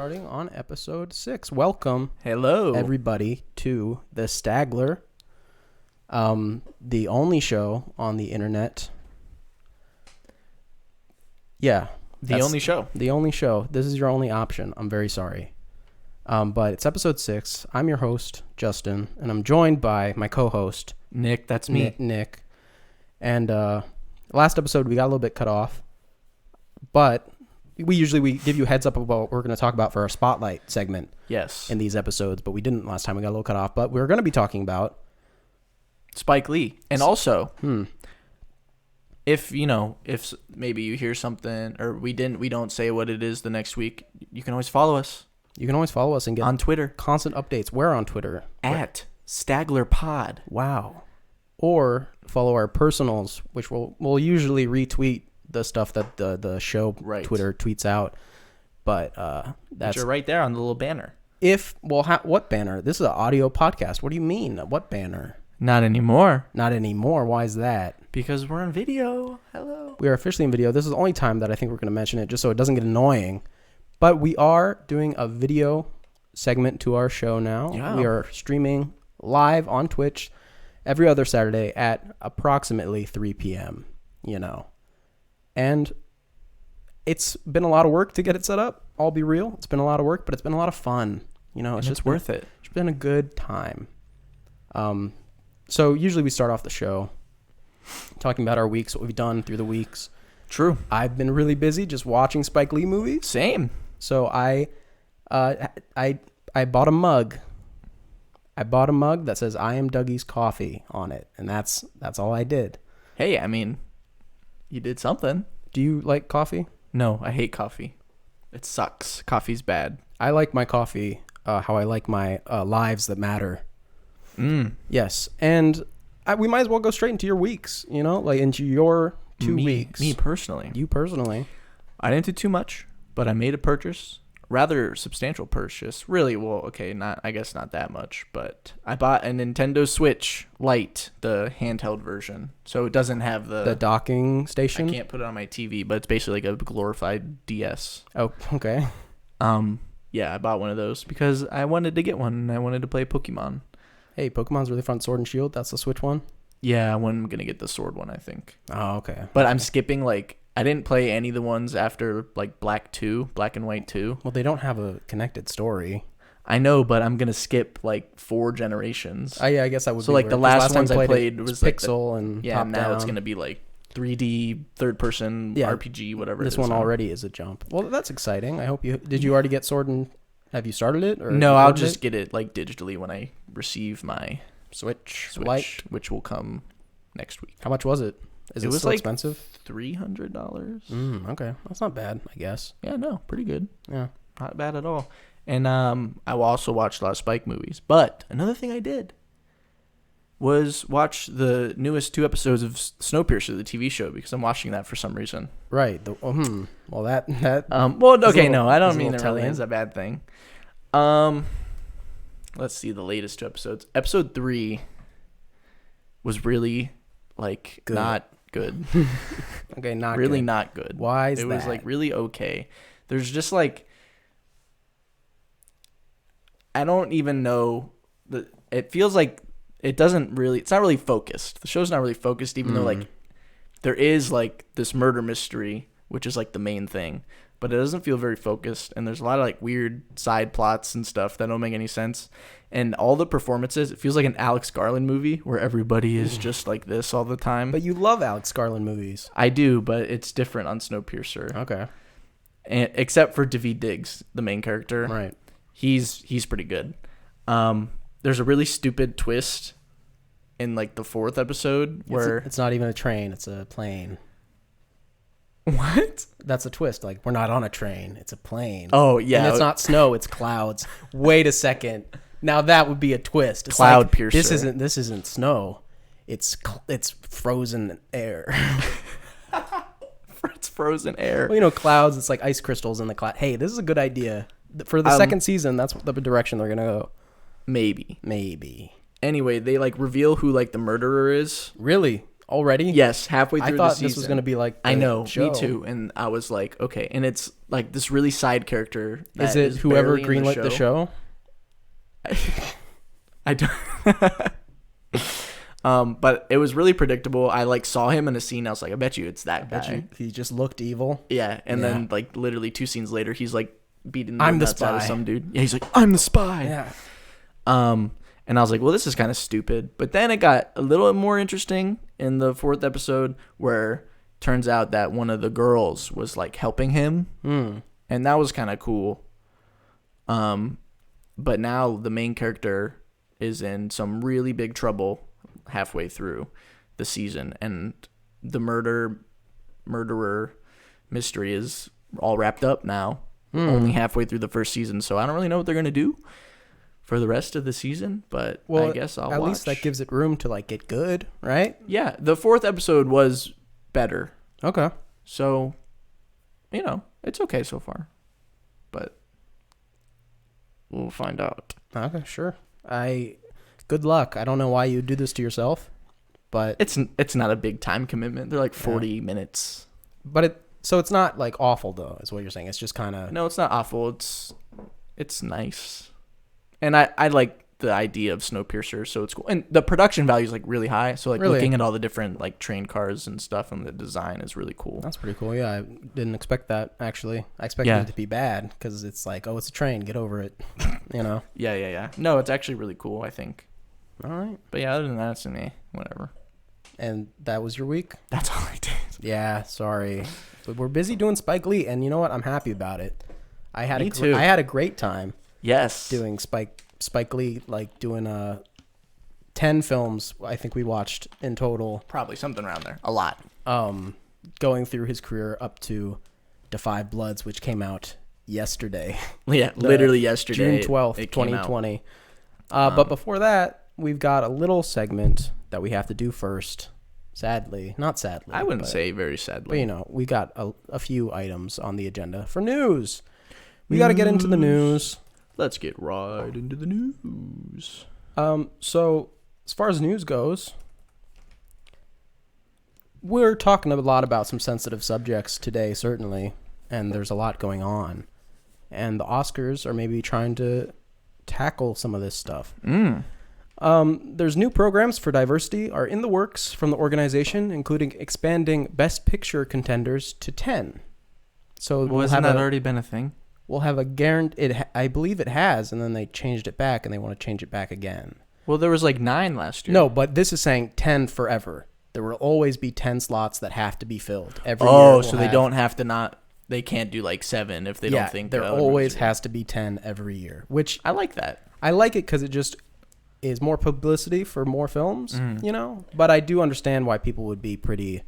starting on episode 6. Welcome, Hello, everybody, to the Stagler, the only show on the internet. Yeah, the only show. The only show. This is your only option. I'm very sorry. But it's episode 6. I'm your host, Justin, and I'm joined by my co-host, Nick. That's me. Nick. And last episode, we got a little bit cut off, but we usually give you a heads up about what we're going to talk about for our spotlight segment. Yes. In these episodes, but we didn't last time. We got a little cut off, but we're going to be talking about Spike Lee. And also, if maybe you hear something or we don't say what it is the next week, you can always follow us. You can always follow us and get on Twitter constant updates. Where on Twitter? At Stagler Pod. Wow. Or follow our personals, which we'll usually retweet the stuff that the show Twitter tweets out. But that's you're right there on the little banner. What banner? This is an audio podcast. What do you mean? What banner? Not anymore. Not anymore. Why is that? Because we're on video. Hello. We are officially in video. This is the only time that I think we're going to mention it, just so it doesn't get annoying. But we are doing a video segment to our show now. Yeah. We are streaming live on Twitch every other Saturday at approximately 3 p.m., And it's been a lot of work to get it set up. I'll be real. It's been a lot of work, but it's been a lot of fun. It's worth it. It's been a good time. So usually we start off the show talking about our weeks, what we've done through the weeks. True. I've been really busy just watching Spike Lee movies. Same. So I bought a mug. I bought a mug that says "I am Dougie's Coffee" on it, and that's all I did. Hey, I mean, you did something. Do you like coffee? No, I hate coffee. It sucks. Coffee's bad. I like my coffee how I like my lives that matter. Yes, and we might as well go straight into your weeks, into your 2 weeks. Me personally. You personally. I didn't do too much, but I made a purchase. Rather substantial purchase. Really, I guess not that much, but I bought a Nintendo Switch Lite, the handheld version. So it doesn't have the docking station. I can't put it on my TV, but it's basically like a glorified DS. Oh, okay. Yeah, I bought one of those because I wanted to get one and I wanted to play Pokemon. Hey, Pokemon's really fun. Sword and Shield, that's the Switch one? Yeah, I'm going to get the Sword one, I think. Oh, okay. But I'm skipping, I didn't play any of the ones after, Black and White 2. Well, they don't have a connected story. I know, but I'm going to skip, 4 generations. Yeah, I guess that would be weird. The last ones I played was, pixel and yeah, top now down. It's going to be, 3D, third-person RPG, whatever this it is. This one already is a jump. Well, that's exciting. I hope you... Did you already get Sword and... Have you started it? Or no, I'll just get it, digitally when I receive my Switch Lite, which will come next week. How much was it? Is it still expensive? $300. Okay. That's not bad, I guess. Yeah, no, pretty good. Yeah. Not bad at all. And I will also watch a lot of Spike movies. But another thing I did was watch the newest 2 episodes of Snowpiercer, the TV show, because I'm watching that for some reason. Right. Well, that. Well, okay, no, I don't mean it really is a bad thing. Let's see the latest 2 episodes. Episode 3 was really good. Not good. Okay, not really good. Not good. Why is it that? It was really okay. There's just I don't even know it feels like it's not really focused. The show's not really focused, even though there is this murder mystery, which is the main thing, but it doesn't feel very focused. And there's a lot of weird side plots and stuff that don't make any sense. And all the performances, it feels like an Alex Garland movie where everybody is just like this all the time. But you love Alex Garland movies. I do, but it's different on Snowpiercer. Okay. And except for Daveed Diggs, the main character. Right. He's pretty good. There's a really stupid twist in the 4th episode where it's not even a train, it's a plane. What? That's a twist. We're not on a train, it's a plane. Oh, yeah. And it's not snow, it's clouds. Wait a second. Now that would be a twist. It's Cloud piercer. This isn't snow. It's frozen air. It's frozen air. Well, clouds, it's like ice crystals in the cloud. Hey, this is a good idea. For the second season, that's the direction they're going to go. Maybe. Anyway, they reveal who the murderer is. Really? Already? Yes, halfway through I thought the season. this was going to be like I know, show. me too. And I was like, okay. And it's like this really side character. Is it whoever greenlit the show? I don't. But it was really predictable. I like saw him in a scene. I was like, I bet you it's that guy. He just looked evil. Yeah, and then like literally 2 scenes later, he's like beating the I'm the nuts out of spy. some dude. Yeah, he's like, I'm the spy. Yeah. And I was like, well, this is kind of stupid. But then it got a little more interesting in the 4th episode, where turns out that one of the girls was like helping him, and that was kind of cool. But now the main character is in some really big trouble halfway through the season, and the murderer mystery is all wrapped up now, only halfway through the 1st season. So I don't really know what they're gonna do for the rest of the season, but I guess I'll at watch. least that gives it room to like get good, right? Yeah, the 4th episode was better. Okay. So, it's okay so far. But we'll find out. Okay, sure. Good luck. I don't know why you do this to yourself, but It's not a big time commitment. They're like 40 minutes. But it's not like awful though, is what you're saying. It's just kind of No, it's not awful. It's nice. And I like the idea of Snowpiercer, so it's cool. And the production value is like really high. So like looking at all the different like train cars and stuff, and the design is really cool. That's pretty cool. Yeah, I didn't expect that actually. I expected it to be bad because it's like, oh, it's a train, get over it. Yeah. No, it's actually really cool, I think. All right. But yeah, other than that, it's whatever. And that was your week? That's all I did. Yeah, sorry. But we're busy doing Spike Lee, and you know what? I'm happy about it. I had a great time. Yes. Doing Spike Lee, like doing 10 films I think we watched in total. Probably something around there. A lot. Going through his career up to Da 5 Bloods, which came out yesterday. Yeah, literally yesterday. June 12th, 2020. But before that, we've got a little segment that we have to do first. Sadly. Not sadly. I wouldn't say very sadly. But, we got a few items on the agenda for news. We got to get into the news. Let's get right into the news. So, as far as news goes, we're talking a lot about some sensitive subjects today, certainly, and there's a lot going on. And the Oscars are maybe trying to tackle some of this stuff. There's new programs for diversity are in the works from the organization, including expanding Best Picture contenders to 10. So hasn't that already been a thing? We'll have a guarantee. I believe it has, and then they changed it back, and they want to change it back again. Well, there was like 9 last year. No, but this is saying 10 forever. There will always be 10 slots that have to be filled every year. Oh, so they don't have to not. They can't do like 7 if they don't think there always has to be 10 every year. Which I like that. I like it because it just is more publicity for more films, But I do understand why people would be pretty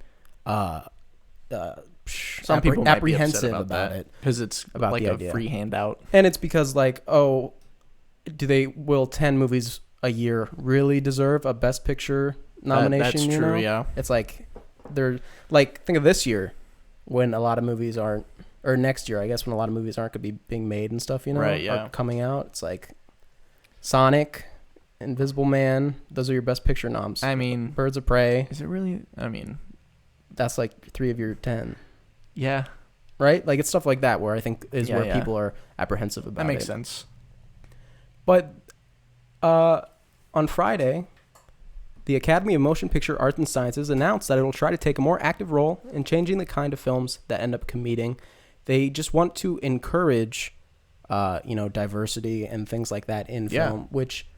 some people might be apprehensive upset about it because it's about like the a idea. free handout. And it's because like, will 10 movies a year really deserve a Best Picture nomination? That's true, yeah. It's like they're like, think of this year when a lot of movies aren't, or next year, I guess, when a lot of movies aren't going to be being made and stuff, right, yeah. are coming out. It's like Sonic, Invisible Man, those are your Best Picture noms. I mean, Birds of Prey. Is it really? I mean, that's like 3 of your 10. Yeah. Right? Like, it's stuff like that where I think is where people are apprehensive about it. That makes sense. But on Friday, the Academy of Motion Picture Arts and Sciences announced that it will try to take a more active role in changing the kind of films that end up competing. They just want to encourage, diversity and things like that in film, which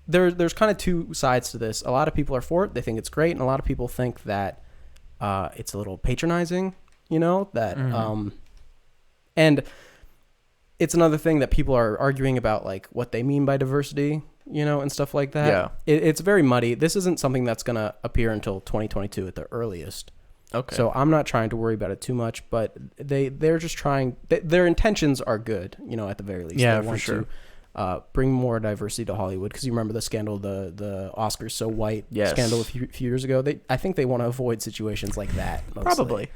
there's kind of 2 sides to this. A lot of people are for it. They think it's great. And a lot of people think that it's a little patronizing, and it's another thing that people are arguing about, like what they mean by diversity, and stuff like that. Yeah. It's very muddy. This isn't something that's going to appear until 2022 at the earliest. Okay. So I'm not trying to worry about it too much, but they're just trying, their intentions are good, at the very least. Yeah, they want for sure. To bring more diversity to Hollywood, because you remember the scandal, the Oscars So White scandal a few years ago. I think they want to avoid situations like that. Mostly, probably.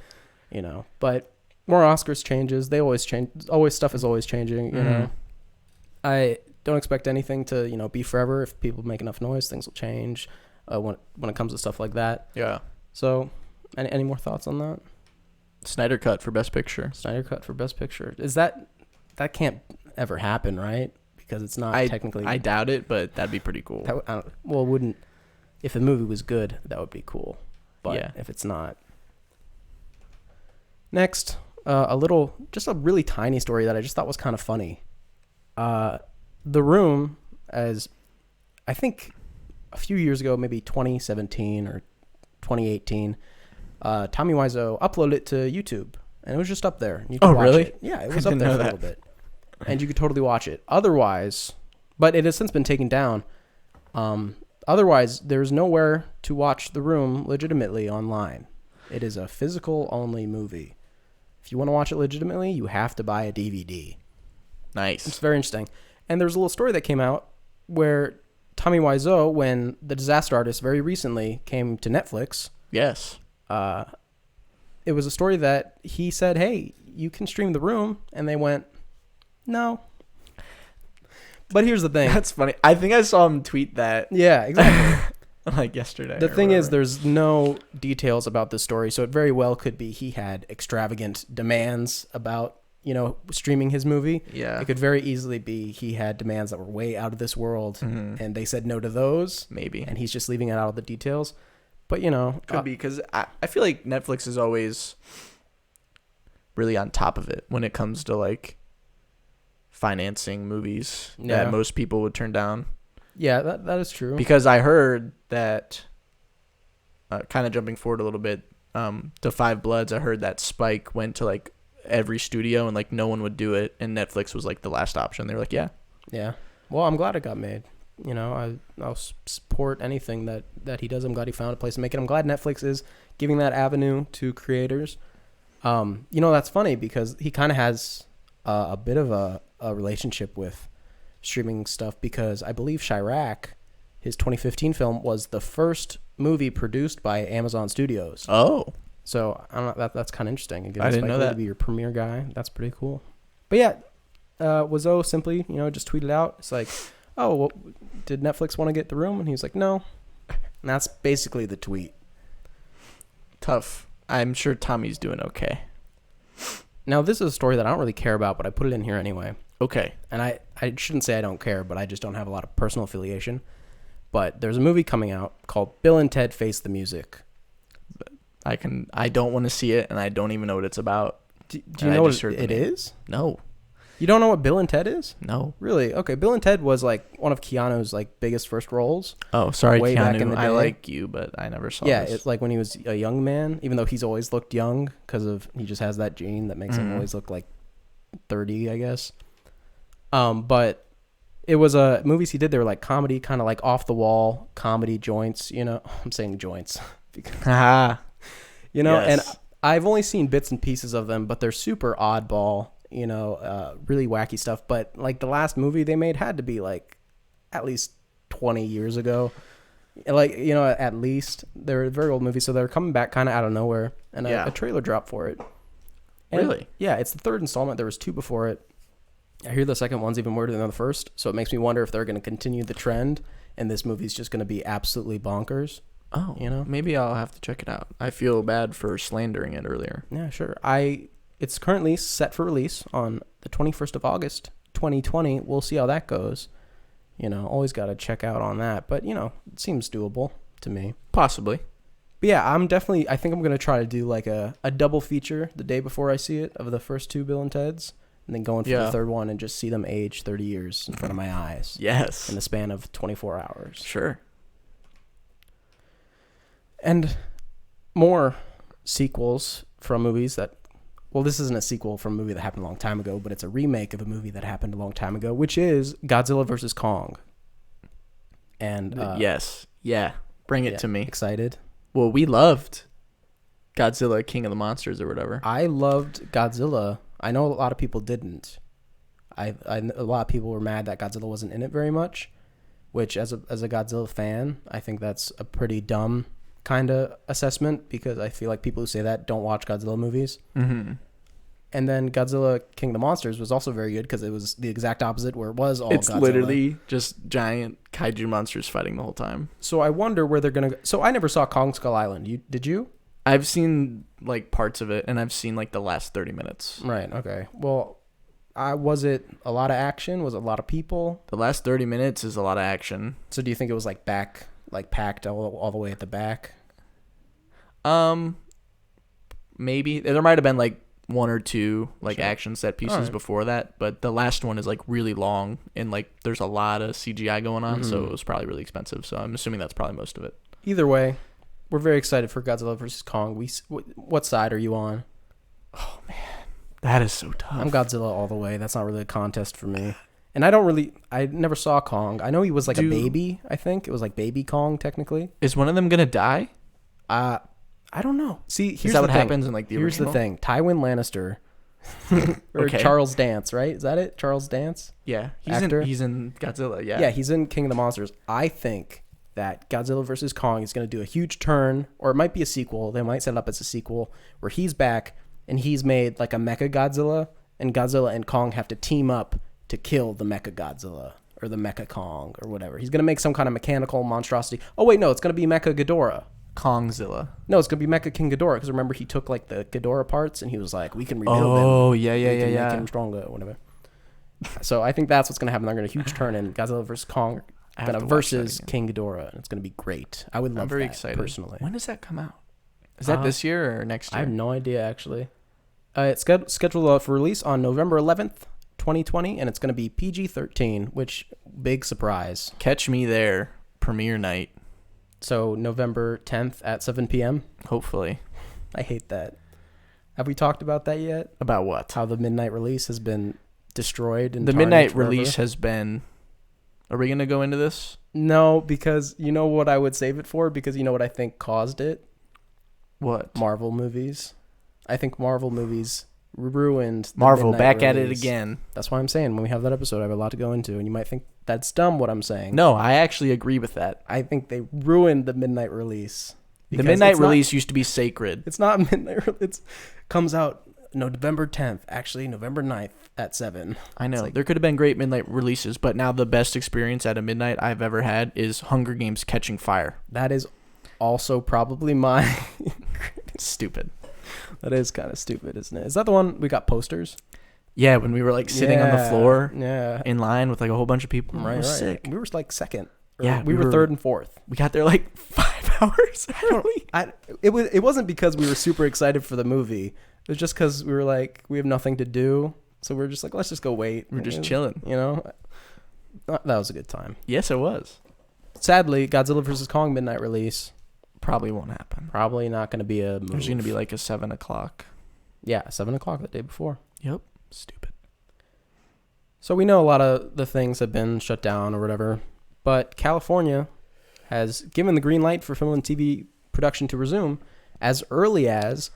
But more Oscars changes. They always change. Stuff is always changing. I don't expect anything to be forever. If people make enough noise, things will change. when it comes to stuff like that. Yeah. So, any more thoughts on that? Snyder Cut for Best Picture. Snyder Cut for Best Picture. Is that can't ever happen, right? Because it's not technically. I doubt it, but that'd be pretty cool. Well, wouldn't, if the movie was good, that would be cool. But Yeah. if it's not. Next, just a really tiny story that I just thought was kind of funny. The Room, as I think a few years ago, maybe 2017 or 2018, Tommy Wiseau uploaded it to YouTube, and it was just up there. You could watch really? it. Yeah, it was up there for a little bit, and you could totally watch it. Otherwise, but it has since been taken down. Otherwise, there's nowhere to watch The Room legitimately online. It is a physical only movie. If you want to watch it legitimately, you have to buy a DVD. Nice. It's very interesting. And there's a little story that came out where Tommy Wiseau, when The Disaster Artist very recently came to Netflix, Yes. it was a story that he said, hey, you can stream The Room. And they went, no. But here's the thing. That's funny. I think I saw him tweet that Yeah, exactly. like yesterday. The thing is, there's no details about this story, so it very well could be he had extravagant demands about, streaming his movie. Yeah. It could very easily be he had demands that were way out of this world, and they said no to those. Maybe. And he's just leaving it out of the details. But, Could be, because I feel like Netflix is always really on top of it when it comes to, like, financing movies that most people would turn down. Yeah, that is true. Because I heard that, kind of jumping forward a little bit, to Five Bloods, I heard that Spike went to, like, every studio and, like, no one would do it, and Netflix was, like, the last option. They were like, yeah. Yeah. Well, I'm glad it got made. I'll support anything that he does. I'm glad he found a place to make it. I'm glad Netflix is giving that avenue to creators. That's funny because he kind of has a bit of a relationship with streaming stuff, because I believe Chirac, his 2015 film, was the first movie produced by Amazon Studios. Oh. So I don't know, that's kind of interesting. I didn't know that. To be your premiere guy. That's pretty cool. But yeah, Wiseau simply, just tweeted out. It's like, oh, well, did Netflix want to get The Room? And he was like, no. And that's basically the tweet. Tough. I'm sure Tommy's doing okay. Now, this is a story that I don't really care about, but I put it in here anyway. Okay. And I shouldn't say I don't care, but I just don't have a lot of personal affiliation. But there's a movie coming out called Bill and Ted Face the Music. I don't want to see it, and I don't even know what it's about. Do you know what it is? No. You don't know what Bill and Ted is? No. Really? Okay, Bill and Ted was like one of Keanu's like biggest first roles. Oh, sorry, way Keanu. back in the day. I like you, but I never saw Yeah, this. it's like when he was a young man, even though he's always looked young because he just has that gene that makes him always look like 30, I guess. But it was movies he did. They were like comedy, kind of like off the wall comedy joints. I'm saying joints. Haha. And Yes. I've only seen bits and pieces of them, but they're super oddball. Really wacky stuff. But like the last movie they made had to be like at least 20 years ago. Like, at least they're a very old movie. So they're coming back kind of out of nowhere. And a trailer dropped for it. And Really? Yeah, it's the third installment. There was two before it. I hear the second one's even weirder than the first. So it makes me wonder if they're going to continue the trend and this movie's just going to be absolutely bonkers. Oh, maybe I'll have to check it out. I feel bad for slandering it earlier. Yeah, sure. It's currently set for release on the 21st of August, 2020. We'll see how that goes. Always got to check out on that. But, it seems doable to me. Possibly. But yeah, I think I'm going to try to do like a double feature the day before I see it of the first two Bill and Ted's. And then go in for the third one and just see them age 30 years in front of my eyes. Yes. In the span of 24 hours. Sure. And more sequels from movies that... Well, this isn't a sequel from a movie that happened a long time ago, but it's a remake of a movie that happened a long time ago, which is Godzilla vs. Kong. And yes. Yeah. Bring it to me. Excited? Well, we loved Godzilla, King of the Monsters or whatever. I loved Godzilla. I know a lot of people didn't. A lot of people were mad that Godzilla wasn't in it very much, which as a Godzilla fan, I think that's a pretty dumb kind of assessment, because I feel like people who say that don't watch Godzilla movies. Mm-hmm. And then Godzilla King of the Monsters was also very good because it was the exact opposite where it was all It's Godzilla. literally just giant kaiju monsters fighting the whole time. So I wonder where they're going to go. So I never saw Kong Skull Island. Did you? I've seen like parts of it, and I've seen like the last 30 minutes. Right. Okay. Well, was it a lot of action? Was it a lot of people? The last 30 minutes is a lot of action. So do you think it was like packed all the way at the back? Maybe. There might have been like one or two like Sure. action set pieces before that, but the last one is like really long, and like there's a lot of CGI going on, so it was probably really expensive. So I'm assuming that's probably most of it. Either way, we're very excited for Godzilla vs. Kong. What side are you on? Oh man, that is so tough. I'm Godzilla all the way. That's not really a contest for me. And I never saw Kong. I know he was like a baby, I think. It was like baby Kong, technically. Is one of them gonna die? I don't know. See, here's Is that the what thing. happens in like the Here's original? the thing. Tywin Lannister or Okay. Charles Dance, right? Is that it? Charles Dance? Yeah, Actor? he's in Godzilla. Yeah, he's in King of the Monsters. I think that Godzilla vs. Kong is going to do a huge turn, or it might be a sequel. They might set it up as a sequel where he's back and he's made like a Mecha Godzilla, and Godzilla and Kong have to team up to kill the Mecha Godzilla or the Mecha Kong or whatever. He's going to make some kind of mechanical monstrosity. Oh, wait, no, it's going to be Mecha Ghidorah. Kongzilla. No, it's going to be Mecha King Ghidorah, because remember he took like the Ghidorah parts and he was like, we can rebuild him. Oh, We can yeah. make him stronger or whatever. So I think that's what's going to happen. They're going to huge turn, and Godzilla vs. Kong I have to watch versus that again. King Ghidorah, and it's going to be great. I would love I'm very that, excited. personally. When does that come out? Is that this year or next I year? have no idea, actually. It's scheduled for release on November 11th, 2020, and it's going to be PG-13, which, big surprise. Catch me there. Premiere night. So November 10th at 7 p.m. Hopefully. I hate that. Have we talked about that yet? About what? How the midnight release has been destroyed and The tarnished midnight forever? release has been. Are we gonna go into this? No, because you know what I would save it for? Because you know what I think caused it? What? Marvel movies. I think Marvel movies ruined the Marvel midnight back at it release. again. That's why I'm saying when we have that episode, I have a lot to go into, and you might think that's dumb what I'm saying. No, I actually agree with that. I think they ruined the midnight release. The Because midnight it's not- release used to be sacred. It's not midnight. It comes out November 10th. Actually, November 9th at 7. I know. like- There could have been great midnight releases, but now the best experience at a midnight I've ever had is Hunger Games Catching Fire. That is also probably my... Stupid. That is kind of stupid, isn't it? Is that the one we got posters? Yeah, when we were like sitting on the floor Yeah. in line with like a whole bunch of people. Right, It was right. sick. We were like second. Or Yeah, we were third and fourth. We got there like 5 hours early. It wasn't because we were super excited for the movie. It was just because we were like, we have nothing to do. So we are just like, let's just go wait. We're just chilling. You know? That was a good time. Yes, it was. Sadly, Godzilla vs. Kong midnight release. Probably won't happen. Probably not going to be a movie. There's going to be like a 7 o'clock. Yeah, 7 o'clock the day before. Yep. Stupid. So we know a lot of the things have been shut down or whatever. But California has given the green light for film and TV production to resume as early as,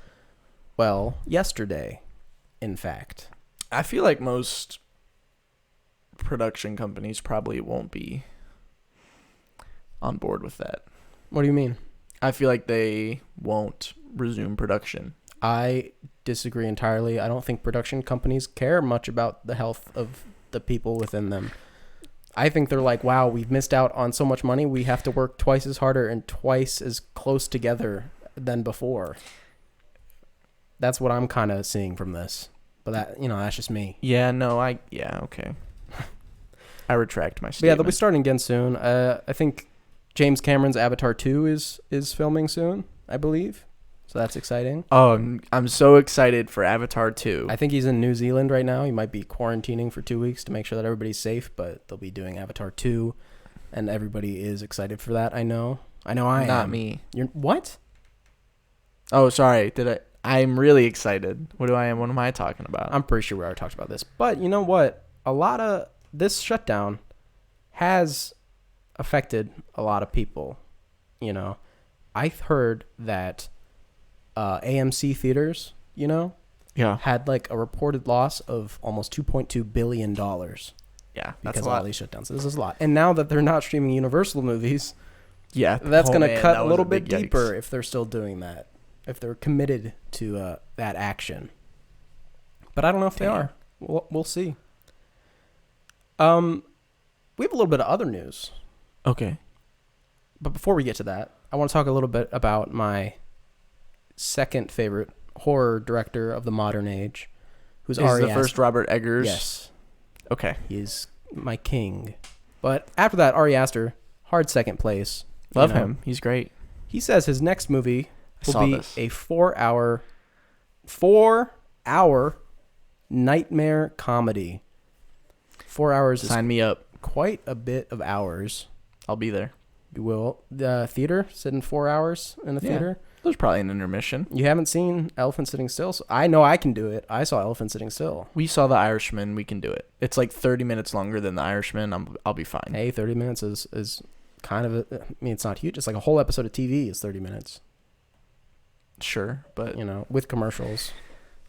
well, yesterday, in fact. I feel like most production companies probably won't be on board with that. What do you mean? I feel like they won't resume production. I disagree entirely. I don't think production companies care much about the health of the people within them. I think they're like, wow, we've missed out on so much money. We have to work twice as harder and twice as close together than before. That's what I'm kind of seeing from this. But that, that's just me. Yeah, no, okay. I retract my But yeah, they'll statement. be starting again soon. I think James Cameron's Avatar 2 is filming soon, I believe. So that's exciting. Oh, I'm so excited for Avatar 2. I think he's in New Zealand right now. He might be quarantining for 2 weeks to make sure that everybody's safe, but they'll be doing Avatar 2, and everybody is excited for that. I know I am. Not me. You're what? Oh, sorry. I'm really excited. What am I talking about? I'm pretty sure we already talked about this. But you know what? A lot of this shutdown has affected a lot of people. I've heard that AMC theaters, yeah. had like a reported loss of almost $2.2 billion because Yeah, that's of a all lot. these shutdowns. So this is a lot. And now that they're not streaming Universal movies, Yeah. that's going to cut that a was little big bit yikes. deeper if they're still doing that, if they're committed to that action. but I don't know if they Damn. are. We'll see. We have a little bit of other news, Okay. but before we get to that, I want to talk a little bit about my second favorite horror director of the modern age, who's Is Ari the first Aster. Robert Eggers? Yes, Okay. he is my king. But after that, Ari Aster, hard second place. Love him. He's great. He says his next movie I will saw be this. a 4-hour nightmare comedy. 4 hours is Sign me up. quite a bit of hours. I'll be there. You will. The theater, sitting 4 hours in the Yeah. theater. There's probably an intermission. You haven't seen Elephant Sitting Still? So I know I can do it. I saw Elephant Sitting Still. We saw The Irishman. We can do it. It's like 30 minutes longer than The Irishman. I'll be fine. Hey, 30 minutes is kind of I mean, it's not huge. It's like a whole episode of TV is 30 minutes, Sure, but with commercials.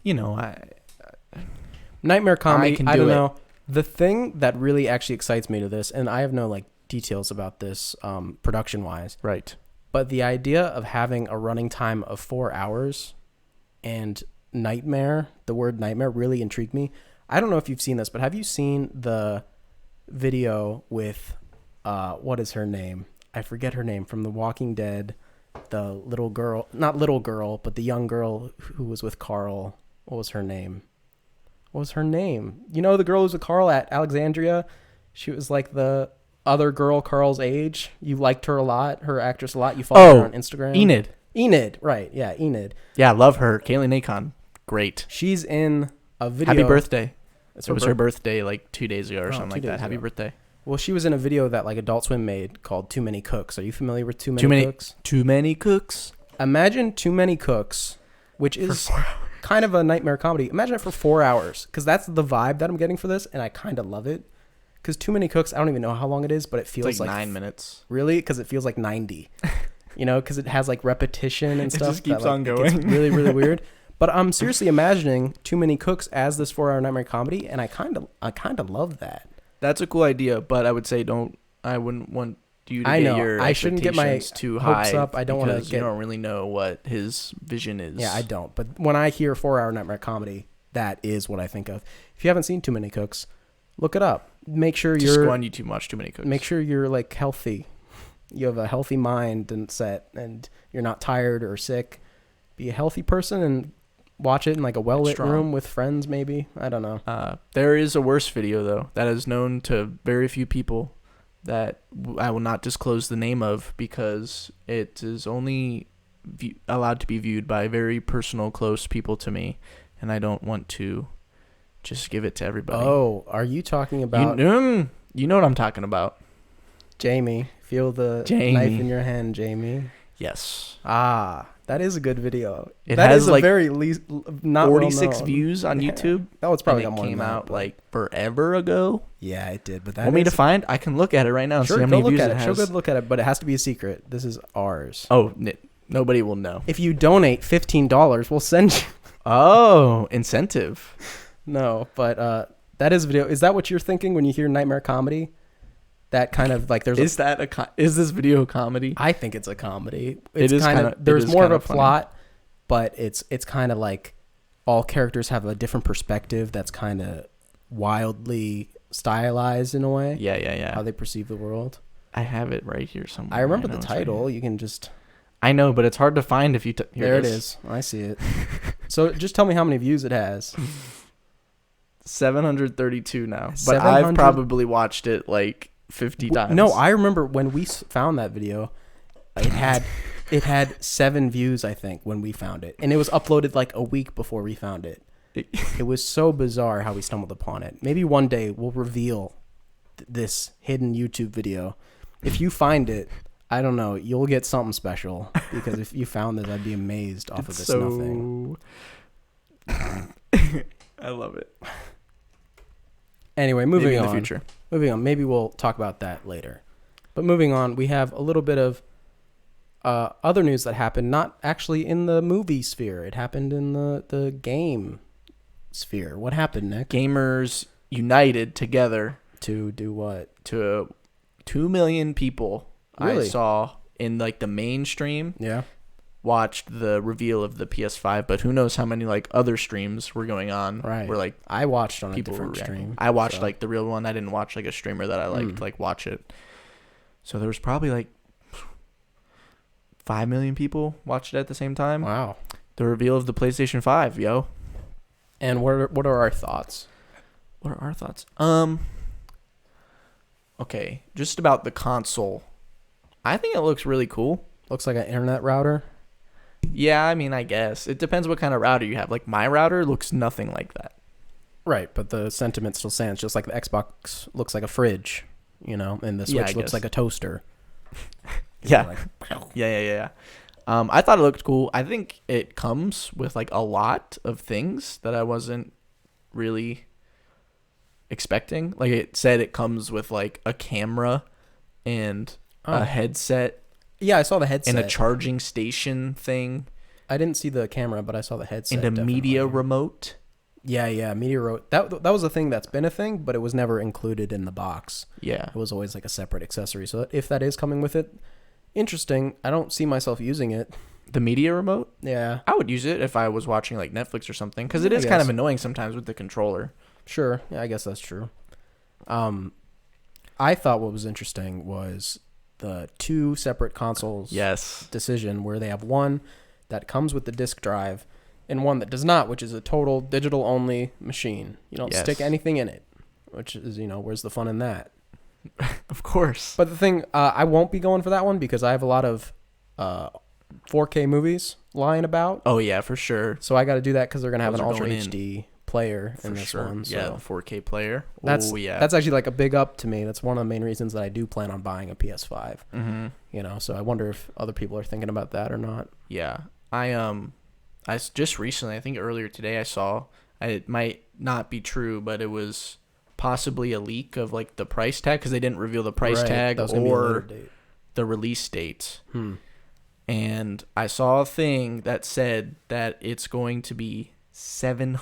I Nightmare comedy, can I do don't it. know. The thing that really actually excites me to this, and I have no like details about this production-wise, right. but the idea of having a running time of 4 hours and nightmare, the word nightmare really intrigued me. I don't know if you've seen this, but have you seen the video with, what is her name? I forget her name, from The Walking Dead, the little girl, not little girl, but the young girl who was with Carl. What was her name? You know the girl who was with Carl at Alexandria? She was like the other girl Carl's age. You liked her a lot, her actress a lot. You followed her on Instagram. Enid, right. Yeah, Enid. Yeah, I love her. Kaylee Nacon. Great. She's in a video. Happy birthday. It's It was her birthday like 2 days ago or something 2 like days that. Happy ago. birthday. Well, she was in a video that like Adult Swim made called Too Many Cooks. Are you familiar with Too Many Cooks? Too many cooks. Imagine Too Many Cooks, which is kind of a nightmare comedy. Imagine it for 4 hours, because that's the vibe that I'm getting for this, and I kind of love it. Because Too Many Cooks, I don't even know how long it is, but it feels It's like like 9 minutes. Really? Because it feels like 90. Because it has like repetition and stuff. It just keeps that, like, on it gets going. really, really weird. But I'm seriously imagining Too Many Cooks as this 4 hour nightmare comedy, and I kind of love that. That's a cool idea, but I would say I wouldn't want you to I get know. your I shouldn't get my expectations too hopes high up. I don't wanna because get- you don't really know what his vision is. Yeah, I don't. But when I hear 4 hour nightmare comedy, that is what I think of. If you haven't seen Too Many Cooks, look it up. Make sure Just you're go on YouTube, watch Too Many Cooks. make sure you're like healthy. You have a healthy mind and set, and you're not tired or sick. Be a healthy person and watch it in like a well lit Strong. room with friends, maybe. I don't know. There is a worse video though that is known to very few people that I will not disclose the name of because it is only allowed to be viewed by very personal, close people to me, and I don't want to just give it to everybody. Oh, are you talking about You know what I'm talking about. Jamie? Feel the Jamie. knife in your hand, Jamie. Yes. That is a good video. It That has is a like very least not 46 well-known. views on Yeah. YouTube. Oh, it's probably and got it more came than that, out but- like forever ago. Yeah, it did. But that Want me to is- find? I can look at it right now and Sure, see how go many look views at it it. has. Show good look at it, but it has to be a secret. This is ours. Oh, nobody will know. If you donate $15, we'll send you. Oh, incentive. No, but that is a video. Is that what you're thinking when you hear nightmare comedy? That kind of like there's. Is this video a comedy? I think it's a comedy. It It's is kind kinda- of there's it is more of kinda a funny. plot, but it's kind of like all characters have a different perspective that's kind of wildly stylized in a way. Yeah. How they perceive the world. I have it right here somewhere. I remember know the it's right title. here. You can just. I know, but it's hard to find if you. Here There it is. I see it. So just tell me how many views it has. 732 now, but 700? I've probably watched it like 50 times. No, I remember when we found that video, it had 7 views, I think, when we found it, and it was uploaded like a week before we found it. It was so bizarre how we stumbled upon it. Maybe one day we'll reveal this hidden YouTube video. If you find it, I don't know, you'll get something special, because if you found this, I'd be amazed off of this nothing. I love it. Anyway, Maybe moving in on. the future. Moving on. Maybe we'll talk about that later. But moving on, we have a little bit of other news that happened, not actually in the movie sphere. It happened in the game sphere. What happened, Nick? Gamers united together To do what? to 2 million people. Really? I saw in like the mainstream. Yeah. watched the reveal of the PS5, but who knows how many like other streams were going on. Right. Where like I watched on a people different were reacting. stream. I watched like the real one. I didn't watch like a streamer that I liked like watch it. So there was probably like 5 million people watched it at the same time. Wow. The reveal of the PlayStation 5, yo. And what are our thoughts? What are our thoughts? Okay, just about the console. I think it looks really cool. Looks like an internet router. Yeah, I mean, I guess. It depends what kind of router you have. Like, my router looks nothing like that. Right, but the sentiment still stands. Just like the Xbox looks like a fridge, and the Switch looks like a toaster. Yeah. Yeah. I thought it looked cool. I think it comes with, like, a lot of things that I wasn't really expecting. Like, it said it comes with, like, a camera and a headset. Yeah, I saw the headset. And a charging station thing. I didn't see the camera, but I saw the headset. And a media remote. Yeah, media remote. That was a thing that's been a thing, but it was never included in the box. Yeah. It was always like a separate accessory. So if that is coming with it, interesting. I don't see myself using it. The media remote? Yeah. I would use it if I was watching like Netflix or something, because it is kind of annoying sometimes with the controller. Sure. Yeah, I guess that's true. I thought what was interesting was the 2 separate consoles decision, where they have one that comes with the disc drive and one that does not, which is a total digital only machine. You don't stick anything in it, which is, where's the fun in that? Of course. But the thing, I won't be going for that one because I have a lot of 4K movies lying about. Oh yeah, for sure. So I got to do that because they're gonna have an Ultra HD player in this one. So. Yeah, the 4K player. That's actually like a big up to me. That's one of the main reasons that I do plan on buying a PS5. Mm-hmm. So I wonder if other people are thinking about that or not. Yeah, I just recently, I think earlier today, I saw, it might not be true, but it was possibly a leak of like the price tag, because they didn't reveal the price tag or the release date. And I saw a thing that said that it's going to be $700.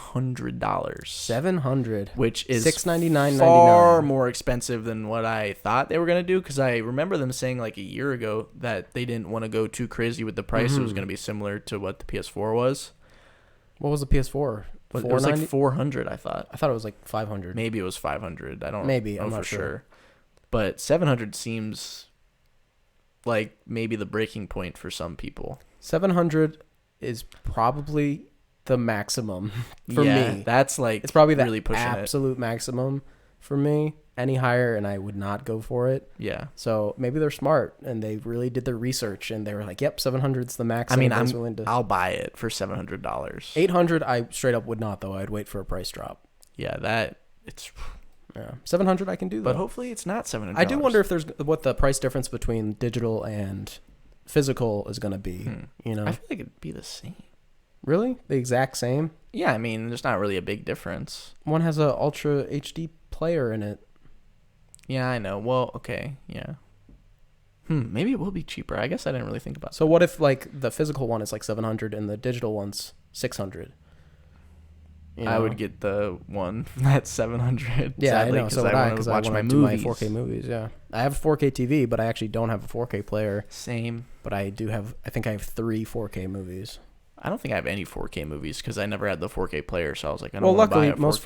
$700, which is $699.99. far more expensive than what I thought they were going to do, because I remember them saying like a year ago that they didn't want to go too crazy with the price. It was going to be similar to what the PS4 was. What was the PS4? It was like 400, I thought. I thought it was like 500. Maybe it was 500. I don't know. I'm not sure. But 700 seems like maybe the breaking point for some people. 700 is probably the maximum for me. That's like, it's probably the really pushing absolute maximum for me. Any higher and I would not go for it. Yeah. So maybe they're smart and they really did their research and they were like, yep, 700's the maximum. I mean, I'll buy it for $700. 800 I straight up would not, though. I'd wait for a price drop. Yeah, it's 700 I can do, though. But hopefully it's not $700. I do wonder if there's what the price difference between digital and physical is going to be. I feel like it'd be the same. Really? The exact same? Yeah, I mean, there's not really a big difference. One has a Ultra HD player in it. Yeah, I know. Well, okay, yeah. Maybe it will be cheaper. I guess I didn't really think about that. So what if like the physical one is like 700 and the digital one's 600? I would get the one that's 700. Yeah, sadly, I know. So would I, because I want to do my 4K movies. movies. Yeah, I have a 4K TV, but I actually don't have a 4K player. Same. But I do have. I think I have 3 4K movies. I don't think I have any 4K movies because I never had the 4K player. So I was like, I don't well, want to buy luckily, a 4K. most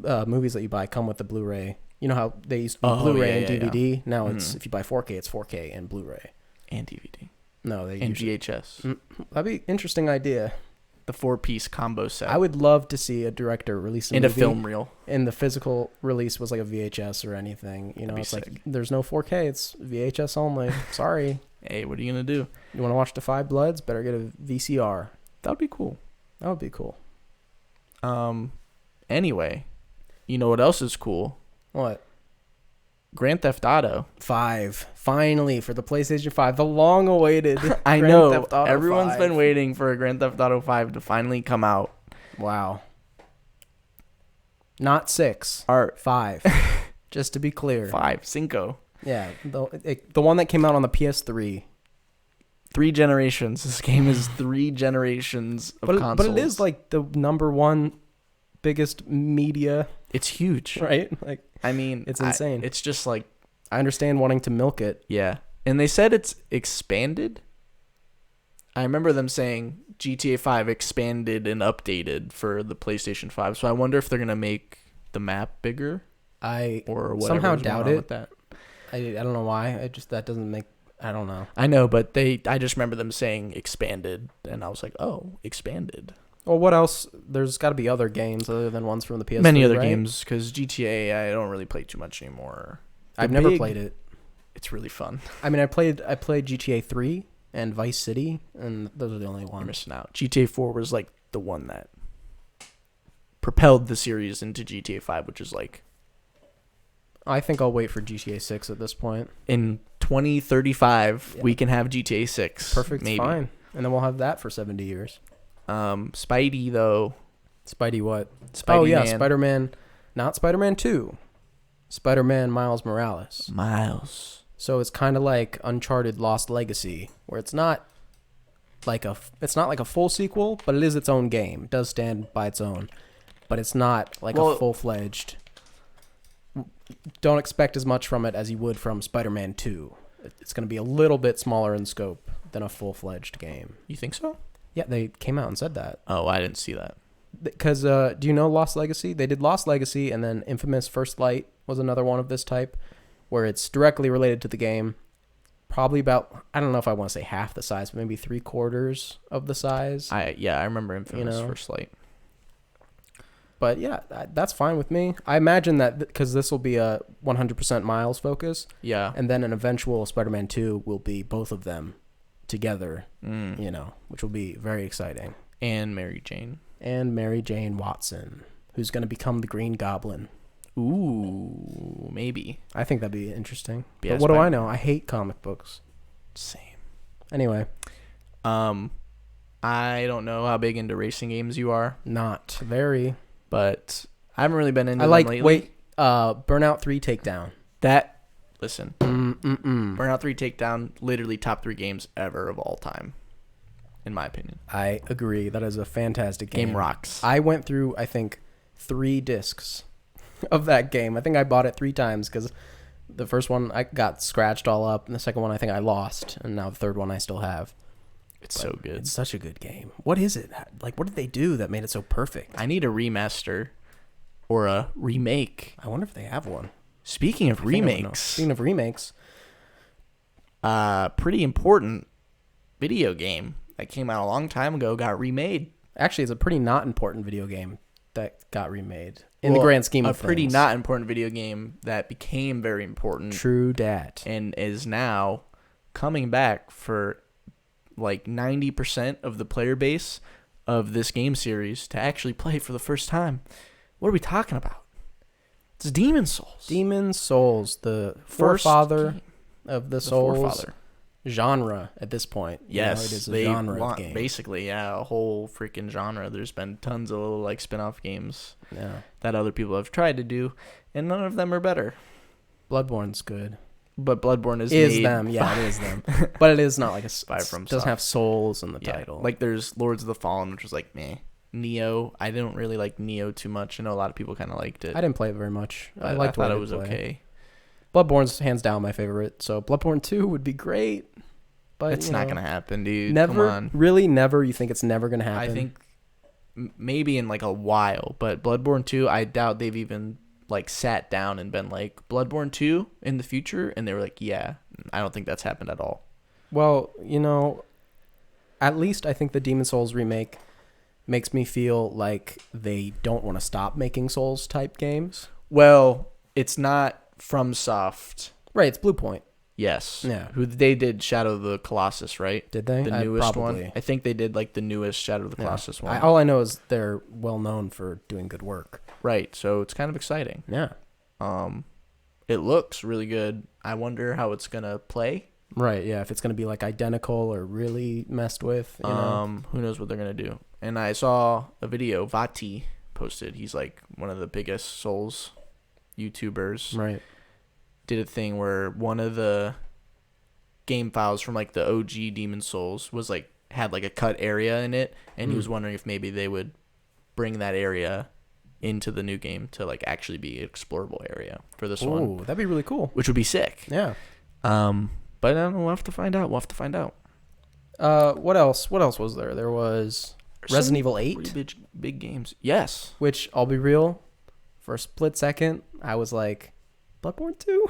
4K movies that you buy come with the Blu-ray. You know how they used to be Blu-ray and DVD. Yeah. Now it's if you buy 4K, it's 4K and Blu-ray and DVD. No, they and VHS. That'd be an interesting idea. The 4-piece combo set. I would love to see a director release a and movie, a film reel. And the physical release was like a VHS or anything. You know, it's sick. Like there's no 4K. It's VHS only. Sorry. Hey, what are you gonna do? You want to watch The Five Bloods? Better get a VCR. That would be cool. That would be cool. Anyway, you know what else is cool? What? Grand Theft Auto 5. Finally, for the PlayStation 5. The long-awaited I Grand know. Theft Auto Everyone's 5. been waiting for a Grand Theft Auto 5 to finally come out. Wow. Not 6. Or 5. Just to be clear. 5. Cinco. Yeah. The one that came out on the PS3. 3 generations. This game is 3 generations of consoles. But it is like the number one biggest media. It's huge. Right? Like, I mean, it's insane. It's just like, I understand wanting to milk it. Yeah. And they said it's expanded. I remember them saying GTA 5 expanded and updated for the PlayStation 5. So I wonder if they're going to make the map bigger I or whatever. somehow is going doubt on it. with that. I don't know why. That doesn't make. I don't know. I know, but I just remember them saying expanded, and I was like, oh, expanded. Well, what else? There's got to be other games other than ones from the PS3. Many other right? games, because GTA I don't really play too much anymore. I've never played it. It's really fun. I mean, I played GTA 3 and Vice City, and those are the only You're ones. missing out. GTA 4 was like the one that propelled the series into GTA 5, which is like I think I'll wait for GTA 6 at this point. in 2035 we can have GTA 6. Perfect, maybe. fine. And then we'll have that for 70 years. Spidey though. Spidey what? Spidey oh, yeah, Man. Spider-Man. Not Spider-Man 2. Spider-Man Miles Morales. Miles. So it's kind of like Uncharted Lost Legacy, where it's not like a full sequel, but it is its own game. It does stand by its own, but it's not like a full-fledged. Don't expect as much from it as you would from Spider-Man 2. It's going to be a little bit smaller in scope than a full-fledged game. You think so? Yeah, they came out and said that. Oh, I didn't see that. Because do you know Lost Legacy? They did Lost Legacy, and then Infamous First Light was another one of this type, where it's directly related to the game. Probably about, I don't know if I want to say half the size, but maybe 3/4 of the size. I remember Infamous First Light. But yeah, that's fine with me. I imagine that because this will be a 100% Miles focus. Yeah. And then an eventual Spider-Man 2 will be both of them together, which will be very exciting. And Mary Jane. And Mary Jane Watson, who's going to become the Green Goblin. Ooh, maybe. I think that'd be interesting. Yeah, but what do I know? I hate comic books. Same. Anyway. I don't know how big into racing games you are. Not very. But I haven't really been into them lately. Burnout 3 Takedown. Listen. Burnout 3 Takedown, literally top 3 games ever of all time, in my opinion. I agree. That is a fantastic game. Game rocks. I went through, I think, 3 discs of that game. I think I bought it 3 times because the first one I got scratched all up, and the second one I think I lost, and now the third one I still have. It's so good. It's such a good game. What is it? Like, what did they do that made it so perfect? I need a remaster or a remake. I wonder if they have one. Speaking of remakes. Pretty important video game that came out a long time ago got remade. Actually, it's a pretty not important video game that got remade in the grand scheme of things. A pretty not important video game that became very important. True dat. And is now coming back for like 90% of the player base of this game series to actually play for the first time. What are we talking about? It's Demon's Souls. Demon's Souls, the forefather of the Souls genre at this point. Yes, it is a genre of game. Basically, yeah, a whole freaking genre. There's been tons of little like spin-off games that other people have tried to do, and none of them are better. Bloodborne's good. But Bloodborne is them. Yeah, it is them. But it is not like from doesn't have souls in the title. Like there's Lords of the Fallen, which was like meh. Neo, I didn't really like Neo too much. I know a lot of people kind of liked it. I didn't play it very much. I thought it was okay. Bloodborne's hands down my favorite. So Bloodborne 2 would be great. But it's not gonna happen, dude. Never, come on. Really, never. You think it's never gonna happen? I think maybe in like a while, but Bloodborne 2, I doubt they've even like sat down and been like Bloodborne 2 in the future, and they were like, yeah. I don't think that's happened at all. Well, at least I think the Demon's Souls remake makes me feel like they don't want to stop making Souls type games. Well, it's not FromSoft. Right, it's Blue Point. Yes. Yeah. Who they did Shadow of the Colossus, right? Did they? The newest probably. one. I think they did like the newest Shadow of the Colossus one. All I know is they're well known for doing good work. Right. So it's kind of exciting. Yeah. It looks really good. I wonder how it's gonna play. Right. Yeah. If it's gonna be like identical or really messed with. Who knows what they're gonna do? And I saw a video Vati posted. He's like one of the biggest Souls YouTubers. Right. Did a thing where one of the game files from like the OG Demon's Souls was like had like a cut area in it, and he was wondering if maybe they would bring that area into the new game to like actually be an explorable area for this one. Ooh, that'd be really cool. Which would be sick. Yeah. But I don't know, we'll have to find out. What else? What else was there? There was Resident Evil 8. Pretty big games. Yes. Which, I'll be real, for a split second, I was like, Bloodborne 2?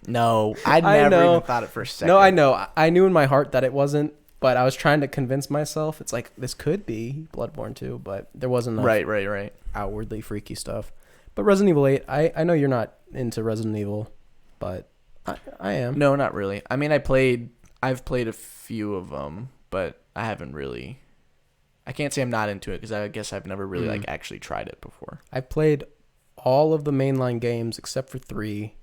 No, I never even thought it for a second. No, I know. I knew in my heart that it wasn't, but I was trying to convince myself. It's like, this could be Bloodborne 2, but there wasn't enough right. outwardly freaky stuff. But Resident Evil 8, I know you're not into Resident Evil, but I am. No, not really. I mean, I've played a few of them, but I haven't really. I can't say I'm not into it because I guess I've never really like actually tried it before. I've played all of the mainline games except for 3,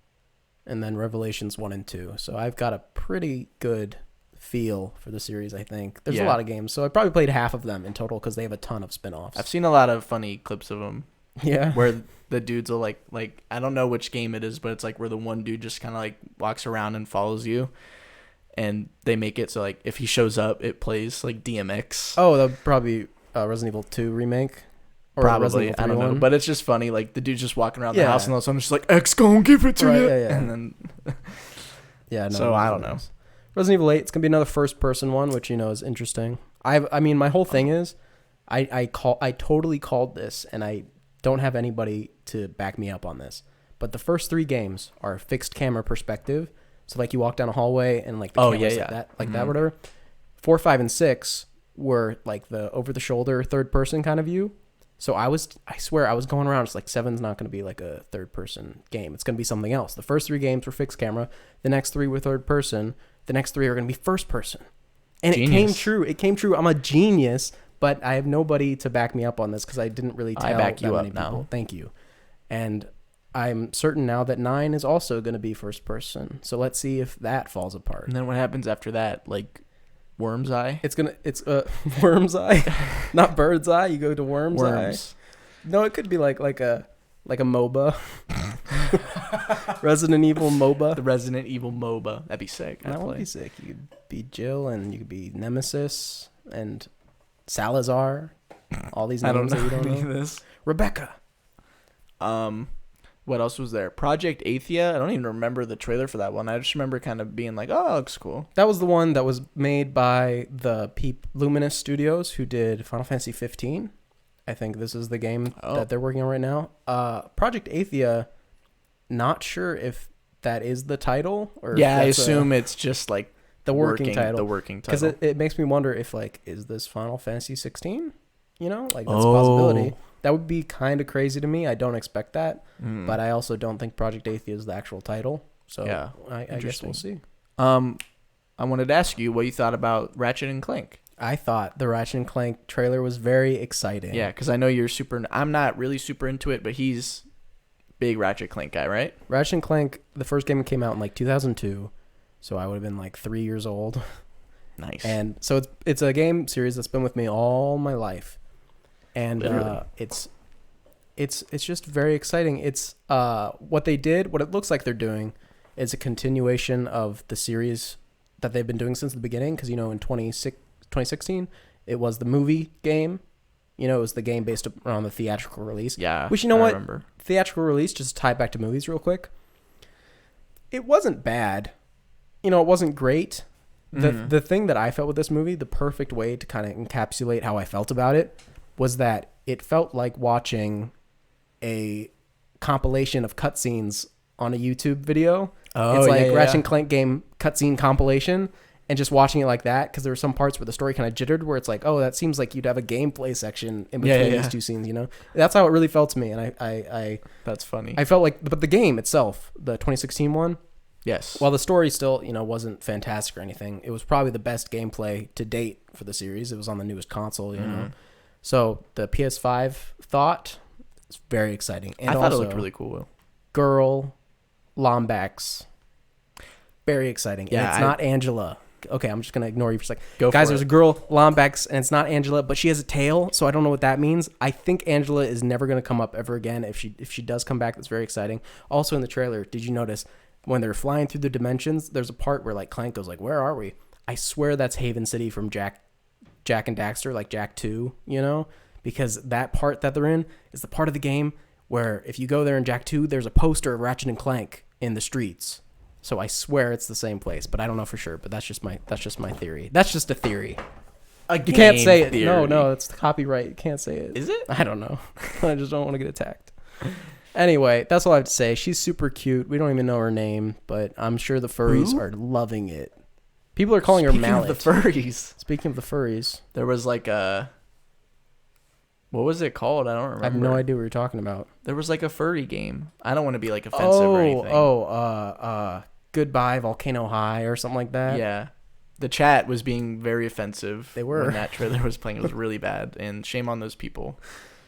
and then Revelations 1 and 2. So I've got a pretty good feel for the series, I think. There's a lot of games, so I probably played half of them in total because they have a ton of spin-offs. I've seen a lot of funny clips of them. Yeah. Where the dudes will like I don't know which game it is, but it's like where the one dude just kind of like walks around and follows you. And they make it so like if he shows up, it plays like DMX. Oh, that'll probably Resident Evil 2 remake. Or probably, I don't know. But it's just funny. Like the dude's just walking around the house and all of a sudden just like, X gonna give it to you. Yeah. And then no, so I don't know. Resident Evil 8, it's gonna be another first person one, which is interesting. I mean my whole thing is I totally called this, and I don't have anybody to back me up on this. But the first 3 games are fixed camera perspective. So like you walk down a hallway and like the camera's like that, whatever. 4, 5, and 6 were like the over the shoulder third person kind of view. So I swear I was going around. It's like 7's not going to be like a third person game. It's going to be something else. The first 3 games were fixed camera. The next 3 were third person. The next 3 are going to be first person. And Genius. it came true. It came true. I'm a genius, but I have nobody to back me up on this because I didn't really tell I back you that up many now. people. Thank you. And I'm certain now that 9 is also going to be first person. So let's see if that falls apart. And then what happens after that? Like Worm's Eye? It's Worm's Eye, not Bird's Eye. You go to Worm's Eye. No, it could be like a MOBA. Resident Evil MOBA. The Resident Evil MOBA. That'd be sick. That would be sick. You could be Jill, and you could be Nemesis and Salazar. All these names that you don't know. This. Rebecca. What else was there? Project Athia. I don't even remember the trailer for that one. I just remember kind of being like, oh, it looks cool. That was the one that was made by the Luminous Studios who did Final Fantasy 15. I think this is the game that they're working on right now. Project Athia, not sure if that is the title or I assume it's just like the working title. The working title. Because it makes me wonder if like, is this Final Fantasy 16? You know, like that's a possibility. That would be kind of crazy to me. I don't expect that, but I also don't think Project Athia is the actual title. So yeah, I guess we'll see. I wanted to ask you what you thought about Ratchet and Clank. I thought the Ratchet and Clank trailer was very exciting. Yeah, because I know you're I'm not really super into it, but he's big Ratchet Clank guy, right? Ratchet and Clank, the first game came out in like 2002, so I would have been like 3 years old. Nice. And so it's a game series that's been with me all my life. And it's just very exciting. It's what it looks like they're doing is a continuation of the series that they've been doing since the beginning. Because, in 2016, it was the movie game. It was the game based around the theatrical release. Yeah, which, remember. Theatrical release, just to tie it back to movies real quick. It wasn't bad. It wasn't great. The thing that I felt with this movie, the perfect way to kind of encapsulate how I felt about it, was that it felt like watching a compilation of cutscenes on a YouTube video. It's like Ratchet and Clank game cutscene compilation, and just watching it like that, because there were some parts where the story kind of jittered, where it's like, oh, that seems like you'd have a gameplay section in between these two scenes, That's how it really felt to me, and I that's funny. I felt like, but the game itself, the 2016 one, yes, while the story still, wasn't fantastic or anything, it was probably the best gameplay to date for the series. It was on the newest console, know. So the PS5 thought is very exciting. And I thought also, it looked really cool. Girl Lombax. Very exciting. Yeah, and it's not Angela. Okay, I'm just going to ignore you for a second. Guys, there's a girl Lombax, and it's not Angela, but she has a tail, so I don't know what that means. I think Angela is never going to come up ever again. If she does come back, that's very exciting. Also in the trailer, did you notice when they're flying through the dimensions, there's a part where like Clank goes like, where are we? I swear that's Haven City from Jack and Daxter, like Jack 2, because that part that they're in is the part of the game where if you go there in Jack 2, there's a poster of Ratchet and Clank in the streets. So I swear it's the same place, but I don't know for sure. But that's just my theory. That's just a theory. You can't say it. theory. No, it's the copyright. You can't say it. Is it? I don't know. I just don't want to get attacked. Anyway, that's all I have to say. She's super cute. We don't even know her name, but I'm sure the furries are loving it. People are calling her Mallet. Speaking of the furries. Speaking of the furries. There was like a... What was it called? I don't remember. I have no idea what you're talking about. There was like a furry game. I don't want to be like offensive or anything. Goodbye Volcano High or something like that. Yeah. The chat was being very offensive. They were. When that trailer was playing. It was really bad. And shame on those people.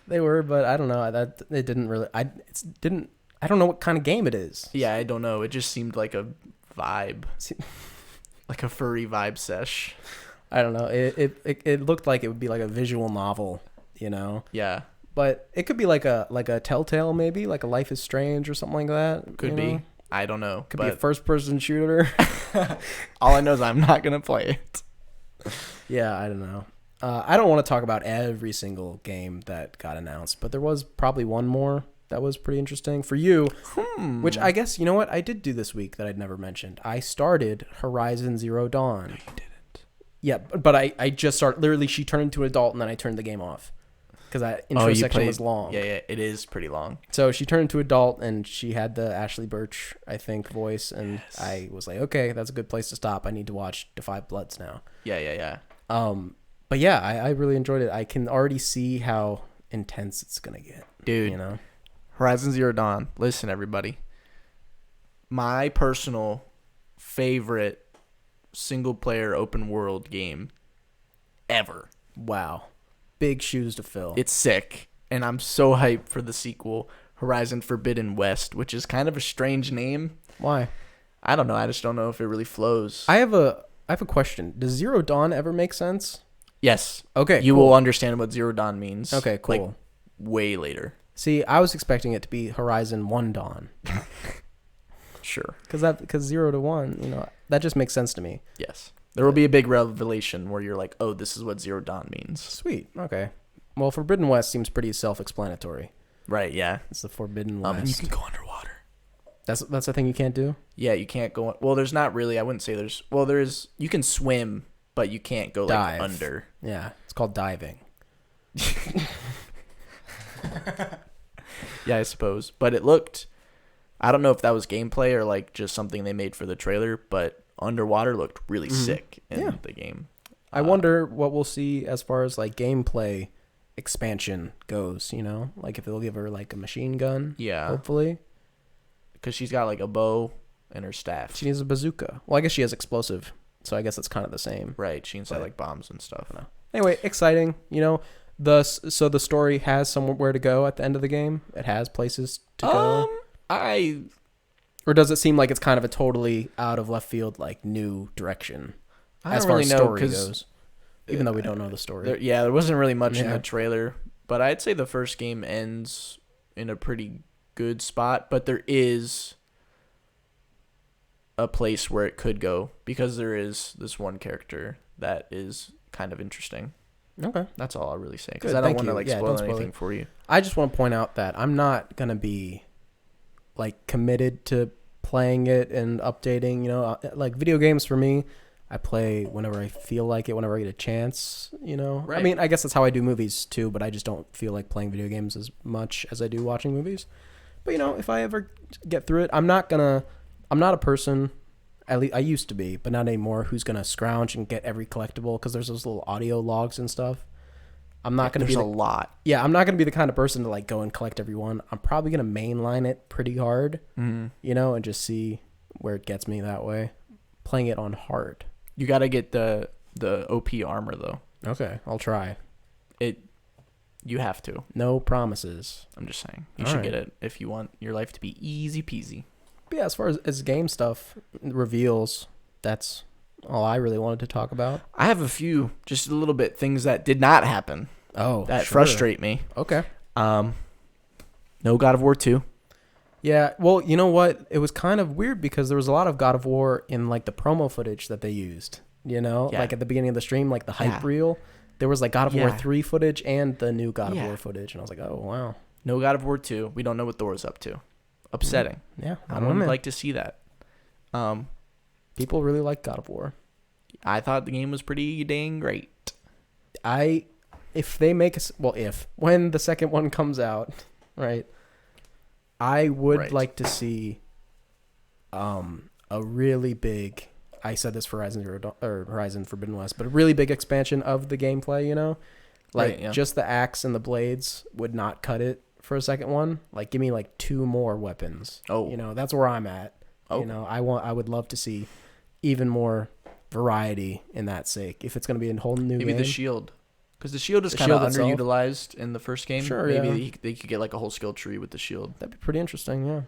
They were, but I don't know. It didn't really. I don't know what kind of game it is. Yeah, I don't know. It just seemed like a vibe, like a furry vibe sesh. I don't know. It looked like it would be like a visual novel, you know. Yeah, but it could be like a Telltale, maybe like a Life is Strange or something like that. Could be. Know? I don't know. Could be a first-person shooter. All I know is I'm not gonna play it. Yeah, I don't know. I don't want to talk about every single game that got announced, but there was probably one more that was pretty interesting for you, which I guess, you know what, I did do this week that I'd never mentioned. I started Horizon Zero Dawn. No, you didn't. Yeah, but I just started, literally she turned into an adult and then I turned the game off because that intro section was long. Yeah, it is pretty long. So she turned into adult and she had the Ashley Birch, I think, voice, and yes. I was like, okay, that's a good place to stop. I need to watch Defy Bloods now. Yeah. But yeah, I really enjoyed it. I can already see how intense it's going to get. Dude, you know? Horizon Zero Dawn. Listen, everybody. My personal favorite single-player open world game ever. Wow. Big shoes to fill. It's sick. And I'm so hyped for the sequel, Horizon Forbidden West, which is kind of a strange name. Why? I don't know. I just don't know if it really flows. I have a question. Does Zero Dawn ever make sense? Yes. Okay, you will understand what Zero Dawn means. Okay, cool. Like, way later. See, I was expecting it to be Horizon 1 Dawn. Sure. Because 0 to 1, you know, that just makes sense to me. Yes. There will be a big revelation where you're like, oh, this is what Zero Dawn means. Sweet. Okay. Well, Forbidden West seems pretty self-explanatory. Right, yeah. It's the Forbidden West. You can go underwater. That's the thing you can't do? Yeah, you can't go... Well, there's not really... I wouldn't say there's... Well, there's... You can swim, but you can't go, like, under. Yeah, it's called diving. Yeah, I suppose. But it looked... I don't know if that was gameplay or, like, just something they made for the trailer, but underwater looked really sick in the game. I wonder what we'll see as far as, like, gameplay expansion goes, you know? Like, if they'll give her, like, a machine gun. Yeah. Hopefully. Because she's got, like, a bow and her staff. She needs a bazooka. Well, I guess she has explosive, so I guess it's kind of the same. Right. She needs, like, bombs and stuff. No. Anyway, exciting. You know, so the story has somewhere to go at the end of the game? It has places to go? Or does it seem like it's kind of a totally out of left field, like, new direction as far as story goes? Even though we don't know the story. There wasn't really much in the trailer, but I'd say the first game ends in a pretty good spot, but there is a place where it could go because there is this one character that is kind of interesting. Okay. That's all I'll really say because I don't want to, like, spoil anything for you. I just want to point out that I'm not going to be, like, committed to playing it and updating, you know, like, video games for me, I play whenever I feel like it, whenever I get a chance, you know. Right. I mean, I guess that's how I do movies too, but I just don't feel like playing video games as much as I do watching movies. But, you know, if I ever get through it, I'm not a person, at least I used to be, but not anymore, who's going to scrounge and get every collectible because there's those little audio logs and stuff. I'm not going to be a lot. Yeah, I'm not going to be the kind of person to, like, go and collect every one. I'm probably going to mainline it pretty hard, you know, and just see where it gets me that way. Playing it on hard. You got to get the OP armor, though. Okay, I'll try. You have to. No promises. I'm just saying. You should get it if you want your life to be easy peasy. But yeah, as far as game stuff, reveals, that's all I really wanted to talk about. I have a few, just a little bit, things that did not happen. Oh, that frustrate me. Okay. No God of War 2. Yeah, well, you know what? It was kind of weird because there was a lot of God of War in, like, the promo footage that they used, you know? Yeah. Like, at the beginning of the stream, like, the hype reel. There was, like, God of War 3 footage and the new God of War footage. And I was like, oh, wow. No God of War 2. We don't know what Thor's up to. Upsetting. Yeah. I would like to see that. People really like God of War. I thought the game was pretty dang great. if they make us, well, when the second one comes out, right, I would like to see a really big, I said this for Horizon Forbidden West, but a really big expansion of the gameplay, you know? Like, just the axe and the blades would not cut it for a second one. Like, give me, like, 2 more weapons. Oh. You know, that's where I'm at. Oh. You know, I would love to see even more variety in that sake. If it's going to be a whole new game. Maybe the shield. Because the shield is kind of underutilized in the first game. Sure, maybe they could get, like, a whole skill tree with the shield. That'd be pretty interesting, yeah.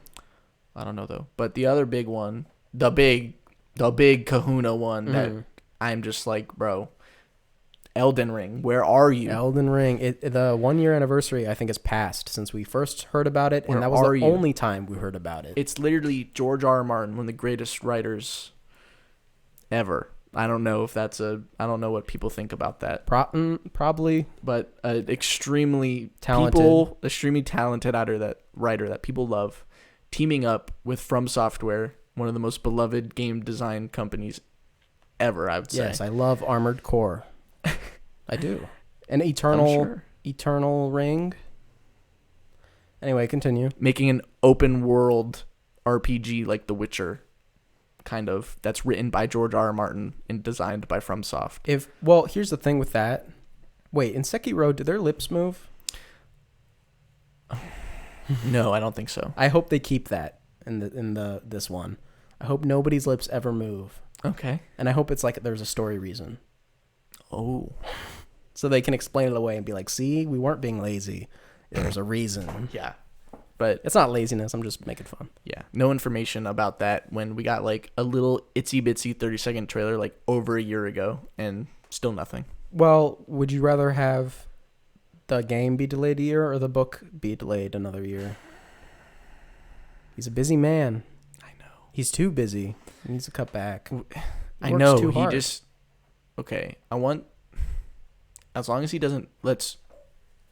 I don't know, though. But the other big one, the big kahuna one that I'm just like, bro, Elden Ring, where are you? Elden Ring. The 1-year anniversary, I think, has passed since we first heard about it, and that was the only time we heard about it. It's literally George R. R. Martin, one of the greatest writers ever. I don't know if that's I don't know what people think about that. Probably. But extremely talented writer that people love, teaming up with From Software, one of the most beloved game design companies ever, I would say. Yes, I love Armored Core. I do. An Eternal Ring. Anyway, continue. Making an open world RPG like The Witcher, kind of, that's written by George R. R. Martin and designed by FromSoft. Well, here's the thing with that. Wait, in Sekiro, did their lips move? No, I don't think so. I hope they keep that in this one. I hope nobody's lips ever move. Okay. And I hope it's like there's a story reason. Oh. So they can explain it away and be like, see, we weren't being lazy. There's a reason. Yeah. But it's not laziness. I'm just making fun. Yeah. No information about that when we got like a little itsy bitsy 30-second trailer like over a year ago and still nothing. Well, would you rather have the game be delayed a year or the book be delayed another year? He's a busy man. I know. He's too busy. He needs to cut back. I know. He just... Okay. As long as he doesn't... Let's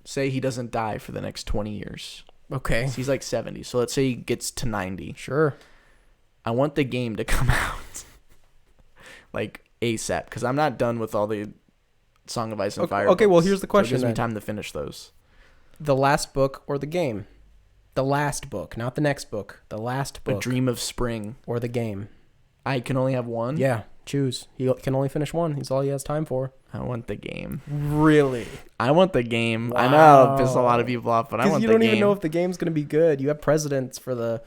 say he doesn't die for the next 20 years. Okay. So he's like 70. So let's say he gets to 90. Sure. I want the game to come out like ASAP because I'm not done with all the Song of Ice and Fire. Okay, well, here's the question. So it gives me time to finish those. The last book or the game? The last book, not the next book. The last book. A Dream of Spring. Or the game. I can only have one? Yeah, choose. He can only finish one. He's all he has time for. I want the game. Really? I want the game. Wow. I know it'll piss a lot of people off, but I want the game. Because you don't even know if the game's going to be good. You have precedents for the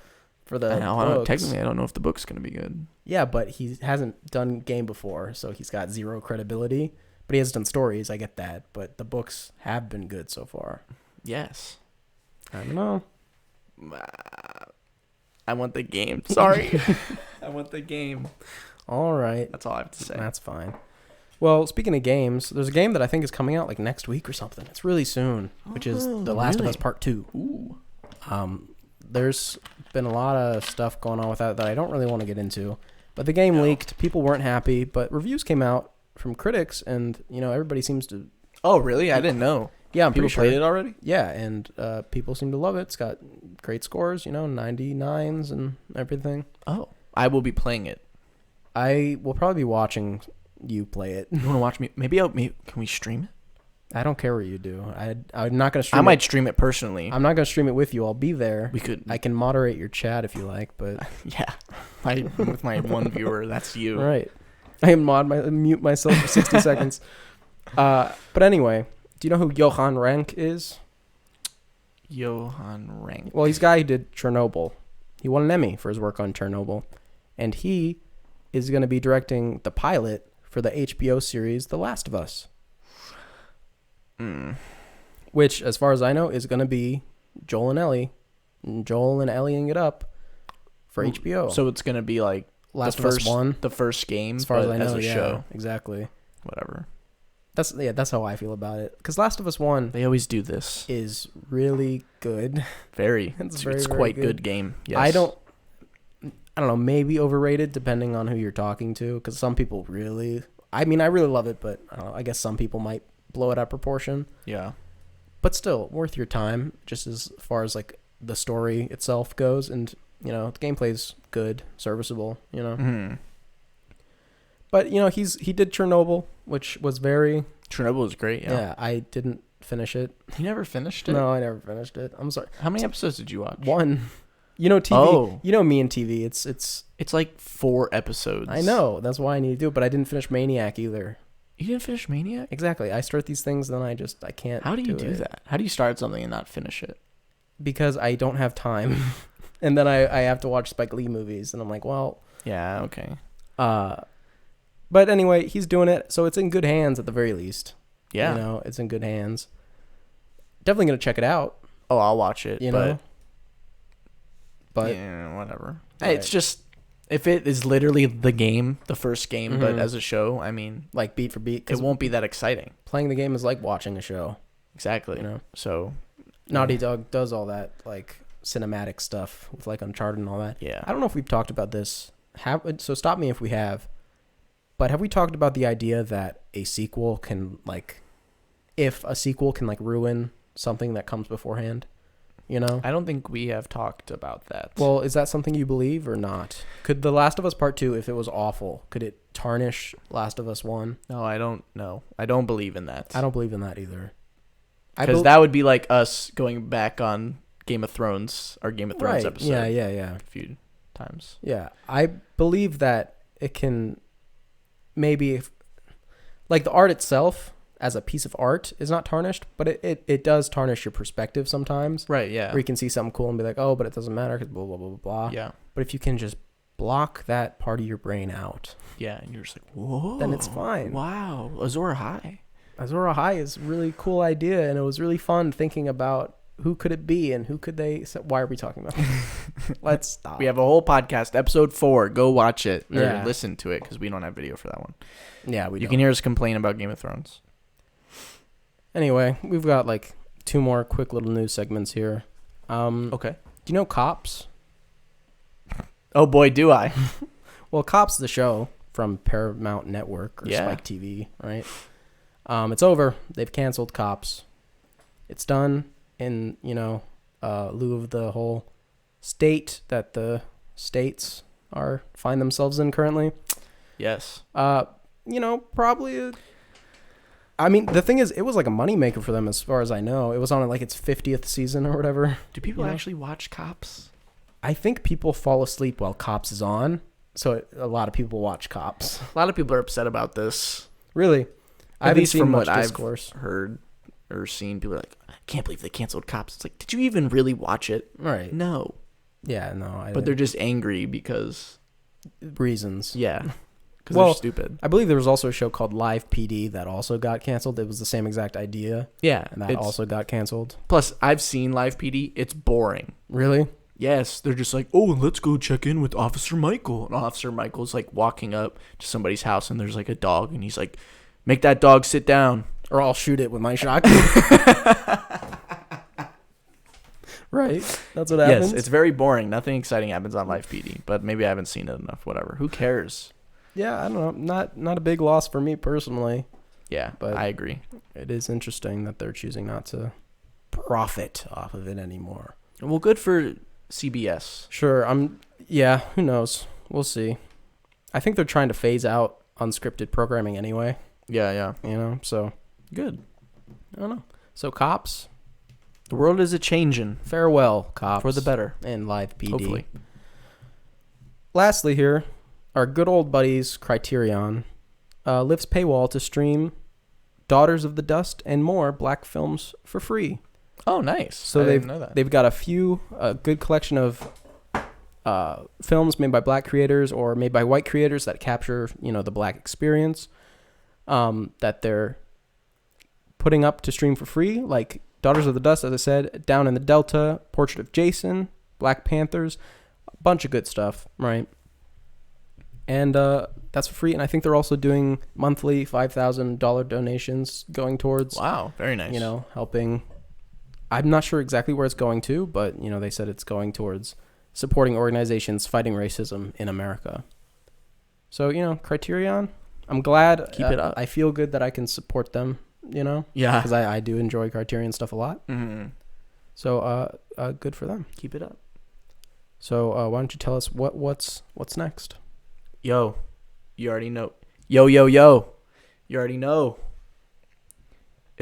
technically, I don't know if the book's going to be good. Yeah, but he hasn't done game before, so he's got zero credibility. But he has done stories, I get that. But the books have been good so far. Yes. I don't know. I want the game. Sorry. I want the game. All right. That's all I have to say. That's fine. Well, speaking of games, there's a game that I think is coming out like next week or something. It's really soon, which is The Last of Us Part 2. Ooh. There's been a lot of stuff going on with that I don't really want to get into. But the game leaked. People weren't happy, but reviews came out from critics, and everybody seems to... Oh, really? I didn't know. Yeah, I'm pretty sure. People played it already? Yeah, and people seem to love it. It's got great scores, 99s and everything. Oh, I will be playing it. I will probably be watching you play it. You want to watch me? Maybe can we stream it? I don't care what you do. I'm not going to stream it. I might stream it personally. I'm not going to stream it with you. I'll be there. We could. I can moderate your chat if you like, but... Yeah. With my one viewer, that's you. Right. I can mute myself for 60 seconds. But anyway, do you know who Johan Renck is? Johan Renck. Well, he's a guy who did Chernobyl. He won an Emmy for his work on Chernobyl. And he is going to be directing the pilot for the HBO series The Last of Us. Which, as far as I know, is going to be Joel and Ellie. Joel and Ellieing it up for HBO. So it's going to be like Last of Us 1. The first game, as far as I know, as a show. Exactly. Whatever. That's how I feel about it. Because Last of Us 1... They always do this. ...is really good. Very. It's quite good game. Yes. I don't know, maybe overrated depending on who you're talking to. Because some people really... I mean, I really love it, but I don't know, I guess some people might blow it out of proportion. Yeah. But still, worth your time, just as far as like the story itself goes. And, the gameplay's good, serviceable, Mm-hmm. But, he did Chernobyl, which was very... Chernobyl was great. Yeah, I didn't finish it. You never finished it? No, I never finished it. I'm sorry. How many episodes did you watch? One. You know TV. Oh. You know me and TV. It's It's like 4 episodes. I know. That's why I need to do it. But I didn't finish Maniac either. You didn't finish Maniac? Exactly. I start these things, then I can't. How do you do it. that? How do you start something and not finish it? Because I don't have time, and then I have to watch Spike Lee movies, and I'm like, well. Yeah. Okay. But anyway, he's doing it, so it's in good hands at the very least. Yeah. You know, it's in good hands. Definitely gonna check it out. Oh, I'll watch it. You know. But yeah, whatever. Right. It's just if it is literally the game, the first game, but as a show, I mean, like beat for beat, it won't be that exciting. Playing the game is like watching a show. Exactly. You know. So Naughty Dog does all that like cinematic stuff with like Uncharted and all that. Yeah. I don't know if we've talked about this. So stop me if we have. But have we talked about the idea that a sequel can if a sequel can ruin something that comes beforehand? You know? I don't think we have talked about that. Well, is that something you believe or not? Could The Last of Us Part 2, if it was awful, could it tarnish Last of Us 1? No, I don't know. I don't believe in that. I don't believe in that either. Because that would be like us going back on Game of Thrones, our Game of Thrones episode. Yeah. A few times. Yeah. I believe that it can maybe, the art itself as a piece of art is not tarnished, but it does tarnish your perspective sometimes. Right, yeah. Where you can see something cool and be like, oh, but it doesn't matter because blah, blah, blah, blah, blah. Yeah. But if you can just block that part of your brain out. Yeah, and you're just like, whoa. Then it's fine. Wow. Azor High. Azor High is a really cool idea, and it was really fun thinking about who could it be and who could they... Why are we talking about this? Let's stop. We have a whole podcast, episode 4. Go watch it. Or Yeah. listen to it, because we don't have video for that one. Yeah, You can hear us complain about Game of Thrones. Anyway, we've got 2 more quick little news segments here. Okay. Do you know Cops? Oh boy, do I. Well, Cops, the show from Paramount Network or Yeah. Spike TV, right? It's over. They've canceled Cops. It's done in, lieu of the whole state that the states find themselves in currently. Yes. Probably... I mean, the thing is, it was like a moneymaker for them as far as I know. It was on its 50th season or whatever. Do people actually watch Cops? I think people fall asleep while Cops is on, so a lot of people watch Cops. A lot of people are upset about this. Really? I At haven't least seen from much what discourse. I've heard or seen, people are like, I can't believe they canceled Cops. It's like, did you even really watch it? Right. No. Yeah, no. But they're just angry because... reasons. Yeah. Because they're stupid. I believe there was also a show called Live PD that also got canceled. It was the same exact idea. Yeah. And that also got canceled. Plus, I've seen Live PD. It's boring. Really? Yes. They're just like, oh, let's go check in with Officer Michael. And Officer Michael's walking up to somebody's house and there's a dog. And he's like, make that dog sit down. Or I'll shoot it with my shotgun. Right? That's what happens? Yes, it's very boring. Nothing exciting happens on Live PD. But maybe I haven't seen it enough. Whatever. Who cares? Yeah, I don't know. Not a big loss for me personally. Yeah, but I agree. It is interesting that they're choosing not to profit off of it anymore. Well, good for CBS. Sure. Who knows? We'll see. I think they're trying to phase out unscripted programming anyway. Yeah. So Good. I don't know. So Cops. The world is a-changin'. Farewell, Cops. For the better. And Live PD. Hopefully. Lastly here, our good old buddies Criterion lifts paywall to stream Daughters of the Dust and more black films for free. Oh, nice. So I didn't know that. They've got a good collection of films made by black creators or made by white creators that capture, the black experience that they're putting up to stream for free, like Daughters of the Dust, as I said, Down in the Delta, Portrait of Jason, Black Panthers, a bunch of good stuff, right? And that's for free. And I think they're also doing monthly $5,000 donations going towards, wow, very nice. Helping. I'm not sure exactly where it's going to, but, they said it's going towards supporting organizations fighting racism in America. So, Criterion, I'm glad. Keep it up. I feel good that I can support them, Yeah. because I do enjoy Criterion stuff a lot. Mm-hmm. So good for them. Keep it up. So why don't you tell us what's next? Yo, you already know. Yo. You already know.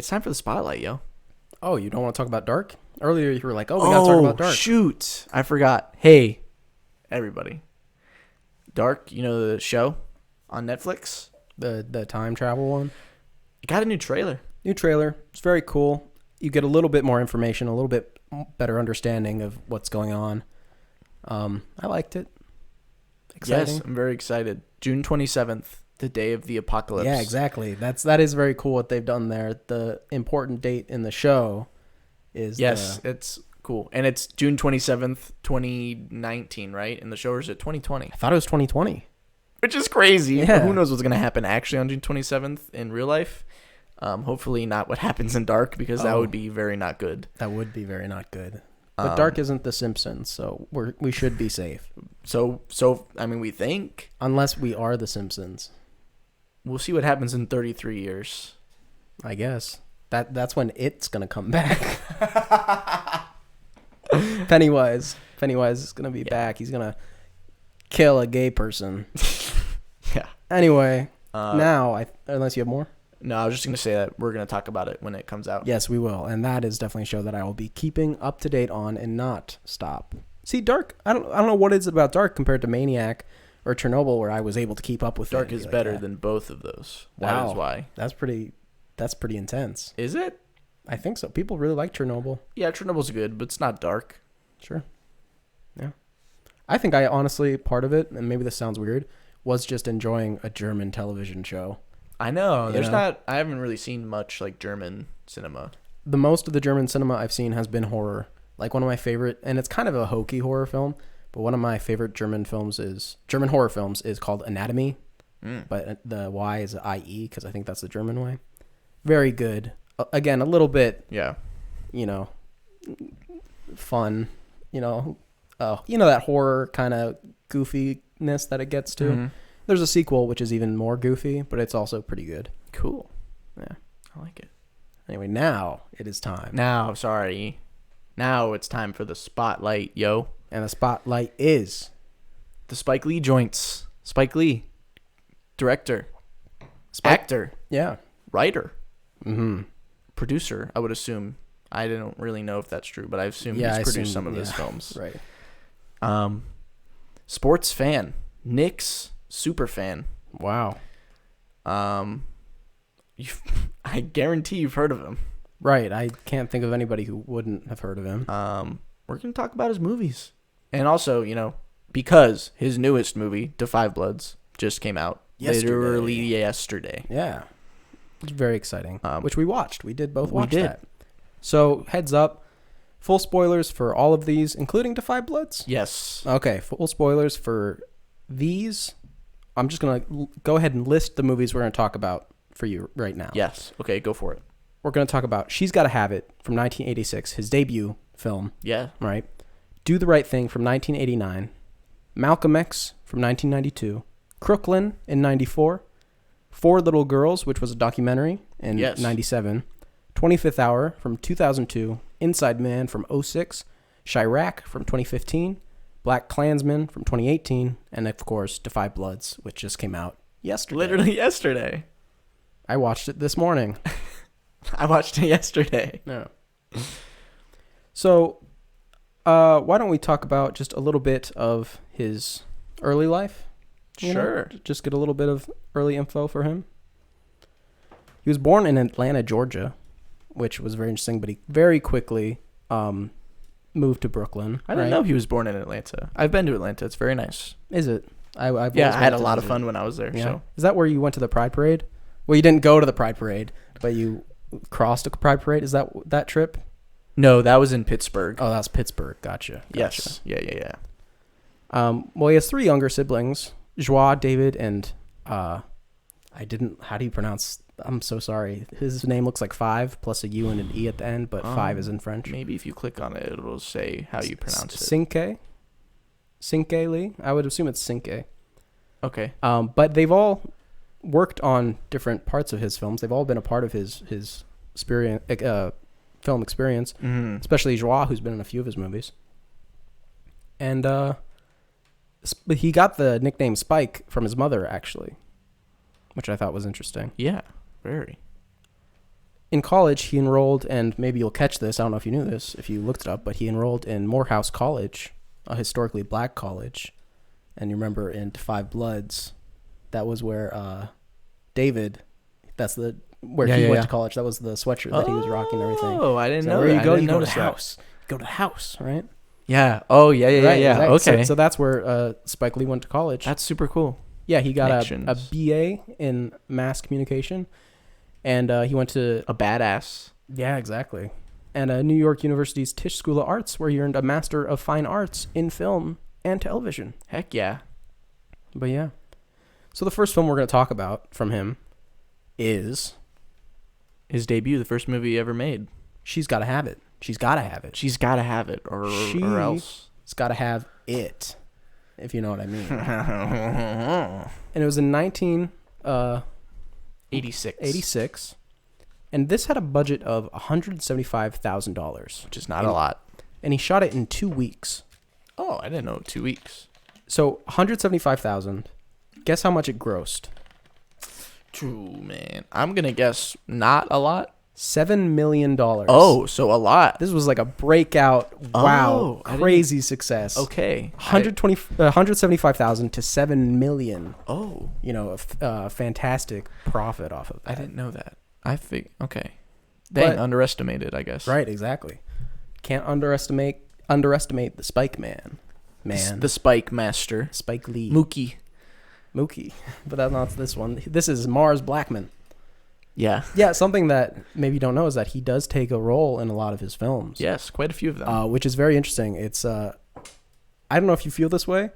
It's time for the spotlight, yo. Oh, you don't want to talk about Dark? Earlier you were like, oh, we got to talk about Dark. Shoot. I forgot. Hey, everybody. Dark, you know the show on Netflix? The time travel one? It got a new trailer. New trailer. It's very cool. You get a little bit more information, a little bit better understanding of what's going on. I liked it. Exciting. Yes, I'm very excited. June 27th, the day of the apocalypse. Yeah, exactly. That is very cool what they've done there. The important date in the show is it's cool. And it's June 27th, 2019, right? In the show, or is it 2020? I thought it was 2020. Which is crazy. Yeah. But who knows what's going to happen actually on June 27th in real life. Hopefully not what happens in Dark, because that would be very not good. That would be very not good. But Dark isn't The Simpsons, so we should be safe. So I mean, we think. Unless we are The Simpsons. We'll see what happens in 33 years. I guess. That's when it's going to come back. Pennywise is going to be back. He's going to kill a gay person. Yeah. Anyway, now, unless you have more? No, I was just going to say that we're going to talk about it when it comes out. Yes, we will. And that is definitely a show that I will be keeping up to date on and not stop. See, Dark, I don't know what is about Dark compared to Maniac or Chernobyl, where I was able to keep up with Dark it. is better than both of those. Wow. That is why. That's pretty intense. Is it? I think so. People really like Chernobyl. Yeah, Chernobyl's good, but it's not dark. Sure. Yeah. I think I honestly, part of it, and maybe this sounds weird, was just enjoying a German television show. I know. I haven't really seen much like German cinema. The most of the German cinema I've seen has been horror. Like one of my favorite, and it's kind of a hokey horror film, but one of my favorite German horror films is called Anatomy. But the Y is IE, because I think that's the German way. Very good. Again, a little bit, fun, that horror kind of goofiness that it gets to. Mm-hmm. There's a sequel, which is even more goofy, but it's also pretty good. Cool. Yeah. I like it. Anyway, now it is time. Now it's time for the spotlight, yo. And the spotlight is the Spike Lee joints. Spike Lee. Director. Actor. Yeah. Writer. Mm-hmm. Producer, I would assume. I don't really know if that's true, but I assume he's produced some of his films. Right. Sports fan. Knicks super fan. Wow. I guarantee you've heard of him. Right. I can't think of anybody who wouldn't have heard of him. We're going to talk about his movies. And also, because his newest movie, Da 5 Bloods, just came out. Literally yesterday. Yeah. It's very exciting. Which we watched. We did both watch that. So, heads up. Full spoilers for all of these, including Da 5 Bloods? Yes. Okay. Full spoilers for these. I'm just going to go ahead and list the movies we're going to talk about for you right now. Yes. Okay, go for it. We're going to talk about She's Gotta Have It from 1986, his debut film. Yeah. Right? Do the Right Thing from 1989. Malcolm X from 1992. Crooklyn in 94. Four Little Girls, which was a documentary in 97. 25th Hour from 2002. Inside Man from 06. Chirac from 2015. Black Klansman from 2018, and of course, Da 5 Bloods, which just came out yesterday. Literally yesterday. I watched it this morning. I watched it yesterday. No. So, why don't we talk about just a little bit of his early life? Sure. Just get a little bit of early info for him. He was born in Atlanta, Georgia, which was very interesting, but he very quickly moved to Brooklyn. I didn't know he was born in Atlanta. I've been to Atlanta. It's very nice. Is it? I had a lot of fun when I was there. Yeah. So. Is that where you went to the Pride Parade? Well, you didn't go to the Pride Parade, but you crossed a Pride Parade. Is that trip? No, that was in Pittsburgh. Oh, that's Pittsburgh. Gotcha. Yes. Yeah. Well, he has three younger siblings, Joie, David, and how do you pronounce? I'm so sorry. His name looks like 5 plus a U and an E at the end, but 5 is in French. Maybe if you click on it, it'll say how you pronounce it. Cinque Lee? I would assume it's Cinque. Okay. But they've all worked on different parts of his films. They've all been a part of his experience, film experience, especially Joie, who's been in a few of his movies. And he got the nickname Spike from his mother, actually, which I thought was interesting. Yeah, very. in college, he enrolled, and maybe you'll catch this. I don't know if you knew this, if you looked it up, but he enrolled in Morehouse College, a historically black college. And you remember in Five Bloods, that was where David, where he went to college. That was the sweatshirt that he was rocking and everything. Oh, I didn't know where that. you go, you go to notice the that. house. You go to the house, right? Yeah. Oh, yeah. Right, Yeah. exactly. Okay. So that's where Spike Lee went to college. That's super cool. Yeah, he got a Connections. BA in mass communication, and he went to A badass. yeah, exactly, and New York University's Tisch School of Arts, where he earned a Master of Fine Arts in film and television. Heck yeah. But yeah, so the first film we're going to talk about from him is His debut, the first movie he ever made. She's Gotta Have It. She's Gotta Have It. She's got to have it, or else. She's Gotta Have It, if you know what I mean. And it was in 1986. And this had a budget of $175,000. Which is not a lot. And he shot it in 2 weeks. Oh, I didn't know. 2 weeks. So $175,000. Guess how much it grossed? True, man. I'm going to guess not a lot. $7 million. Oh, so a lot. This was like a breakout, wow, I crazy success. Okay. 175,000 to 7 million. Oh. You know, a fantastic profit off of that. I didn't know that. Okay. Dang, But- underestimated, I guess. Right, exactly. Can't underestimate the Spike Man. The Spike Master. Spike Lee. Mookie. Mookie. But that's not this one. This is Mars Blackman. Yeah. Yeah, something that maybe you don't know is that he does take a role in a lot of his films. Yes, quite a few of them. Which is very interesting. It's I don't know if you feel this way,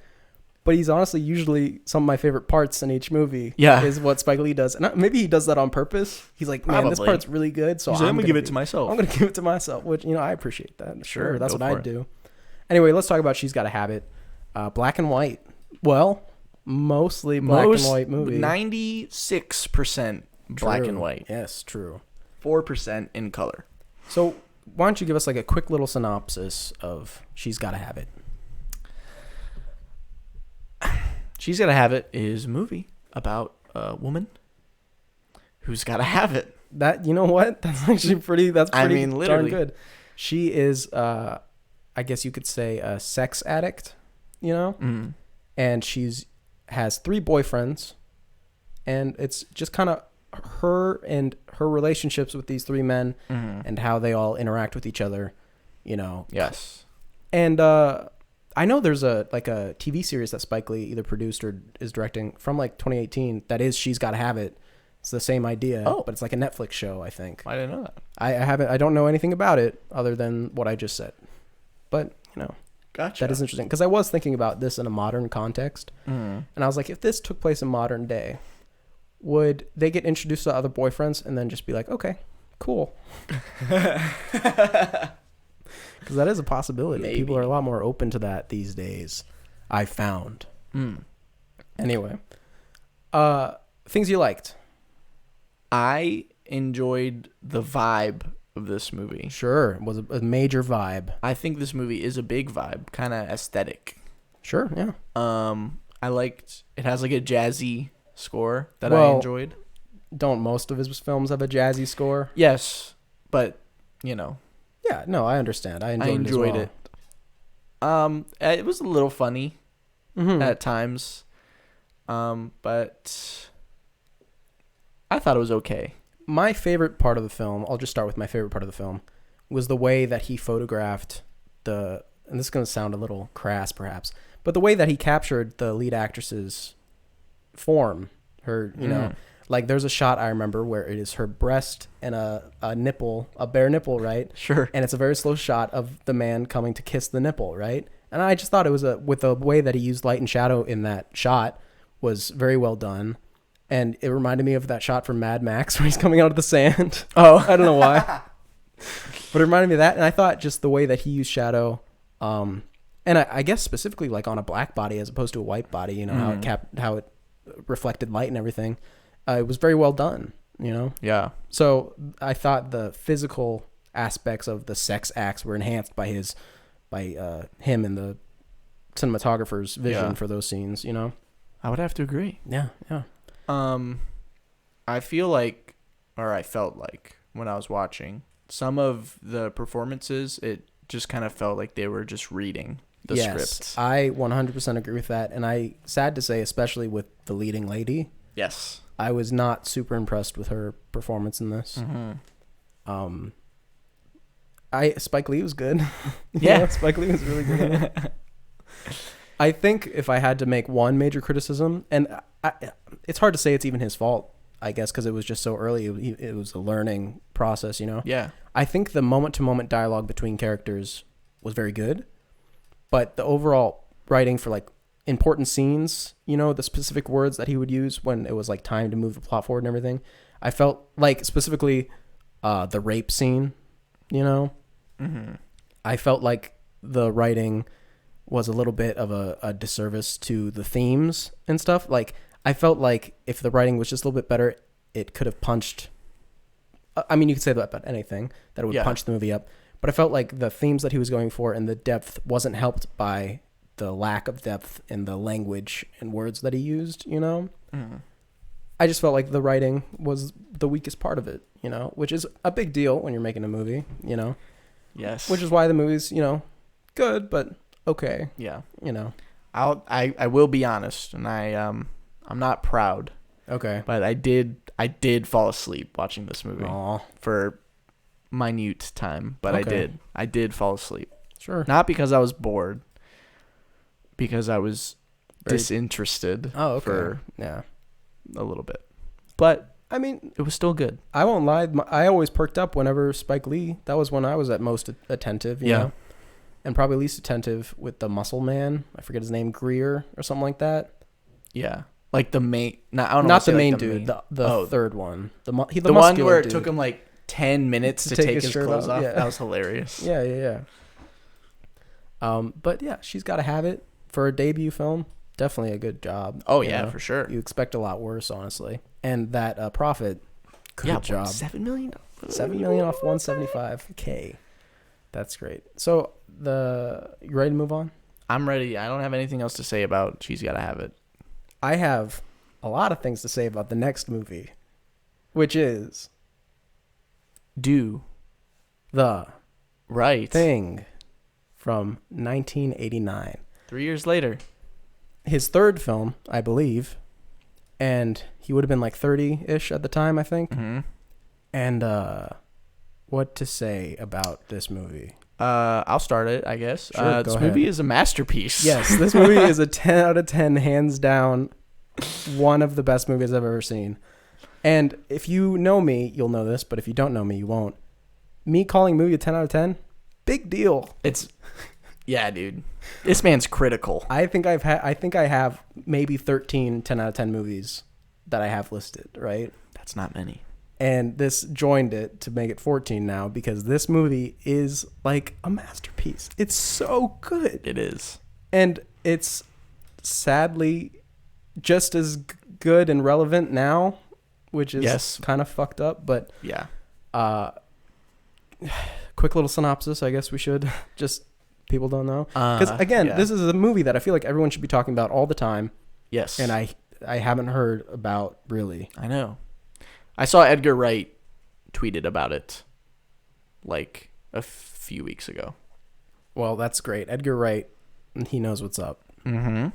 but he's honestly usually some of my favorite parts in each movie. Yeah. Is what Spike Lee does, and maybe he does that on purpose. He's like, man, this Probably. part's really good, so He's like, I'm gonna give it to myself. I'm gonna give it to myself, which I appreciate that. Sure, that's go what for I'd it. do. Anyway, let's talk about She's Gotta Have It. Black and white. Well, mostly black and white movie. 96% black True. and white. Yes, true. 4% in color. So why don't you give us like a quick little synopsis of She's Gotta Have It? She's Gotta Have It is a movie about a woman who's gotta have it. That, you know what? That's actually pretty. That's I pretty mean, literally. darn good. She is, I guess you could say, a sex addict. You know, and has 3 boyfriends, and it's just kind of her and her relationships with these 3 men, and how they all interact with each other. You know. Yes. And I know there's a TV series that Spike Lee either produced or is directing from like 2018. That is She's Gotta Have It. It's the same idea, but it's like a Netflix show, I think. I didn't know that. I don't know anything about it other than what I just said. But, Gotcha. that is interesting. Because I was thinking about this in a modern context. And I was like, if this took place in modern day, would they get introduced to other boyfriends and then just be like, okay, cool. Because that is a possibility. Maybe. People are a lot more open to that these days, I found. Anyway. Things you liked. I enjoyed the vibe of this movie. Sure. It was a major vibe. I think this movie is a big vibe, kind of aesthetic. Sure, yeah. I liked it has like a jazzy score that I enjoyed. Don't most of his films have a jazzy score? Yes, but Yeah, no, I understand. I enjoyed, enjoyed it. As well. it. It was a little funny at times, but I thought it was okay. My favorite part of the film, I'll just start with my favorite part of the film, was the way that he photographed and this is going to sound a little crass perhaps, but the way that he captured the lead actress's form, her, like there's a shot I remember where it is her breast and a nipple, a bare nipple, right? Sure. And it's a very slow shot of the man coming to kiss the nipple, right? And I just thought it was with the way that he used light and shadow in that shot was very well done. And it reminded me of that shot from Mad Max where he's coming out of the sand. Oh. I don't know why. But it reminded me of that. And I thought just the way that he used shadow, and I guess specifically like on a black body as opposed to a white body, how it reflected light and everything, it was very well done, Yeah. So I thought the physical aspects of the sex acts were enhanced by him and the cinematographer's vision for those scenes, I would have to agree. Yeah, yeah. I felt like when I was watching. Some of the performances, it just kind of felt like they were just reading the script. I 100% agree with that. And sad to say, especially with the leading lady. Yes. I was not super impressed with her performance in this. Mm-hmm. Spike Lee was good. Yeah. Spike Lee was really good. I think if I had to make one major criticism, and it's hard to say it's even his fault, I guess, because it was just so early. It was a learning process, you know? Yeah. I think the moment-to-moment dialogue between characters was very good, but the overall writing for, like, important scenes, you know, the specific words that he would use when it was, like, time to move the plot forward and everything, I felt like, specifically, the rape scene, you know? Mm-hmm. I felt like the writing was a little bit of a disservice to the themes and stuff. Like, I felt like if the writing was just a little bit better, it could have punched... I mean, you could say that about anything, that it would punch the movie up. But I felt like the themes that he was going for and the depth wasn't helped by the lack of depth in the language and words that he used, you know? Mm. I just felt like the writing was the weakest part of it, you know? Which is a big deal when you're making a movie, you know? Yes. Which is why the movie's, you know, good, but okay. Yeah. You know? I will be honest, and I'm not proud. Okay. But I did fall asleep watching this movie. Aww. For minute time, but Okay. I did fall asleep. Sure. Not because I was bored, because I was disinterested for yeah. a little bit. But I mean, it was still good. I won't lie. I always perked up whenever Spike Lee. That was when I was at most attentive, you know? And probably least attentive with the Muscle Man. I forget his name, Greer or something like that. Yeah. Like the main... I don't know Not the like the main the dude. main- The third one. The the one where it took him like 10 minutes to take his shirt clothes off. Yeah. That was hilarious. Yeah. But yeah, she's got to have it for a debut film. Definitely a good job. Oh, you yeah, know? for sure. You expect a lot worse, honestly. And that profit, good job. $7 million? $7 million off 175K. That's great. So you ready to move on? I'm ready. I don't have anything else to say about She's Gotta Have It. I have a lot of things to say about the next movie, which is Do The Right Thing from 1989. 3 years later. His third film, I believe, and he would have been like 30-ish at the time, I think. Mm-hmm. And what to say about this movie? I'll start it, I guess. Sure, this go movie ahead. is a masterpiece. Yes, this movie is a 10 out of 10, hands down, one of the best movies I've ever seen. And if you know me, you'll know this, but if you don't know me, you won't. Me calling a movie a 10 out of 10, big deal. Yeah, dude. This man's critical. I think I have maybe 13 10 out of 10 movies that I have listed, right? That's not many. And this joined it to make it 14 now because this movie is like a masterpiece. It's so good. It is. And it's sadly just as good and relevant now, which is kind of fucked up. But yeah. Quick little synopsis, I guess we should just... People don't know. Because, again, this is a movie that I feel like everyone should be talking about all the time. Yes. And I haven't heard about, really. I know. I saw Edgar Wright tweeted about it like a few weeks ago. Well, that's great. Edgar Wright, he knows what's up. Mm-hmm.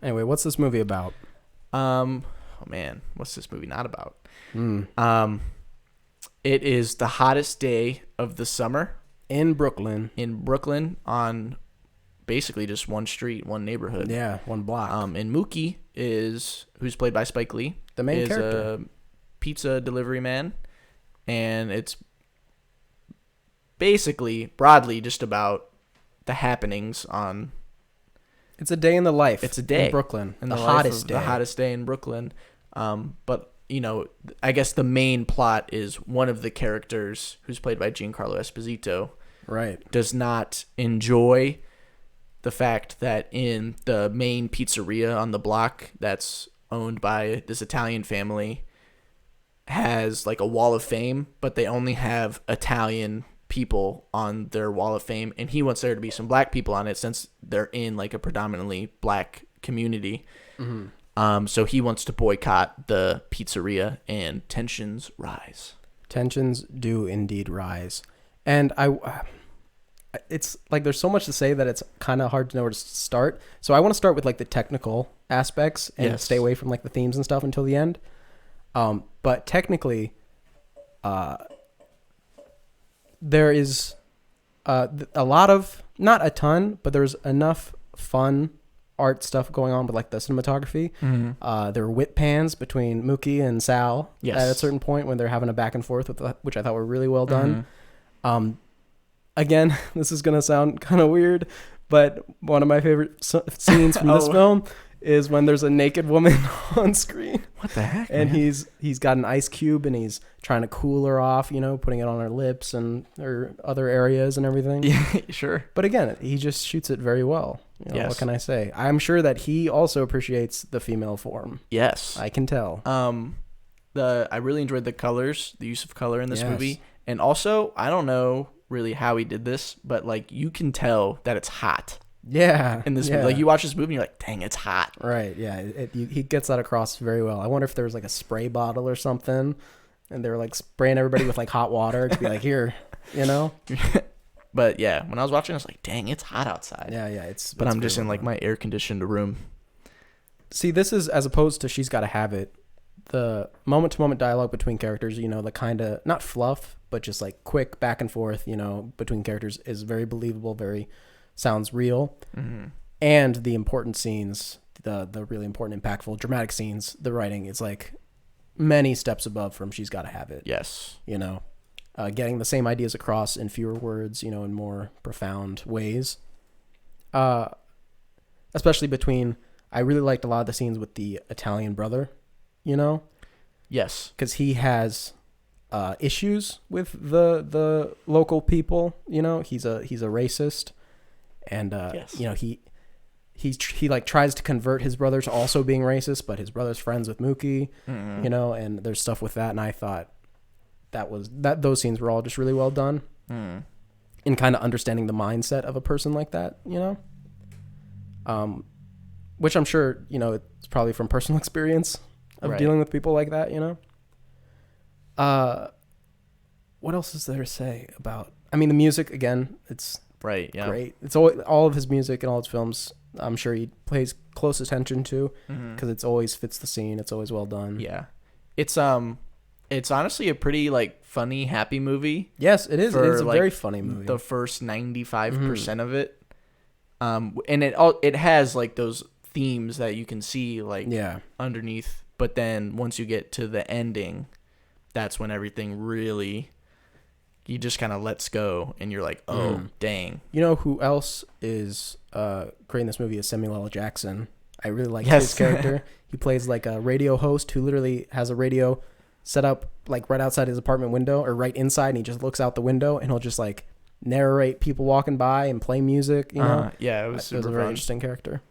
Anyway, what's this movie about? Oh, man. What's this movie not about? It is the hottest day of the summer. In Brooklyn. On basically just one street, one neighborhood. Yeah, one block. And Mookie who's played by Spike Lee, the main character, a pizza delivery man, and it's basically broadly just about the happenings on. It's a day in the life. It's a day in Brooklyn, and the hottest day. The hottest day in Brooklyn. But you know, I guess the main plot is one of the characters, who's played by Giancarlo Esposito, right, does not enjoy the fact that in the main pizzeria on the block that's owned by this Italian family has like a wall of fame, but they only have Italian people on their wall of fame, and he wants there to be some black people on it since they're in like a predominantly black community. Mm-hmm. So he wants to boycott the pizzeria, and tensions rise. Tensions do indeed rise. And it's like there's so much to say that it's kind of hard to know where to start. So I want to start with like the technical aspects and Yes. stay away from like the themes and stuff until the end. But technically, there is a lot of, not a ton, but there's enough fun art stuff going on with like the cinematography. There were whip pans between Mookie and Sal Yes. at a certain point when they're having a back and forth, which I thought were really well done. Again, this is going to sound kind of weird, but one of my favorite scenes from this film is when there's a naked woman on screen. What the heck? And man? he's got an ice cube and he's trying to cool her off, you know, putting it on her lips and her other areas and everything. Yeah, sure. But again, he just shoots it very well. You know, Yes. What can I say? I'm sure that he also appreciates the female form. Yes. I can tell. I really enjoyed the colors, the use of color in this Yes. movie. And also, I don't know really how he did this, but like you can tell that it's hot Yeah. in this yeah. movie. Like you watch this movie and you're like, dang, it's hot. Right, yeah. He gets that across very well. I wonder if there was like a spray bottle or something and they were like spraying everybody with like hot water to be like, here, you know? But yeah, when I was watching, I was like, dang, it's hot outside. Yeah. But it's I'm just very in well like done. my air conditioned room. See, this is as opposed to She's Gotta Have It. The moment to moment dialogue between characters, you know, the kind of not fluff, but just like quick back and forth, you know, between characters is very believable, sounds real. And the important scenes, the really important, impactful, dramatic scenes, the writing is like many steps above from She's Gotta Have It. Yes. You know, getting the same ideas across in fewer words, you know, in more profound ways. Especially between, I really liked a lot of the scenes with the Italian brother, you know, Yes. because he has issues with the local people. You know, he's a racist, and Yes. you know he like tries to convert his brother to also being racist, but his brother's friends with Mookie, you know, and there's stuff with that, and I thought those scenes were all just really well done in kind of understanding the mindset of a person like that, you know, which I'm sure, you know, it's probably from personal experience of Right. dealing with people like that, you know. What else is there to say about? I mean, the music again, it's Right. Yeah. great. It's all of his music and all his films. I'm sure he pays close attention to because it's always fits the scene. It's always well done. Yeah. It's honestly a pretty like funny, happy movie. Yes, it is. It For, is a like, very funny movie. The first 95% of it. And it has like those themes that you can see like yeah, underneath, but then once you get to the ending, that's when everything really, you just kind of lets go and you're like, oh dang. you know who else is creating this movie is Samuel L. Jackson. I really like Yes. his character. He plays like a radio host who literally has a radio set up like right outside his apartment window or right inside, and he just looks out the window and he'll just like narrate people walking by and play music. You know, Yeah, it it was was super a very fun. interesting character.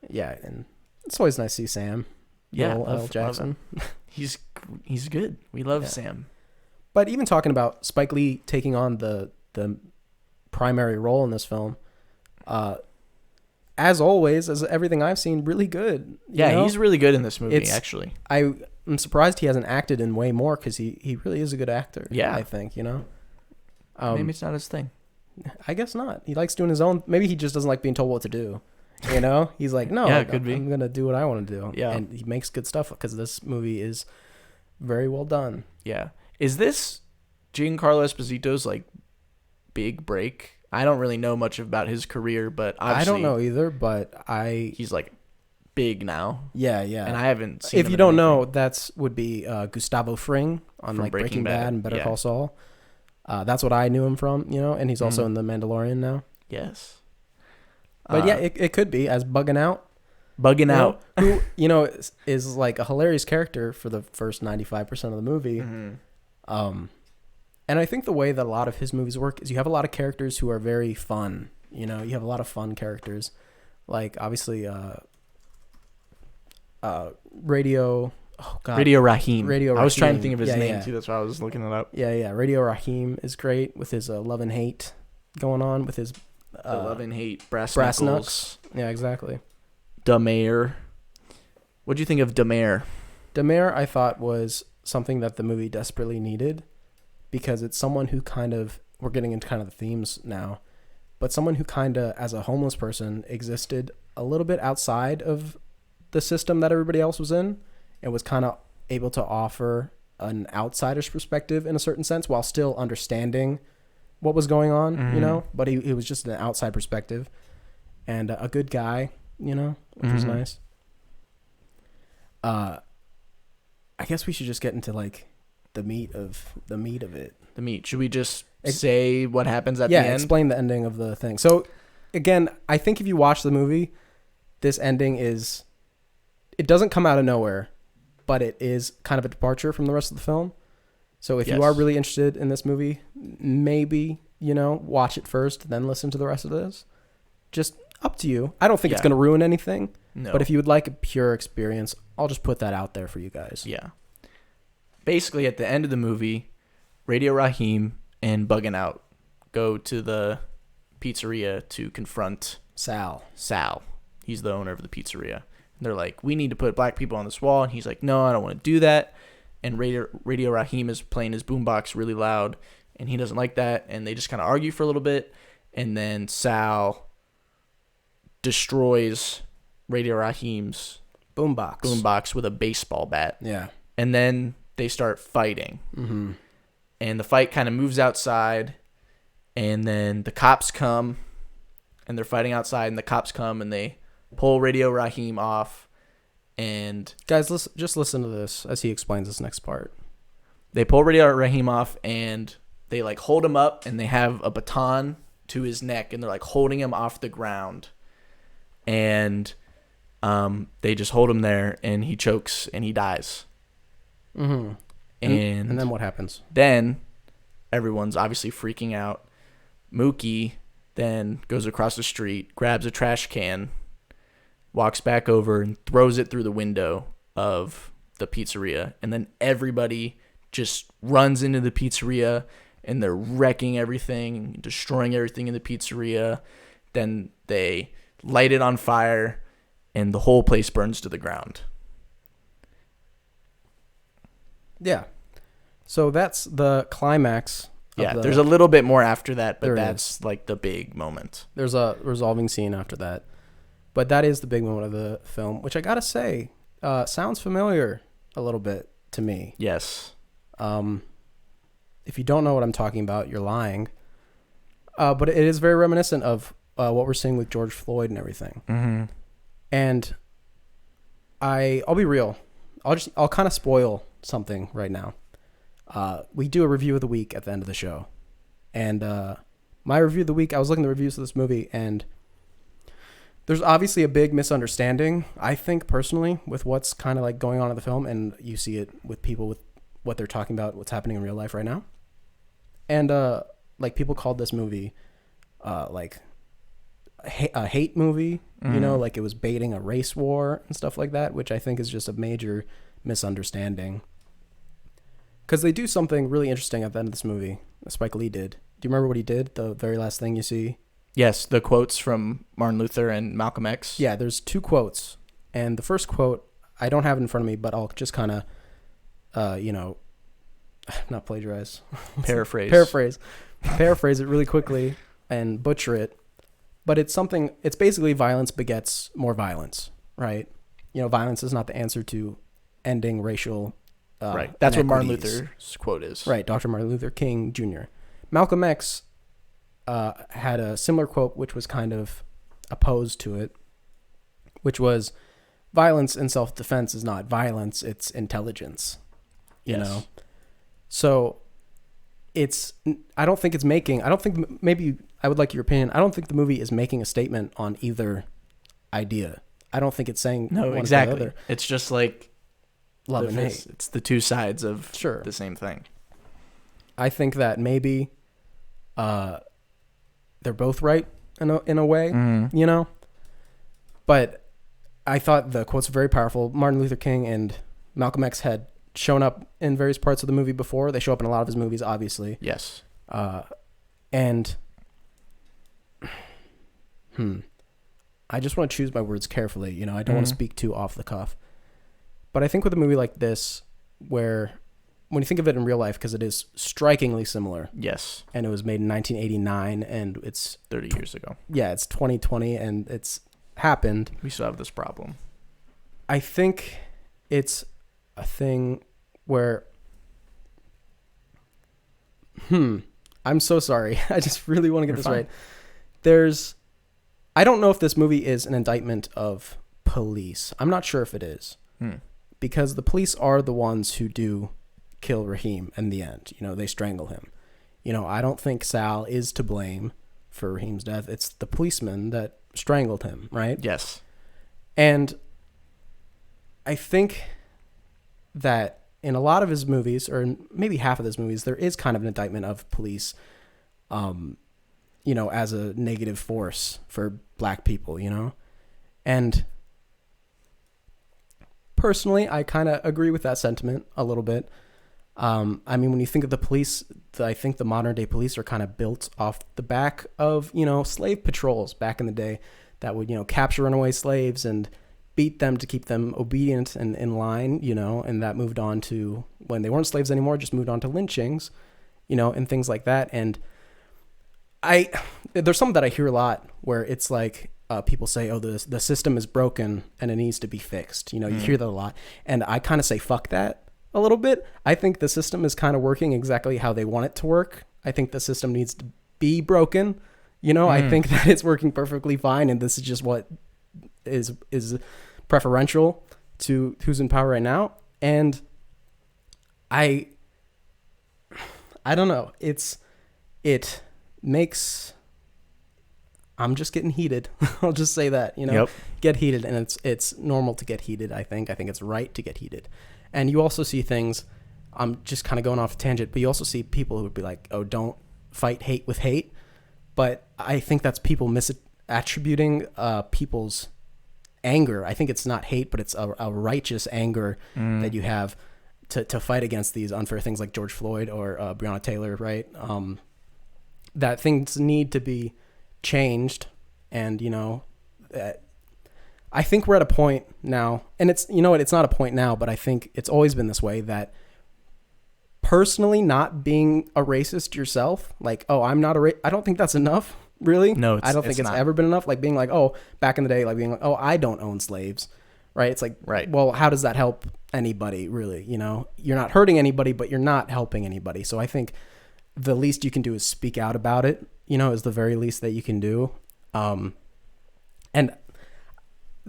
Yeah, and it's always nice to see Sam. Yeah, L. love Jackson. He's good. We love Yeah. Sam. But even talking about Spike Lee taking on the primary role in this film, as always, as everything I've seen, really good. you Yeah, know? he's really good in this movie, It's- actually. I'm surprised he hasn't acted in way more because he really is a good actor. Yeah. I think, you know. Maybe it's not his thing. I guess not. He likes doing his own. Maybe he just doesn't like being told what to do. You know, he's like, no, Yeah, it could be. I'm gonna do what I want to do. Yeah. And he makes good stuff because this movie is very well done. Yeah. Is this Giancarlo Esposito's like big break? I don't really know much about his career, but I obviously don't know either, but he's like big now. yeah. And I haven't seen If him you in don't know, anything. that's would be Gustavo Fring on From like Breaking Breaking Bad Bad, and Better yeah. Call Saul. That's what I knew him from, you know, and he's also in The Mandalorian now. Yes. But yeah, it could be as Bugging Out. Bugging you know, Out. who, you know, is like a hilarious character for the first 95% of the movie. And I think the way that a lot of his movies work is you have a lot of characters who are very fun. You know, you have a lot of fun characters. Like, obviously, Radio... Oh, God. Radio Raheem. Radio I was trying to Raheem. think of his Yeah, name yeah. too. That's why I was looking it up. Yeah. Radio Raheem is great with his love and hate going on with his... The Love and Hate. Brass Brass Knuckles. Yeah, exactly. Da Mayor. What'd you think of Da Mayor? Da Mayor, I thought, was something that the movie desperately needed. because it's someone who kind of, we're getting into kind of the themes now, but someone who kind of, as a homeless person, existed a little bit outside of the system that everybody else was in, and was kind of able to offer an outsider's perspective in a certain sense while still understanding what was going on, you know, but he was just an outside perspective, and a good guy, you know, which was nice. I guess we should just get into like the meat of it. The meat. Should we just say what happens at the end? Yeah, explain the ending of the thing. So, again, I think if you watch the movie, this ending is, it doesn't come out of nowhere, but it is kind of a departure from the rest of the film. So if you are really interested in this movie, maybe, you know, watch it first, then listen to the rest of this. Just up to you. I don't think it's going to ruin anything. No. But if you would like a pure experience, I'll just put that out there for you guys. Yeah. Basically, at the end of the movie, Radio Raheem and Buggin' Out go to the pizzeria to confront Sal. He's the owner of the pizzeria. And they're like, we need to put black people on this wall. And he's like, no, I don't want to do that. And Radio Raheem is playing his boombox really loud, and he doesn't like that. And they just kind of argue for a little bit. And then Sal destroys Radio Raheem's boombox with a baseball bat. Yeah. And then they start fighting. Mm-hmm. And the fight kind of moves outside, and then the cops come, and they're fighting outside, and the cops come, and they pull Radio Raheem off. And guys, just listen to this as he explains this next part. They pull Radio Raheem off, and they like hold him up, and they have a baton to his neck, and they're like holding him off the ground. And they just hold him there, and he chokes, and he dies. Mm-hmm. And then what happens? Then everyone's obviously freaking out. Mookie then goes across the street, grabs a trash can, walks back over, and throws it through the window of the pizzeria. And then everybody just runs into the pizzeria, and they're wrecking everything, destroying everything in the pizzeria. Then they light it on fire, and the whole place burns to the ground. Yeah. So that's the climax. There's a little bit more after that, but that's like the big moment. There's a resolving scene after that. But that is the big moment of the film, which I got to say, sounds familiar a little bit to me. Yes. If you don't know what I'm talking about, you're lying. But it is very reminiscent of what we're seeing with George Floyd and everything. Mm-hmm. And I'll be real. I'll kind of spoil something right now. We do a review of the week at the end of the show. And my review of the week, I was looking at the reviews of this movie, and there's obviously a big misunderstanding, I think, personally, with what's kind of like going on in the film. And you see it with people with what they're talking about, what's happening in real life right now. And like people called this movie like a hate movie, you know, like it was baiting a race war and stuff like that, which I think is just a major misunderstanding. Because they do something really interesting at the end of this movie. Spike Lee did. Do you remember what he did? The very last thing you see? Yes, the quotes from Martin Luther and Malcolm X. Yeah, there's two quotes. And the first quote, I don't have it in front of me, but I'll just kind of, you know, not plagiarize. Paraphrase it really quickly and butcher it. But it's basically violence begets more violence, right? You know, violence is not the answer to ending racial right. That's what Martin Luther's quote is. Right. Dr. Martin Luther King Jr. Malcolm X had a similar quote, which was kind of opposed to it, which was, violence in self-defense is not violence, it's intelligence. You know? So maybe I would like your opinion. I don't think the movie is making a statement on either idea. I don't think it's saying no, one exactly. or the other. It's just like love and hate. It's the two sides of the same thing. I think that maybe they're both right in a way, you know? But I thought the quotes were very powerful. Martin Luther King and Malcolm X had shown up in various parts of the movie before. They show up in a lot of his movies, obviously. Yes. And I just want to choose my words carefully. You know, I don't want to speak too off the cuff. But I think with a movie like this, where when you think of it in real life, because it is strikingly similar. Yes. And it was made in 1989, and it's 30 years ago. Yeah, it's 2020, and it's happened. We still have this problem. I think it's a thing where, I'm so sorry. I just really want to get this right. I don't know if this movie is an indictment of police. I'm not sure if it is. Because the police are the ones who do kill Raheem in the end. You know, they strangle him. You know, I don't think Sal is to blame for Raheem's death. It's the policeman that strangled him, right? Yes. And I think that in a lot of his movies, or in maybe half of his movies, there is kind of an indictment of police, you know, as a negative force for black people, you know? And personally, I kind of agree with that sentiment a little bit. I mean, when you think of the police, I think the modern day police are kind of built off the back of, you know, slave patrols back in the day that would, you know, capture runaway slaves and beat them to keep them obedient and in line, you know, and that moved on to, when they weren't slaves anymore, just moved on to lynchings, you know, and things like that. And there's something that I hear a lot where it's like, people say, oh, the system is broken and it needs to be fixed. You know, you hear that a lot. And I kind of say, fuck that a little bit. I think the system is kind of working exactly how they want it to work. I think the system needs to be broken. You know, I think that it's working perfectly fine. And this is just what is preferential to who's in power right now. And I don't know. It makes, I'm just getting heated. I'll just say that, you know, get heated. And it's normal to get heated. I think it's right to get heated. And you also see things, I'm just kind of going off a tangent, but you also see people who would be like, oh, don't fight hate with hate. But I think that's people misattributing people's anger. I think it's not hate, but it's a righteous anger that you have to fight against these unfair things like George Floyd or Breonna Taylor, right? That things need to be changed. And, you know, I think we're at a point now, and it's, you know what, it's not a point now, but I think it's always been this way, that personally not being a racist yourself, like, oh, I'm not I don't think that's enough, really. No, I don't think it's ever been enough. Like being like, oh, back in the day, like being like, oh, I don't own slaves, right? It's like, right. Well, how does that help anybody, really? You know, you're not hurting anybody, but you're not helping anybody. So I think the least you can do is speak out about it, you know, is the very least that you can do. And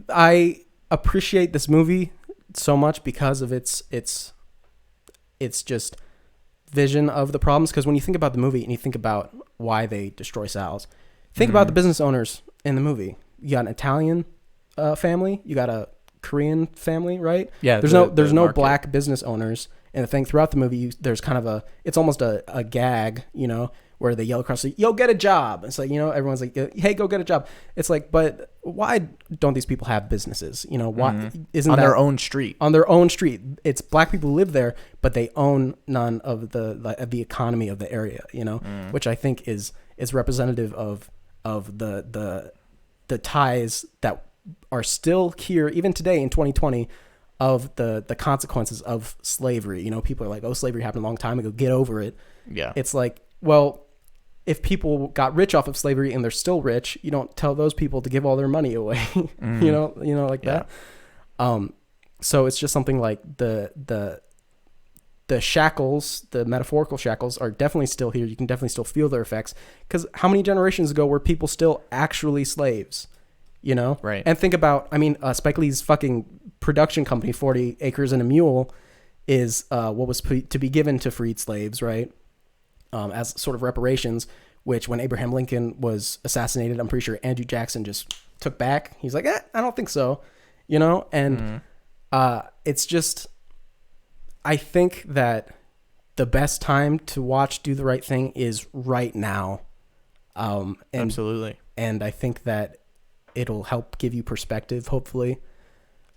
I appreciate this movie so much because of its just vision of the problems. Because when you think about the movie and you think about why they destroy Sal's, think about the business owners in the movie. You got an Italian family, you got a Korean family, right? Yeah. There's no black business owners. And the thing throughout the movie, there's kind of it's almost a gag, you know, where they yell across, like, yo, get a job. It's like, you know, everyone's like, hey, go get a job. It's like, but why don't these people have businesses? You know, why isn't on that their own street? On their own street. It's black people who live there, but they own none of the economy of the area, you know, which I think is representative of the ties that are still here even today in 2020 of the consequences of slavery. You know, people are like, oh, slavery happened a long time ago, get over it. Yeah. It's like, well, if people got rich off of slavery and they're still rich, you don't tell those people to give all their money away, you know, like that. So it's just something like the shackles, the metaphorical shackles are definitely still here. You can definitely still feel their effects, because how many generations ago were people still actually slaves, you know? Right. And think about, I mean, Spike Lee's fucking production company, 40 Acres and a Mule, is what was to be given to freed slaves, right? As sort of reparations, which when Abraham Lincoln was assassinated, I'm pretty sure Andrew Jackson just took back. He's like, I don't think so, you know? And it's just, I think that the best time to watch Do the Right Thing is right now. Absolutely. And I think that it'll help give you perspective, hopefully,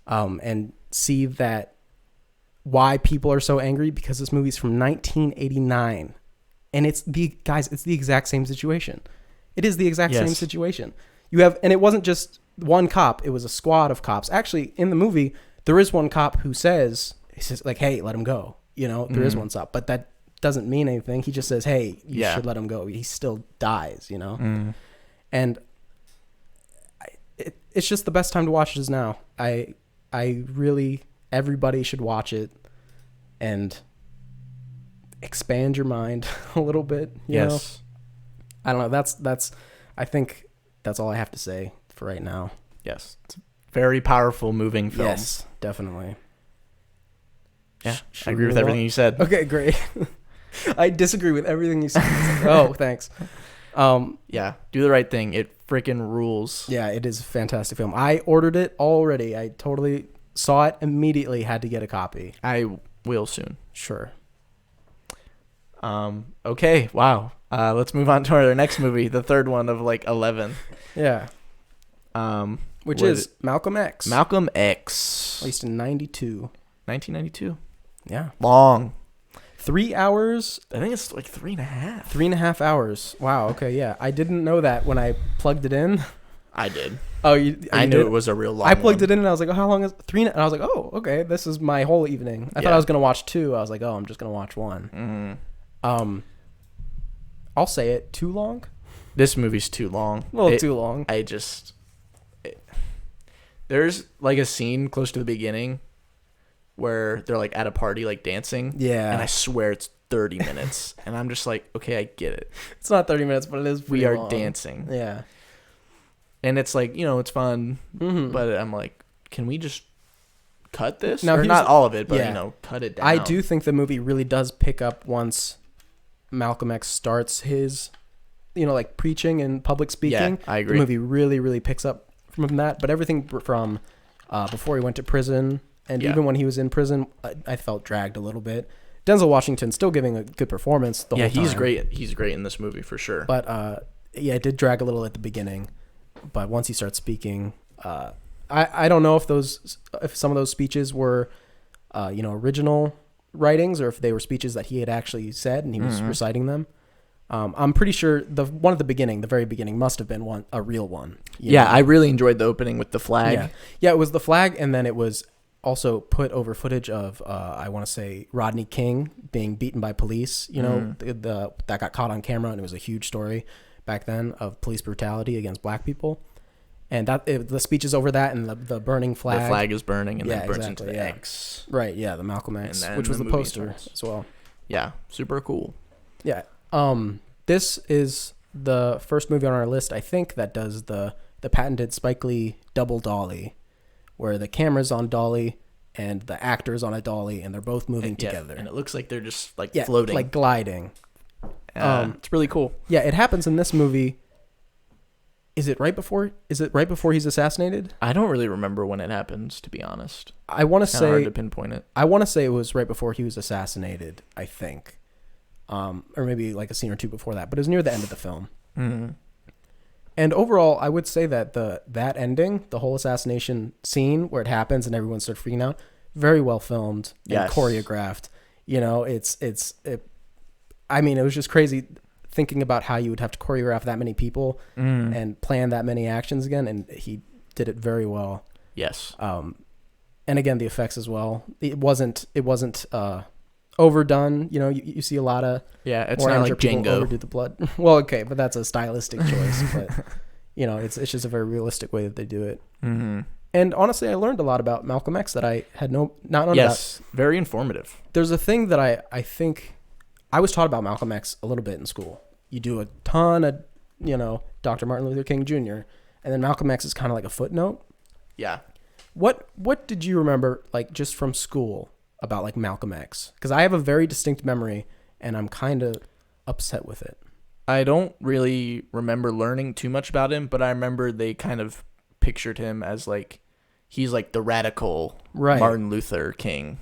and see that why people are so angry, because this movie's from 1989. And it's the exact same situation. It is the exact same situation. You have, and it wasn't just one cop, it was a squad of cops. Actually, in the movie, there is one cop who says like, hey, let him go. there is one stop, but that doesn't mean anything. He just says, hey, you Yeah. should let him go. He still dies, and it's just the best time to watch it is now. I really, everybody should watch it and expand your mind a little bit. You know? I don't know. I think that's all I have to say for right now. Yes. It's a very powerful, moving film. Yes, definitely. Yeah, I agree with everything you said. Okay, great. I disagree with everything you said. Oh, thanks. Yeah, do the right thing. It freaking rules. Yeah, it is a fantastic film. I ordered it already. I totally saw it immediately, had to get a copy. I will soon. Sure. Okay, wow. Let's move on to our next movie, the third one of 11. Yeah. Which is Malcolm X. Malcolm X. Released in 92. 1992. Yeah. Long. 3 hours. I think it's 3.5. 3.5 hours. Wow. Okay. Yeah. I didn't know that when I plugged it in. I did. Oh, I knew it was a real long I plugged one. it in and I was like, oh, how long is 3? And I was like, oh, okay. This is my whole evening. I thought I was going to watch 2. I was like, oh, I'm just going to watch 1. Mm-hmm. I'll say it. Too long? This movie's too long. A little too long. There's a scene close to the beginning where they're at a party dancing. Yeah. And I swear it's 30 minutes. And I'm just like, okay, I get it. It's not 30 minutes, but it is pretty We are long. dancing. Yeah. And it's it's fun. Mm-hmm. But I'm like, can we just cut this? Now, or not all of it, but, cut it down. I do think the movie really does pick up once Malcolm X starts his, preaching and public speaking. Yeah, I agree. The movie really, really picks up from that. But everything from before he went to prison and even when he was in prison, I felt dragged a little bit. Denzel Washington still giving a good performance the whole time. Yeah, he's great. He's great in this movie for sure. But it did drag a little at the beginning. But once he starts speaking, I don't know if some of those speeches were, original writings or if they were speeches that he had actually said and he was reciting them. I'm pretty sure the one at the beginning, the very beginning, must have been a real one. I really enjoyed the opening with the flag. Yeah, it was the flag, and then it was also put over footage of I want to say Rodney King being beaten by police. That got caught on camera, and it was a huge story back then of police brutality against black people. And the speech is over that, and the burning flag. The flag is burning, and then it burns into the X. Right. Yeah, the Malcolm X, which was the poster as well. Yeah, super cool. Yeah. This is the first movie on our list, I think, that does the patented Spike Lee double dolly, where the camera's on dolly and the actor's on a dolly, and they're both moving together. And it looks like they're just floating, like gliding. It's really cool. Yeah, it happens in this movie. Is it right before he's assassinated? I don't really remember when it happens, to be honest. I want to say hard to pinpoint it. I want to say it was right before he was assassinated, I think. Or maybe a scene or two before that, but it was near the end of the film. Mm-hmm. And overall, I would say that that ending, the whole assassination scene where it happens and everyone starts freaking out, very well filmed and choreographed. It was just crazy thinking about how you would have to choreograph that many people and plan that many actions again, and he did it very well. Yes. And again, the effects as well. It wasn't overdone. You see a lot of it's not like Django. Overdo the blood. Well, okay, but that's a stylistic choice. But it's just a very realistic way that they do it. Mm-hmm. And honestly, I learned a lot about Malcolm X that I had not known about. Yes, very informative. There's a thing that I think I was taught about Malcolm X a little bit in school. You do a ton of, Dr. Martin Luther King Jr., and then Malcolm X is kind of like a footnote. Yeah. What did you remember, just from school about, Malcolm X? Because I have a very distinct memory, and I'm kind of upset with it. I don't really remember learning too much about him, but I remember they kind of pictured him as, he's, the radical Martin Luther King.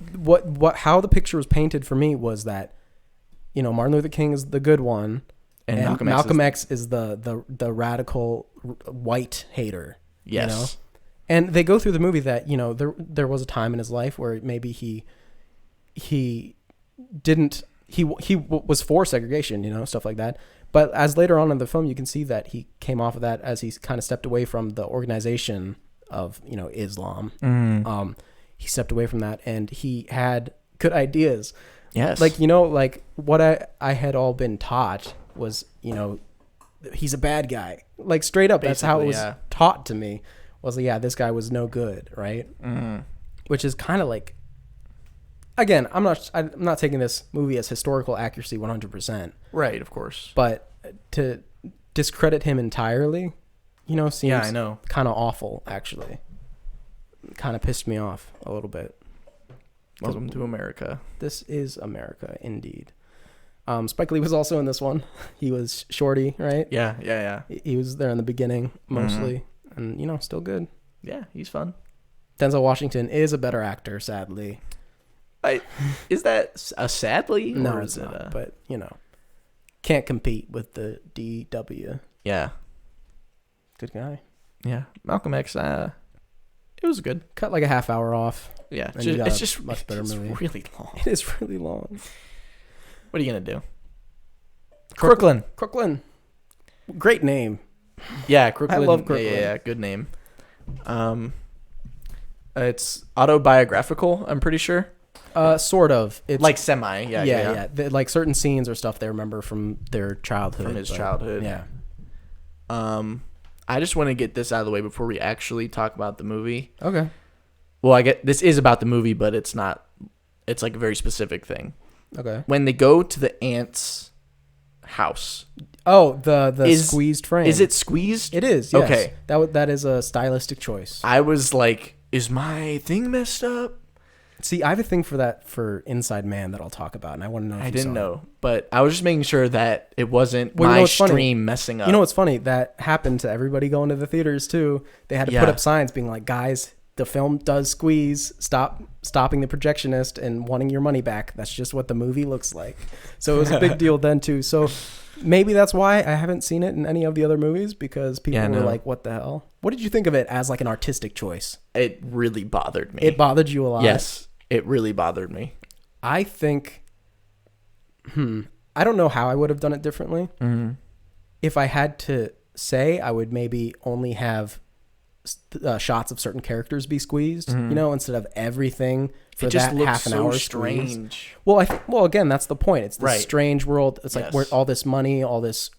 How the picture was painted for me was that, Martin Luther King is the good one, and Malcolm X is the radical white hater. Yes. And they go through the movie that, there was a time in his life where maybe he was for segregation, stuff like that. But as later on in the film, you can see that he came off of that as he kind of stepped away from the organization of, Islam. He stepped away from that, and he had good ideas. Yes. Like, you know, like what I had all been taught was, you know, he's a bad guy. Like straight up, that's how it was taught to me. Was like, yeah, this guy was no good, right? Mm. Which is kind of like, again, I'm not taking this movie as historical accuracy 100%. Right, of course. But to discredit him entirely, you know, seems I know. kind of awful, actually. Kind of pissed me off a little bit. Welcome to America. This is America, indeed. Spike Lee was also in this one. He was Shorty, right? Yeah. He was there in the beginning, mostly. And, you know, still good. Yeah, he's fun. Denzel Washington is a better actor, sadly. Is that a sadly? No, or it's is it not. But, you know, can't compete with the DW. Yeah. Good guy. Yeah. Malcolm X, it was good. Cut like a half hour off. Yeah. And you got It's a just much better movie. really long. It is really long. What are you going to do? Crooklyn. Crooklyn. Great name. Yeah, Crooklyn. I love Crooklyn. Yeah, good name. It's autobiographical, I'm pretty sure. Sort of. It's like semi. Yeah. Like certain scenes or stuff they remember from their childhood. From his childhood. Yeah. I just want to get this out of the way before we actually talk about the movie. Okay. Well, I get this is about the movie, but it's not. It's like a very specific thing. Okay. When they go to the aunt's house. Oh, the squeezed frame. Is it squeezed? It is. Yes. Okay. That is a stylistic choice. I was like, is my thing messed up? See, I have a thing for that for Inside Man that I'll talk about, and I want to know if I you didn't saw know, but I was just making sure that it wasn't Well, you my know what's funny? stream messing up. You know what's funny? That happened to everybody going to the theaters too. They had to put up signs being like, "Guys, the film does squeeze. Stopping the projectionist and wanting your money back. That's just what the movie looks like." So it was a big deal then too. So maybe that's why I haven't seen it in any of the other movies, because people were like, "What the hell?" What did you think of it as like an artistic choice? It really bothered me. It bothered you a lot. Yes, it really bothered me. I think, I don't know how I would have done it differently. Mm-hmm. If I had to say, I would maybe only have shots of certain characters be squeezed, you know, instead of everything for that half an hour. Strange. Well, again, that's the point. It's this Right. strange world. It's like where all this money, all these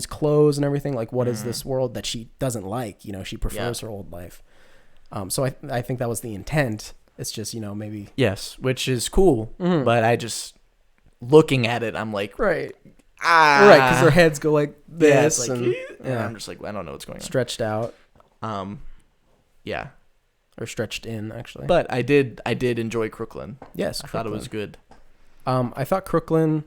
clothes and everything. Like, what is this world that she doesn't like? You know, she prefers her old life. So I think that was the intent. It's just, you know, maybe. Yes, which is cool, but I just looking at it, I'm like, right, because their heads go like this, it's like, and I'm just like, I don't know what's going on. Stretched out. Yeah, or stretched in actually. But I did enjoy Crooklyn. Yes, I thought it was good. I thought Crooklyn.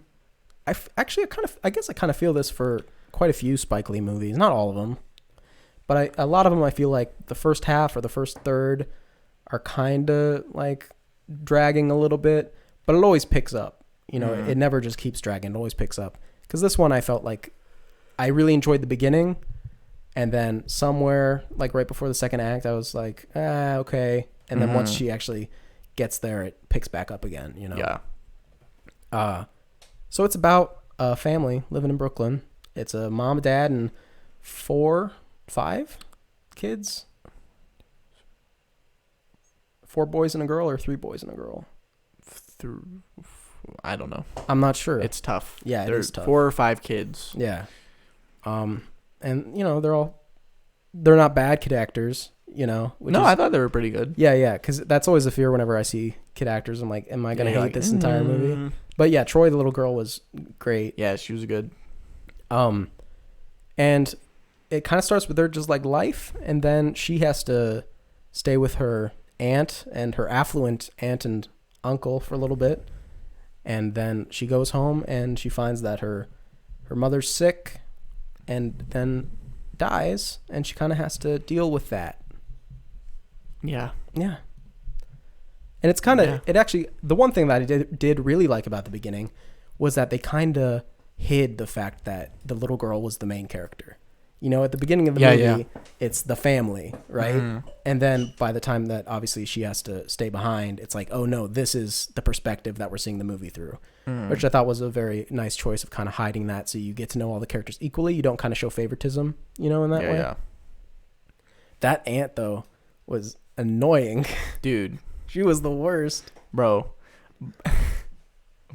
I guess I kind of feel this for quite a few Spike Lee movies. Not all of them, but a lot of them I feel like the first half or the first third are kind of like dragging a little bit, but it always picks up. You know, it never just keeps dragging. It always picks up. Because this one I felt like I really enjoyed the beginning, and then somewhere like right before the second act I was like, okay. And then once she actually gets there, it picks back up again, you know? Yeah. So it's about a family living in Brooklyn. It's a mom, dad, and 5 kids. 4 boys and a girl, or 3 boys and a girl? I don't know. I'm not sure. It's tough. Yeah, There's it is tough. 4 or 5 kids. Yeah. And you know, they're not bad kid actors, you know. I thought they were pretty good. Yeah, because that's always a fear whenever I see kid actors. I'm like, am I gonna hate this entire movie? But yeah, Troy, the little girl, was great. Yeah, she was good. And it kind of starts with her just like life, and then she has to stay with her aunt and her affluent aunt and uncle for a little bit, and then she goes home and she finds that her mother's sick and then dies, and she kind of has to deal with that. Yeah. And it's kind of it actually, the one thing that I did really like about the beginning was that they kind of hid the fact that the little girl was the main character. You know, at the beginning of the movie, it's the family, right? And then by the time that obviously she has to stay behind, it's like, oh no, this is the perspective that we're seeing the movie through, which I thought was a very nice choice of kind of hiding that, so you get to know all the characters equally. You don't kind of show favoritism, you know, in that way. Yeah. That aunt though was annoying, dude. She was the worst, bro.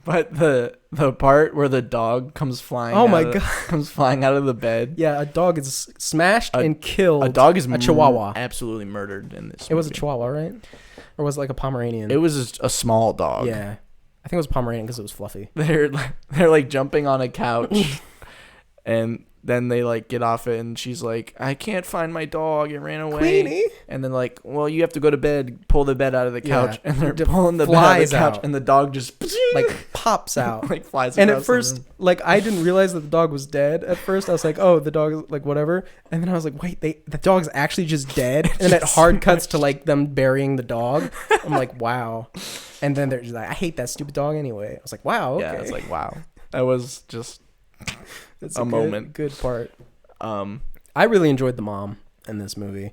But the part where the dog comes flying comes flying out of the bed. Yeah, a dog is smashed and killed. A dog is a chihuahua. Absolutely murdered in this movie. It was a chihuahua, right? Or was it like a Pomeranian? It was a small dog. Yeah. I think it was a Pomeranian because it was fluffy. They're like jumping on a couch and then they like get off it and she's like, I can't find my dog. It ran away. Queenie. And then like, well, you have to go to bed, pull the bed out of the couch. Yeah. And they're pulling the bed out of the couch. Out. And the dog just like pops out. like flies and at first, like I didn't realize that the dog was dead. At first I was like, oh, the dog is like whatever. And then I was like, wait, the dog's actually just dead. And then it hard cuts to like them burying the dog. I'm like, wow. And then they're just like, I hate that stupid dog anyway. I was like, wow, okay. Yeah, it's like, wow. That was just it's a moment. Good part. I really enjoyed the mom in this movie.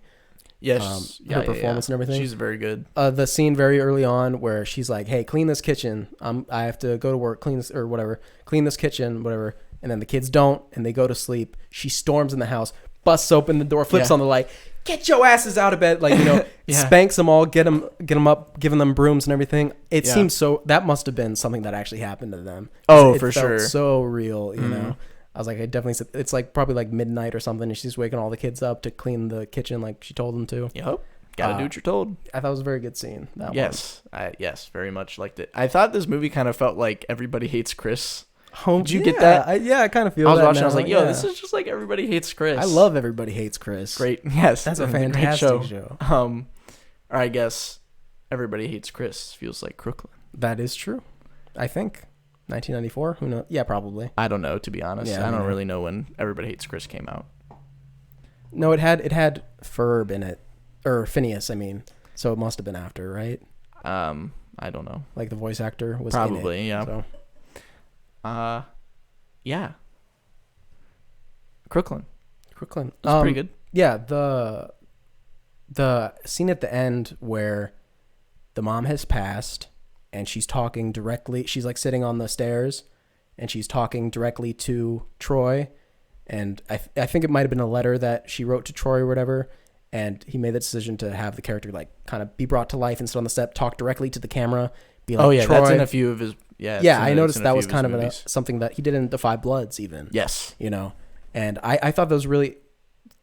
Yes, her performance and everything. She's very good. The scene very early on where she's like, "Hey, clean this kitchen. I have to go to work. Clean this or whatever. Clean this kitchen, whatever." And then the kids don't, and they go to sleep. She storms in the house, busts open the door, flips on the light. Get your asses out of bed! Like spanks them all, get them up, giving them brooms and everything. It seems so. That must have been something that actually happened to them. Oh, it for felt sure. So real, you know. I was like, I definitely said it's like probably like midnight or something, and she's waking all the kids up to clean the kitchen like she told them to. Yep. Gotta do what you're told. I thought it was a very good scene. Yes, very much liked it. I thought this movie kind of felt like Everybody Hates Chris. Did you get that? I kind of feel that. I was watching. I was like, yo, this is just like Everybody Hates Chris. I love Everybody Hates Chris. Great. Yes. That's a fantastic show. Or I guess Everybody Hates Chris feels like Crooklyn. That is true. I think 1994. Who knows? Yeah, probably. I don't know, to be honest. I don't really know when Everybody Hates Chris came out. No, it had Ferb in it, or Phineas. I mean, so it must have been after, right? I don't know. Like the voice actor was probably in it, yeah. So. Yeah. Crooklyn. That's pretty good. Yeah, the scene at the end where the mom has passed and she's talking directly. She's like sitting on the stairs and she's talking directly to Troy. And I think it might have been a letter that she wrote to Troy or whatever. And he made the decision to have the character like kind of be brought to life and sit on the step, talk directly to the camera. Be like, oh yeah, Troy. that's in a few of his. Yeah, I noticed that was kind of something that he did in Defy Bloods even. Yes. You know, and I thought that was a really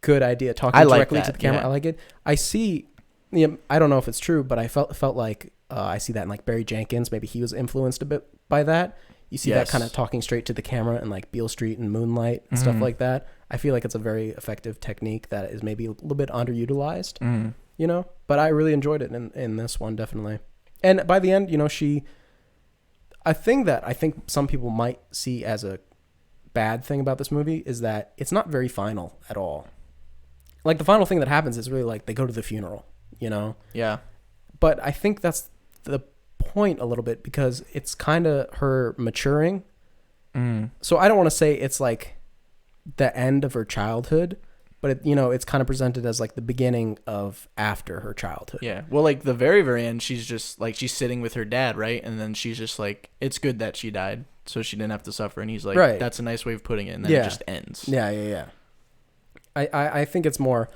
good idea, talking directly to the camera. Yeah. I like it. I see, I don't know if it's true, but I felt like I see that in like Barry Jenkins. Maybe he was influenced a bit by that. You see that kind of talking straight to the camera in like Beale Street and Moonlight and stuff like that. I feel like it's a very effective technique that is maybe a little bit underutilized, you know, but I really enjoyed it in this one, definitely. And by the end, you know, a thing that I think some people might see as a bad thing about this movie is that it's not very final at all. Like the final thing that happens is really like they go to the funeral, you know? Yeah. But I think that's the point a little bit because it's kind of her maturing. So I don't want to say it's like the end of her childhood, but it's kind of presented as like the beginning of after her childhood. Yeah. Well, like the very, very end, she's just like, she's sitting with her dad, right? And then she's just like, it's good that she died so she didn't have to suffer. And he's like, right. That's a nice way of putting it. And then it just ends. Yeah. I think it's more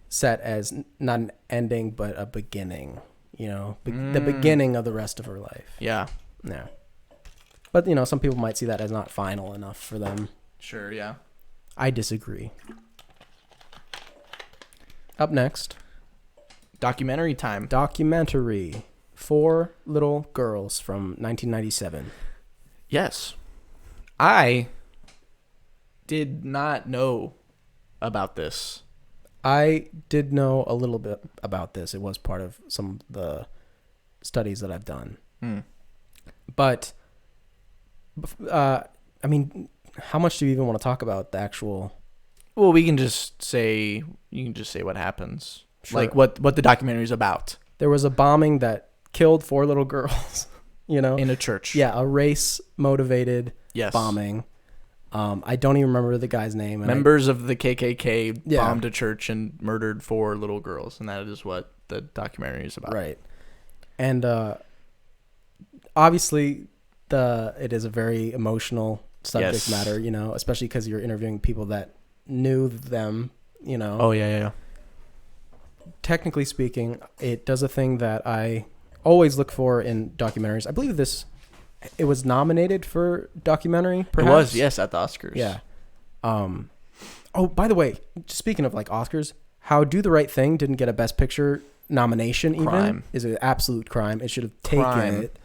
set as not an ending, but a beginning, the beginning of the rest of her life. Yeah. Yeah. But, some people might see that as not final enough for them. Sure, yeah. I disagree. Up next. Documentary time. Documentary. 4 Little Girls from 1997. Yes. I did not know about this. I did know a little bit about this. It was part of some of the studies that I've done. But, I mean, how much do you even want to talk about the actual... Well, you can just say what happens. Sure. Like what the documentary is about. There was a bombing that killed 4 little girls, in a church. Yeah, a race-motivated bombing. I don't even remember the guy's name. Members of the KKK bombed a church and murdered 4 little girls, and that is what the documentary is about. Right. And obviously, it is a very emotional subject matter, especially because you're interviewing people that knew them, Oh, yeah. Technically speaking, it does a thing that I always look for in documentaries. I believe this It was nominated for documentary, perhaps? It was, yes, at the Oscars. Yeah. Oh, by the way, just speaking of like Oscars, how Do the Right Thing didn't get a Best Picture nomination even is an absolute crime. It should have taken it.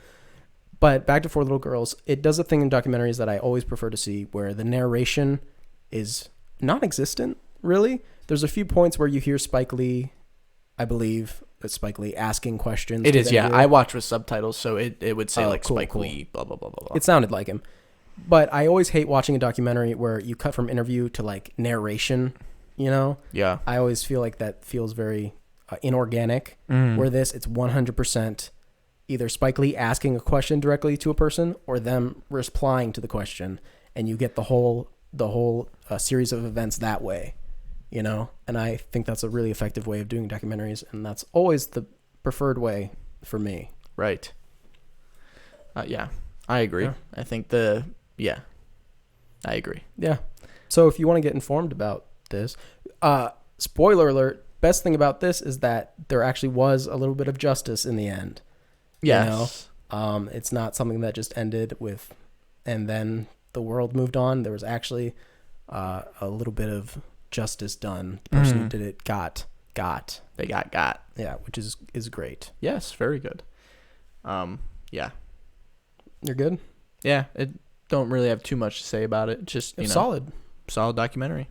But back to Four Little Girls, it does a thing in documentaries that I always prefer to see where the narration is non-existent, really. There's a few points where you hear Spike Lee, I believe, Spike Lee asking questions. It is, yeah. I watch with subtitles, so it would say cool, Spike Lee, blah, blah, blah, blah, blah. It sounded like him. But I always hate watching a documentary where you cut from interview to like narration, you know? Yeah. I always feel like that feels very inorganic. Where this, it's 100% either Spike Lee asking a question directly to a person or them replying to the question, and you get the whole series of events that way, you know? And I think that's a really effective way of doing documentaries, and that's always the preferred way for me. Right. Yeah, I agree. Yeah. I think I agree. Yeah. So if you want to get informed about this, spoiler alert, best thing about this is that there actually was a little bit of justice in the end. Yes. You know? It's not something that just ended with, and then the world moved on. There was actually a little bit of justice done. The person who did it got. They got. Yeah, which is great. Yes, very good. Yeah. You're good? Yeah, it don't really have too much to say about it. Just, It's solid. Solid documentary.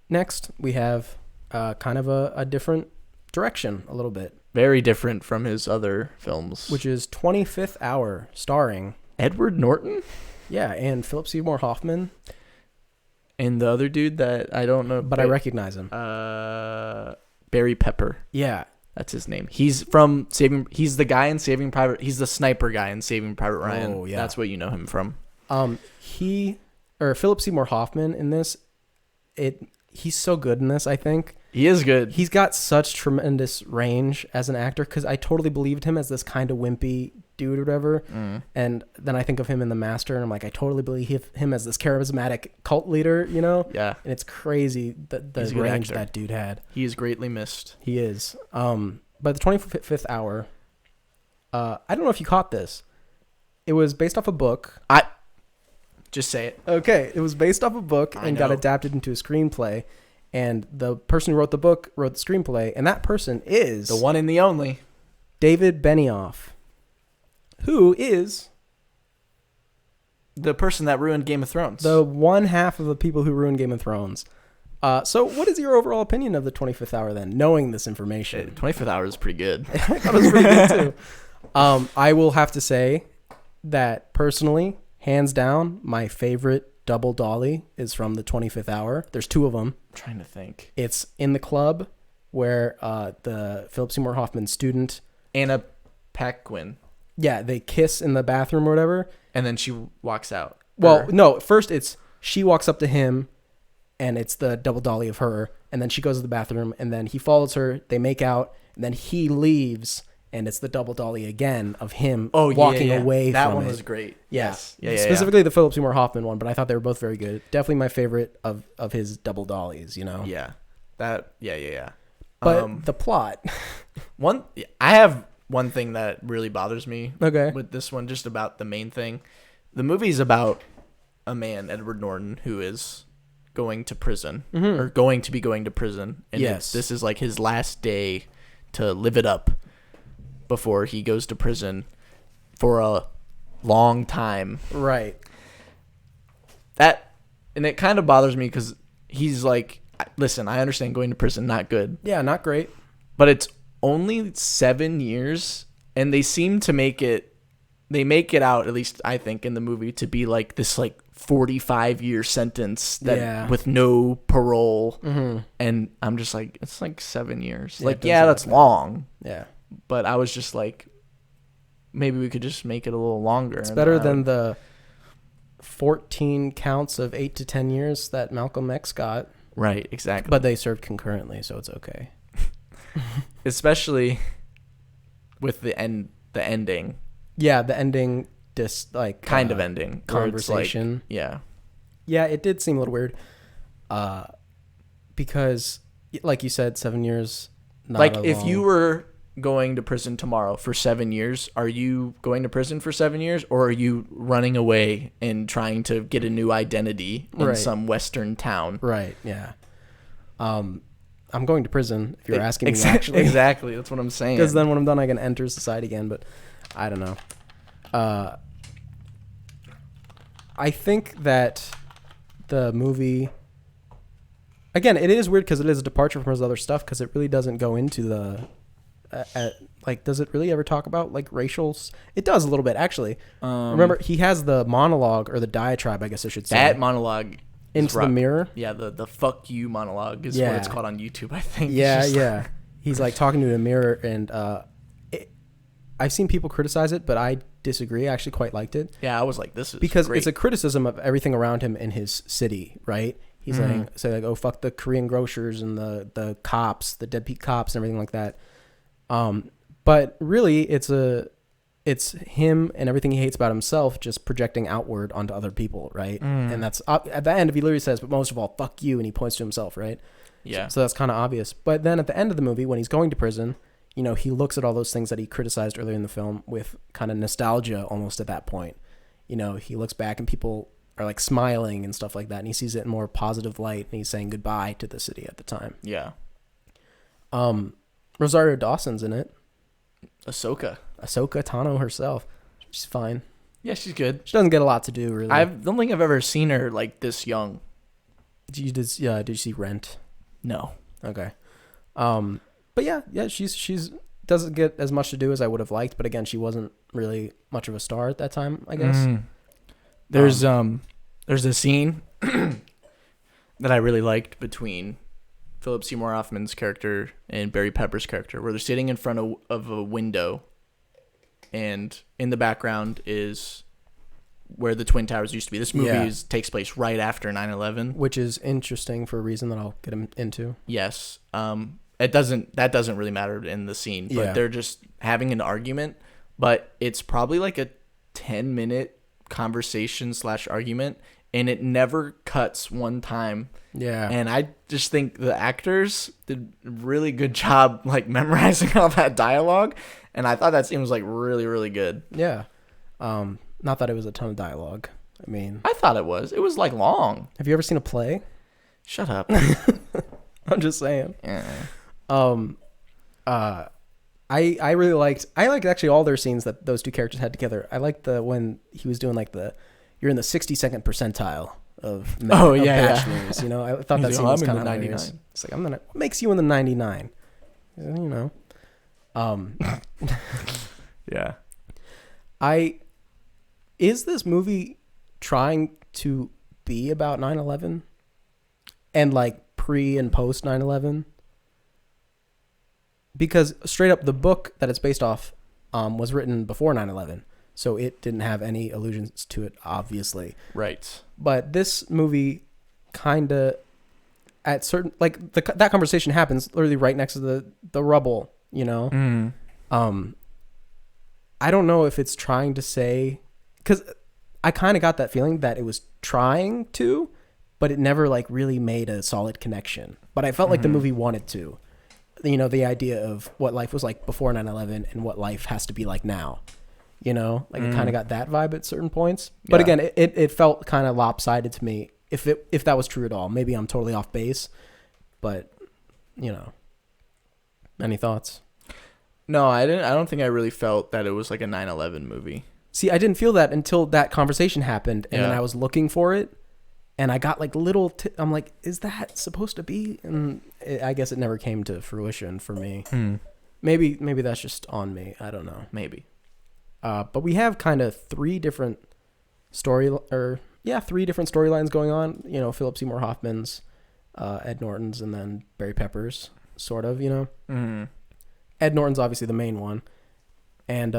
Next, we have kind of a different direction a little bit. Very different from his other films. Which is 25th Hour, starring Edward Norton? Yeah, and Philip Seymour Hoffman. And the other dude that I don't know. But I recognize him. Barry Pepper. Yeah. That's his name. He's from he's the guy in Saving Private, he's the sniper guy in Saving Private Ryan. Oh, yeah. That's what you know him from. Philip Seymour Hoffman in this, he's so good in this, I think. He is good. He's got such tremendous range as an actor, because I totally believed him as this kind of wimpy dude or whatever. And then I think of him in The Master, and I'm like, I totally believe him as this charismatic cult leader, you know? Yeah. And it's crazy the range that dude had. He is greatly missed. He is. But the 25th Hour, I don't know if you caught this. It was based off a book. Just say it. Okay. It was based off a book and got adapted into a screenplay. And the person who wrote the book wrote the screenplay, and that person is... the one and the only. David Benioff, who is... the person that ruined Game of Thrones. the one half of the people who ruined Game of Thrones. So what is your overall opinion of the 25th Hour then, knowing this information? 25th Hour is pretty good. I thought it was pretty good too. I will have to say that personally, hands down, my favorite double dolly is from the 25th Hour. There's two of them. I'm trying to think. It's in the club where the Philip Seymour Hoffman student... Anna Paquin. Yeah, they kiss in the bathroom or whatever. And then she walks out. Well, no, first it's she walks up to him, and it's the double dolly of her, and then she goes to the bathroom, and then he follows her, they make out, and then he leaves, and it's the double dolly again of him walking away that from one it. was great. Yeah. Yes. Yeah, Specifically the Philip Seymour Hoffman one, but I thought they were both very good. Definitely my favorite of his double dollies, you know? Yeah. Yeah. But the plot. I have one thing that really bothers me Okay. with this one, just about the main thing. The movie's about a man, Edward Norton, who is going to prison, or going to be going to prison. And yes. This is like his last day to live it up before he goes to prison for a long time. Right. And it kind of bothers me because he's like, listen, I understand going to prison, not good. Yeah, not great. But it's only 7 years, and they seem to make it out, at least I think, in the movie, to be like this like 45-year sentence that with no parole. And I'm just like, it's like 7 years. That's long. Yeah. But I was just like, maybe we could just make it a little longer. It's better than the 14 counts of 8 to 10 years that Malcolm X got. Right, exactly. But they served concurrently, so it's okay. Especially with the ending. Yeah, the ending kind of ending conversation. Like, yeah. Yeah, it did seem a little weird. Because like you said, 7 years, not like if you were going to prison tomorrow for 7 years, are you going to prison for 7 years, or are you running away and trying to get a new identity in some Western town? Right. Yeah. I'm going to prison if you're asking me actually. Exactly. That's what I'm saying. Because then when I'm done, I can enter society again. But I don't know. I think that the movie, again, it is weird because it is a departure from his other stuff, because it really doesn't go into the like, does it really ever talk about like racials? It does a little bit, actually. Remember, he has the monologue, or the diatribe, I guess I should say. That monologue into the mirror. Yeah, the fuck you monologue is what it's called on YouTube, I think. Yeah. He's like talking to a mirror, and I've seen people criticize it, but I disagree. I actually quite liked it. Yeah, I was like, this is because great. It's a criticism of everything around him in his city, right? He's like, oh, fuck the Korean grocers and the cops, the deadbeat cops and everything like that. But really, it's him and everything he hates about himself just projecting outward onto other people, right? And that's at the end, if he literally says, but most of all, fuck you, and he points to himself, right? Yeah. So that's kind of obvious. But then at the end of the movie, when he's going to prison, you know, he looks at all those things that he criticized earlier in the film with kind of nostalgia almost at that point. You know, he looks back and people are like smiling and stuff like that, and he sees it in more positive light, and he's saying goodbye to the city at the time. Yeah. Rosario Dawson's in it. Ahsoka Tano herself. She's fine. Yeah, she's good. She doesn't get a lot to do, really. I don't think I've ever seen her like this young. Did you see Rent? No. Okay. But yeah, she's doesn't get as much to do as I would have liked, but again, she wasn't really much of a star at that time, I guess. There's a scene that I really liked between Philip Seymour Hoffman's character and Barry Pepper's character, where they're sitting in front of a window, and in the background is where the Twin Towers used to be. This movie takes place right after 9/11, which is interesting for a reason that I'll get into. Yes. That doesn't really matter in the scene, but they're just having an argument, but it's probably like a 10-minute conversation / argument, and it never cuts one time. Yeah. And I just think the actors did a really good job like memorizing all that dialogue, and I thought that scene was like really, really good. Yeah. Not that it was a ton of dialogue. I mean, I thought it was. It was like long. Have you ever seen a play? Shut up. I'm just saying. Yeah. I really liked actually all their scenes that those two characters had together. I liked when he was doing like you're in the 62nd percentile of bachelors. You know, I thought that scene was kind of 99. It's like, what makes you in the 99? You know. Yeah. Is this movie trying to be about 9/11 and like pre and post 9/11? Because straight up, the book that it's based off was written before 9/11, so it didn't have any allusions to it, obviously. Right. But this movie kind of, at certain, like, that conversation happens literally right next to the rubble, you know? I don't know if it's trying to say, because I kind of got that feeling that it was trying to, but it never, like, really made a solid connection. But I felt like the movie wanted to. You know, the idea of what life was like before 9/11 and what life has to be like now, you know, like it kind of got that vibe at certain points. But again, it felt kind of lopsided to me if that was true at all. Maybe I'm totally off base, but you know, any thoughts? No, I didn't. I don't think I really felt that it was like a 9/11 movie. See, I didn't feel that until that conversation happened, and then I was looking for it. And I got like I'm like, is that supposed to be? And I guess it never came to fruition for me. Maybe that's just on me. I don't know. Maybe. But we have kind of three different storylines going on. You know, Philip Seymour Hoffman's, Ed Norton's, and then Barry Pepper's, sort of, you know. Ed Norton's obviously the main one. And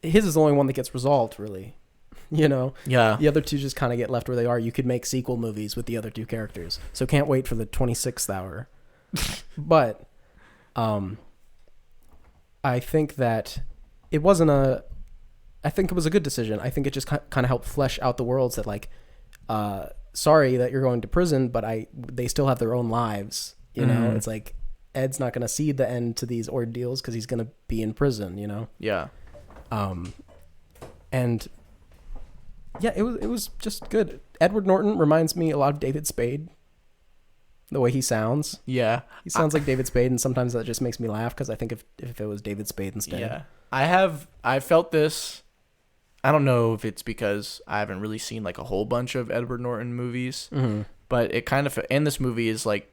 his is the only one that gets resolved, really. You know, the other two just kind of get left where they are. You could make sequel movies with the other two characters, so can't wait for the 26th hour. But I think that it wasn't I think it was a good decision. I think it just kind of helped flesh out the worlds that, like, sorry that you're going to prison, but they still have their own lives. You know, it's like Ed's not going to see the end to these ordeals because he's going to be in prison, you know? Yeah. And yeah, it was just good. Edward Norton reminds me a lot of David Spade. The way he sounds. Yeah. He sounds like David Spade, and sometimes that just makes me laugh because I think if it was David Spade instead. Yeah. I felt this. I don't know if it's because I haven't really seen like a whole bunch of Edward Norton movies, but it kind of, and this movie is like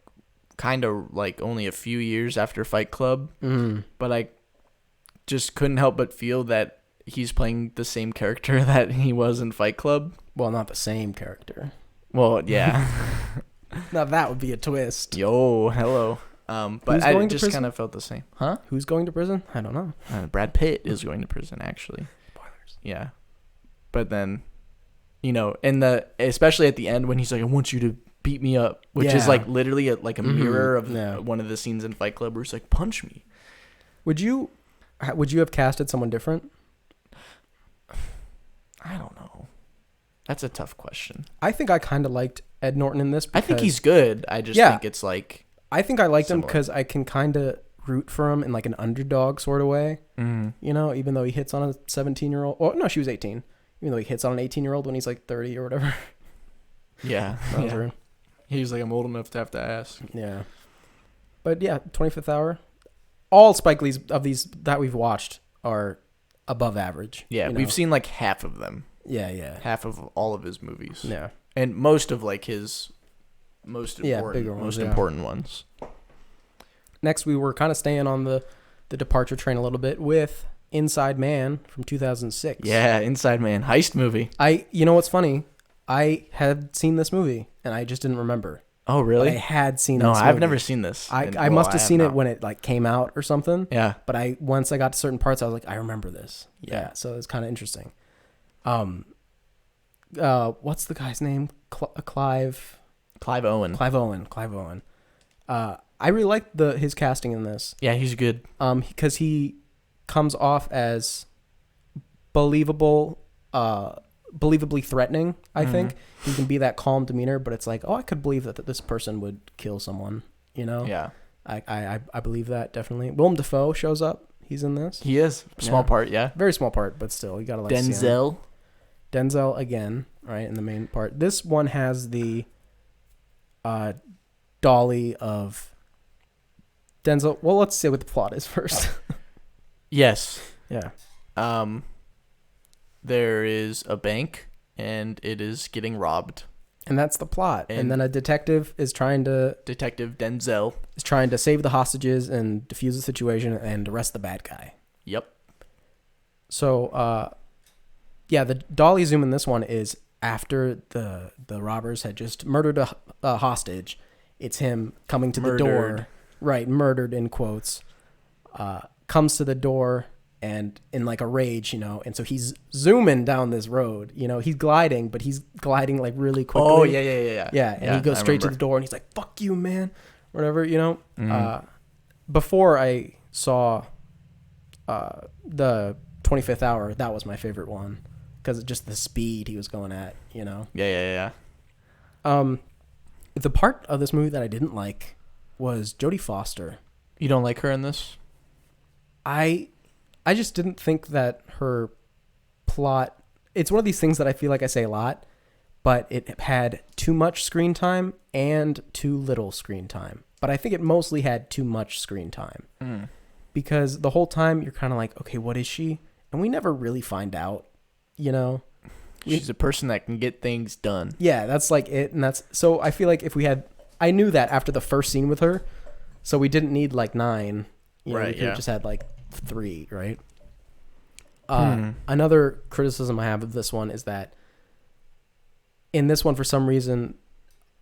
kind of like only a few years after Fight Club, but I just couldn't help but feel that he's playing the same character that he was in Fight Club. Well, not the same character. Well, yeah. Now that would be a twist. Yo, hello. But I just kind of felt the same. Huh? Who's going to prison? I don't know. Brad Pitt is going to prison, actually. Spoilers. Yeah. But then, you know, especially at the end when he's like, I want you to beat me up, which is like literally like a mirror of one of the scenes in Fight Club where he's like, punch me. Would you have casted someone different? I don't know. That's a tough question. I think I kind of liked Ed Norton in this. I think he's good. I just think it's like... I think I liked him because I can kind of root for him in like an underdog sort of way. You know, even though he hits on a 17-year-old. Oh, no, she was 18. Even though he hits on an 18-year-old when he's like 30 or whatever. Yeah. He was like, I'm old enough to have to ask. Yeah. But yeah, 25th Hour. All Spike Lee's of these that we've watched are above average. Yeah, we've seen like half of them. Yeah. Half of all of his movies. Yeah. And most of like his most important ones. Next, we were kind of staying on the departure train a little bit with Inside Man from 2006. Yeah, Inside Man, heist movie. You know what's funny? I had seen this movie and I just didn't remember. Oh, really? But I had seen this No, movie. I've never seen this. I must have seen it when it like came out or something. Yeah. But once I got to certain parts, I was like, I remember this. Yeah. So it's kind of interesting. What's the guy's name? Clive Owen. I really liked his casting in this. Yeah, he's good. Because he comes off as believably threatening. I think he can be that calm demeanor, but it's like, oh, I could believe that this person would kill someone. You know? Yeah. I believe that definitely. Willem Dafoe shows up. He's in this. He is small part. Yeah. Very small part, but still, you gotta like Denzel again, right, in the main part. This one has the dolly of Denzel. Well, let's say what the plot is first. Yes. Yeah. There is a bank, and it is getting robbed. And that's the plot. And then a detective Detective Denzel is trying to save the hostages and defuse the situation and arrest the bad guy. Yep. So, yeah, the dolly zoom in this one is after the robbers had just murdered a hostage. It's him coming to the door. Right, murdered in quotes. Comes to the door and in like a rage, you know. And so he's zooming down this road. You know, he's gliding, but he's gliding like really quickly. Oh, yeah. Yeah, and he goes straight to the door and he's like, fuck you, man. Whatever, you know. Before I saw the 25th Hour, that was my favorite one. Because just the speed he was going at, you know. Yeah. The part of this movie that I didn't like was Jodie Foster. You don't like her in this? I just didn't think that her plot... It's one of these things that I feel like I say a lot, but it had too much screen time and too little screen time. But I think it mostly had too much screen time. Because the whole time you're kind of like, okay, what is she? And we never really find out, you know? She's a person that can get things done. Yeah, that's like it. And so I feel like if we had... I knew that after the first scene with her, so we didn't need like 9. You know, we could have just had like 3, right? Another criticism I have of this one is that in this one, for some reason,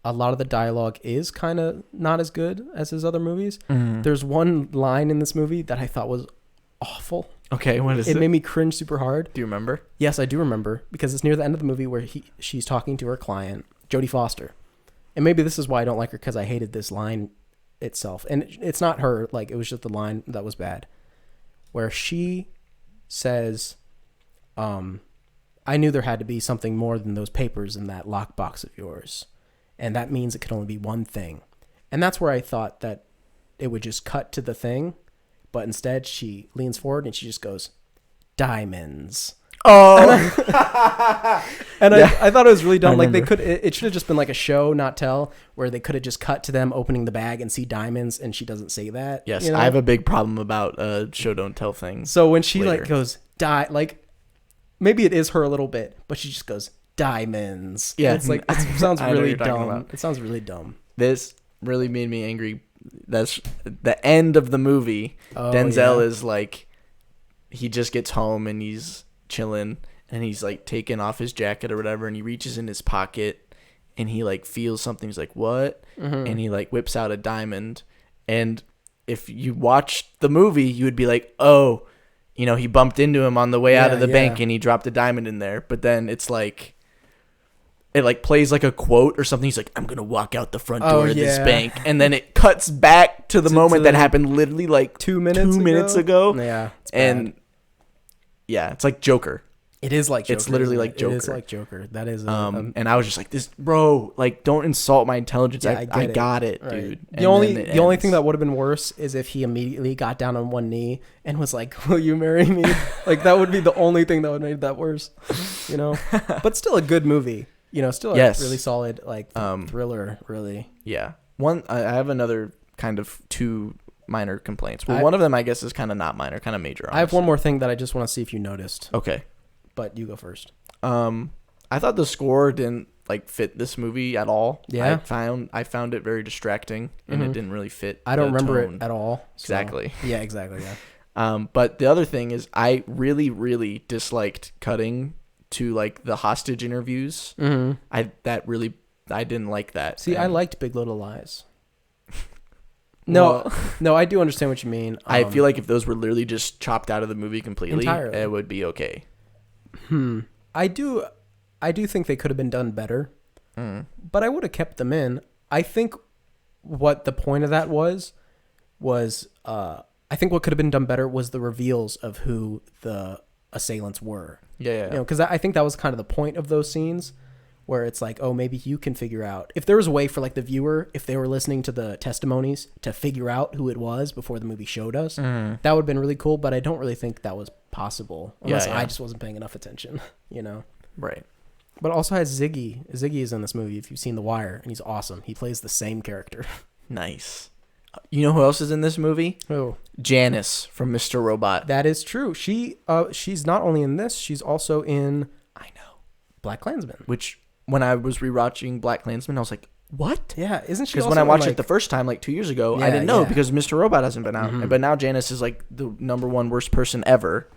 a lot of the dialogue is kind of not as good as his other movies. There's one line in this movie that I thought was awful. Okay, what is it? It made me cringe super hard. Do you remember? Yes, I do remember, because it's near the end of the movie where she's talking to her client, Jodie Foster. And maybe this is why I don't like her, because I hated this line itself. And it's not her, like, it was just the line that was bad. Where she says, I knew there had to be something more than those papers in that lockbox of yours. And that means it could only be one thing. And that's where I thought that it would just cut to the thing, but instead she leans forward and she just goes, "Diamonds." Oh, And I thought it was really dumb. Like they remember. could, it should have just been like a show, not tell, where they could have just cut to them opening the bag and see diamonds, and she doesn't say that. yes, you know? I have a big problem about show don't tell things. So when she later. like goes like maybe it is her a little bit, but she just goes diamonds. Yeah. And it's like it sounds I know what really you're talking dumb. about. It sounds really dumb. This really made me angry. That's the end of the movie. Oh, Denzel yeah. is like, he just gets home and he's chilling and he's like taking off his jacket or whatever, and he reaches in his pocket and he like feels something. He's like, "What?" Mhm. And he like whips out a diamond. And if you watched the movie, you would be like, "Oh, you know, he bumped into him on the way out Yeah, of the yeah. bank and he dropped a diamond in there." But then it's like, it like plays like a quote or something. He's like, "I'm gonna walk out the front Oh, door of this yeah. bank," and then it cuts back to the moment that the- happened literally like 2 minutes. 2 minutes ago. Yeah, it's And bad. yeah, it's like Joker. It is like Joker. It's literally isn't like it? It is Joker. like Joker. That is. And I was just like, "This, bro, like, don't insult my intelligence. Yeah, I get got it, right. dude." The And only then it the only ends. thing that would have been worse is if he immediately got down on one knee and was like, "Will you marry me?" Like that would be the only thing that would make that worse. You know, but still a good movie. You know, still a Yes. really solid like thriller. Really. Yeah. I have another kind of two minor complaints. Well, I- one of them I guess is kind of not minor, kind of major. I have one more thing that I just want to see if you noticed, Okay. but you go first. I thought the score didn't like fit this movie at all. Yeah? I found it very distracting and it Mhm. didn't really fit. I don't the remember tone. it at all. so- Exactly. Yeah, exactly. Yeah. But the other thing is I really, really disliked cutting to like the hostage interviews. Mm-hmm. I didn't like that. See, I And liked Big Little Lies. No, Well, no, I do understand what you mean. I feel like if those were literally just chopped out of the movie completely, Entirely. it would be okay. I do think they could have been done better, but I would have kept them in. I think what the point of that was I think what could have been done better was the reveals of who the assailants were. Yeah. You know, because I think that was kind of the point of those scenes, where it's like, oh, maybe you can figure out if there was a way for like the viewer, if they were listening to the testimonies, to figure out who it was before the movie showed us. That would have been really cool, but I don't really think that was possible unless Yeah. I just wasn't paying enough attention, you know. Right. But it also has Ziggy. Ziggy is in this movie if you've seen The Wire, and he's awesome. He plays the same character. Nice. You know who else is in this movie? Oh, Janice from Mr. Robot. that is true. She's not only in this, she's also in I know. Black Klansman. Which, when I was rewatching Black Klansman, I was like, what? Yeah, isn't she? Because Also when I in, watched like, it the first time, like 2 years ago, I Yeah, didn't know yeah. because Mr. Robot hasn't been out. Mhm. But now Janice is like the number one worst person ever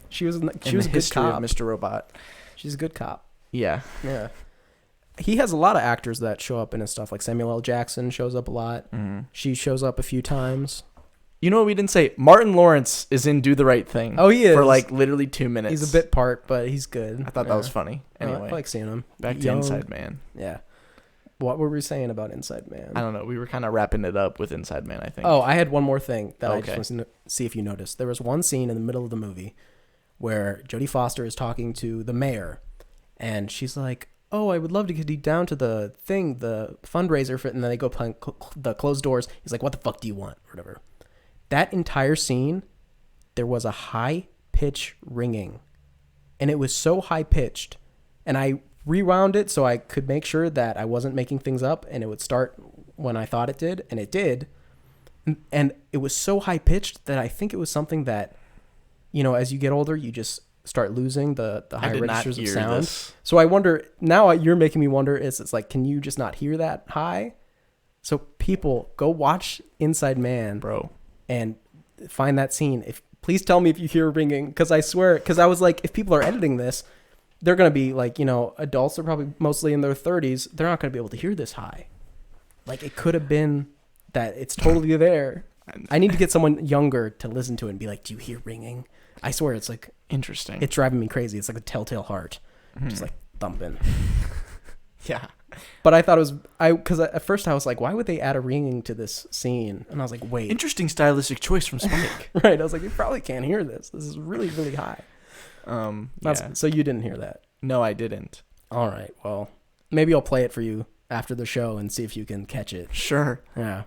she was in a the good history cop. of Mr. Robot. She's a good cop. Yeah. Yeah. He has a lot of actors that show up in his stuff. Like Samuel L. Jackson shows up a lot. She shows up a few times. You know what we didn't say? Martin Lawrence is in Do the Right Thing. Oh, he is. For like literally 2 minutes. He's a bit part, but he's good. I thought that was funny. Anyway, I like seeing him. back to Young. Inside Man. Yeah. What were we saying about Inside Man? I don't know. We were kind of wrapping it up with Inside Man, I think. Oh, I had one more thing that I Okay. just wanted to see if you noticed. There was one scene in the middle of the movie where Jodie Foster is talking to the mayor, and she's like, "Oh, I would love to get you down to the thing, the fundraiser for it." And then they go behind the closed doors. He's like, "What the fuck do you want?" Or whatever. That entire scene, there was a high pitch ringing, and it was so high pitched, and I rewound it so I could make sure that I wasn't making things up, and it would start when I thought it did, and it did. And it was so high pitched that I think it was something that, you know, as you get older, you just start losing the I high did not registers of hear sound. this. So I wonder now. You're making me wonder. It's like, can you just not hear that high? So people, go watch Inside Man, Bro. and find that scene. Please tell me if you hear ringing, because I swear, because I was like, if people are editing this, they're gonna be like, you know, adults are probably mostly in their 30s. They're not gonna be able to hear this high. Like, it could have been that it's totally there. I need to get someone younger to listen to it and be like, "Do you hear ringing?" I swear, it's like, Interesting. it's driving me crazy. It's like a telltale heart, just like thumping. Yeah. But I thought it was because at first I was like, why would they add a ringing to this scene? And I was like, wait, Interesting stylistic choice from Spike. right? I was like, you probably can't hear this. This is really, really high. Yeah. So you didn't hear that. No, I didn't. All right. Well, maybe I'll play it for you after the show and see if you can catch it. Sure. Yeah.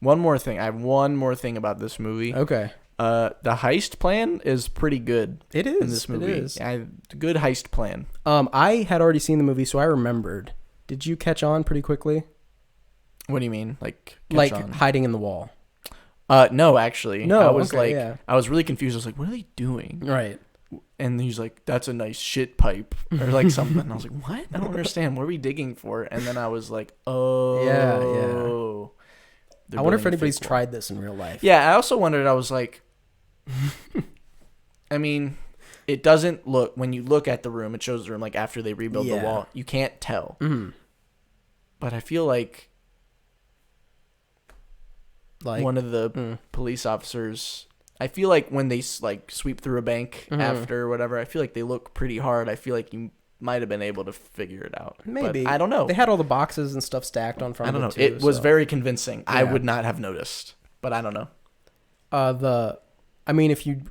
One more thing. I have one more thing about this movie. Okay. The heist plan is pretty good. It is. In this movie. It is. Good heist plan. I had already seen the movie, so I remembered. Did you catch on pretty quickly? What do you mean? Catch on? Hiding in the wall. No, actually. No, I was okay, I was really confused. I was like, what are they doing? Right. And he's like, that's a nice shit pipe or like something. And I was like, what? I don't understand. What are we digging for? And then I was like, oh. Yeah. I wonder if anybody's tried this in real life. Yeah, I also wondered, I was like, I mean, it doesn't look, when you look at the room, it shows the room like after they rebuild the wall. You can't tell. Mm-hmm. But I feel like one of the police officers, I feel like when they like sweep through a bank after or whatever, I feel like they look pretty hard. I feel like you might have been able to figure it out. Maybe. But I don't know. They had all the boxes and stuff stacked on front of it too. It was very convincing. Yeah. I would not have noticed, but I don't know. I mean, if you,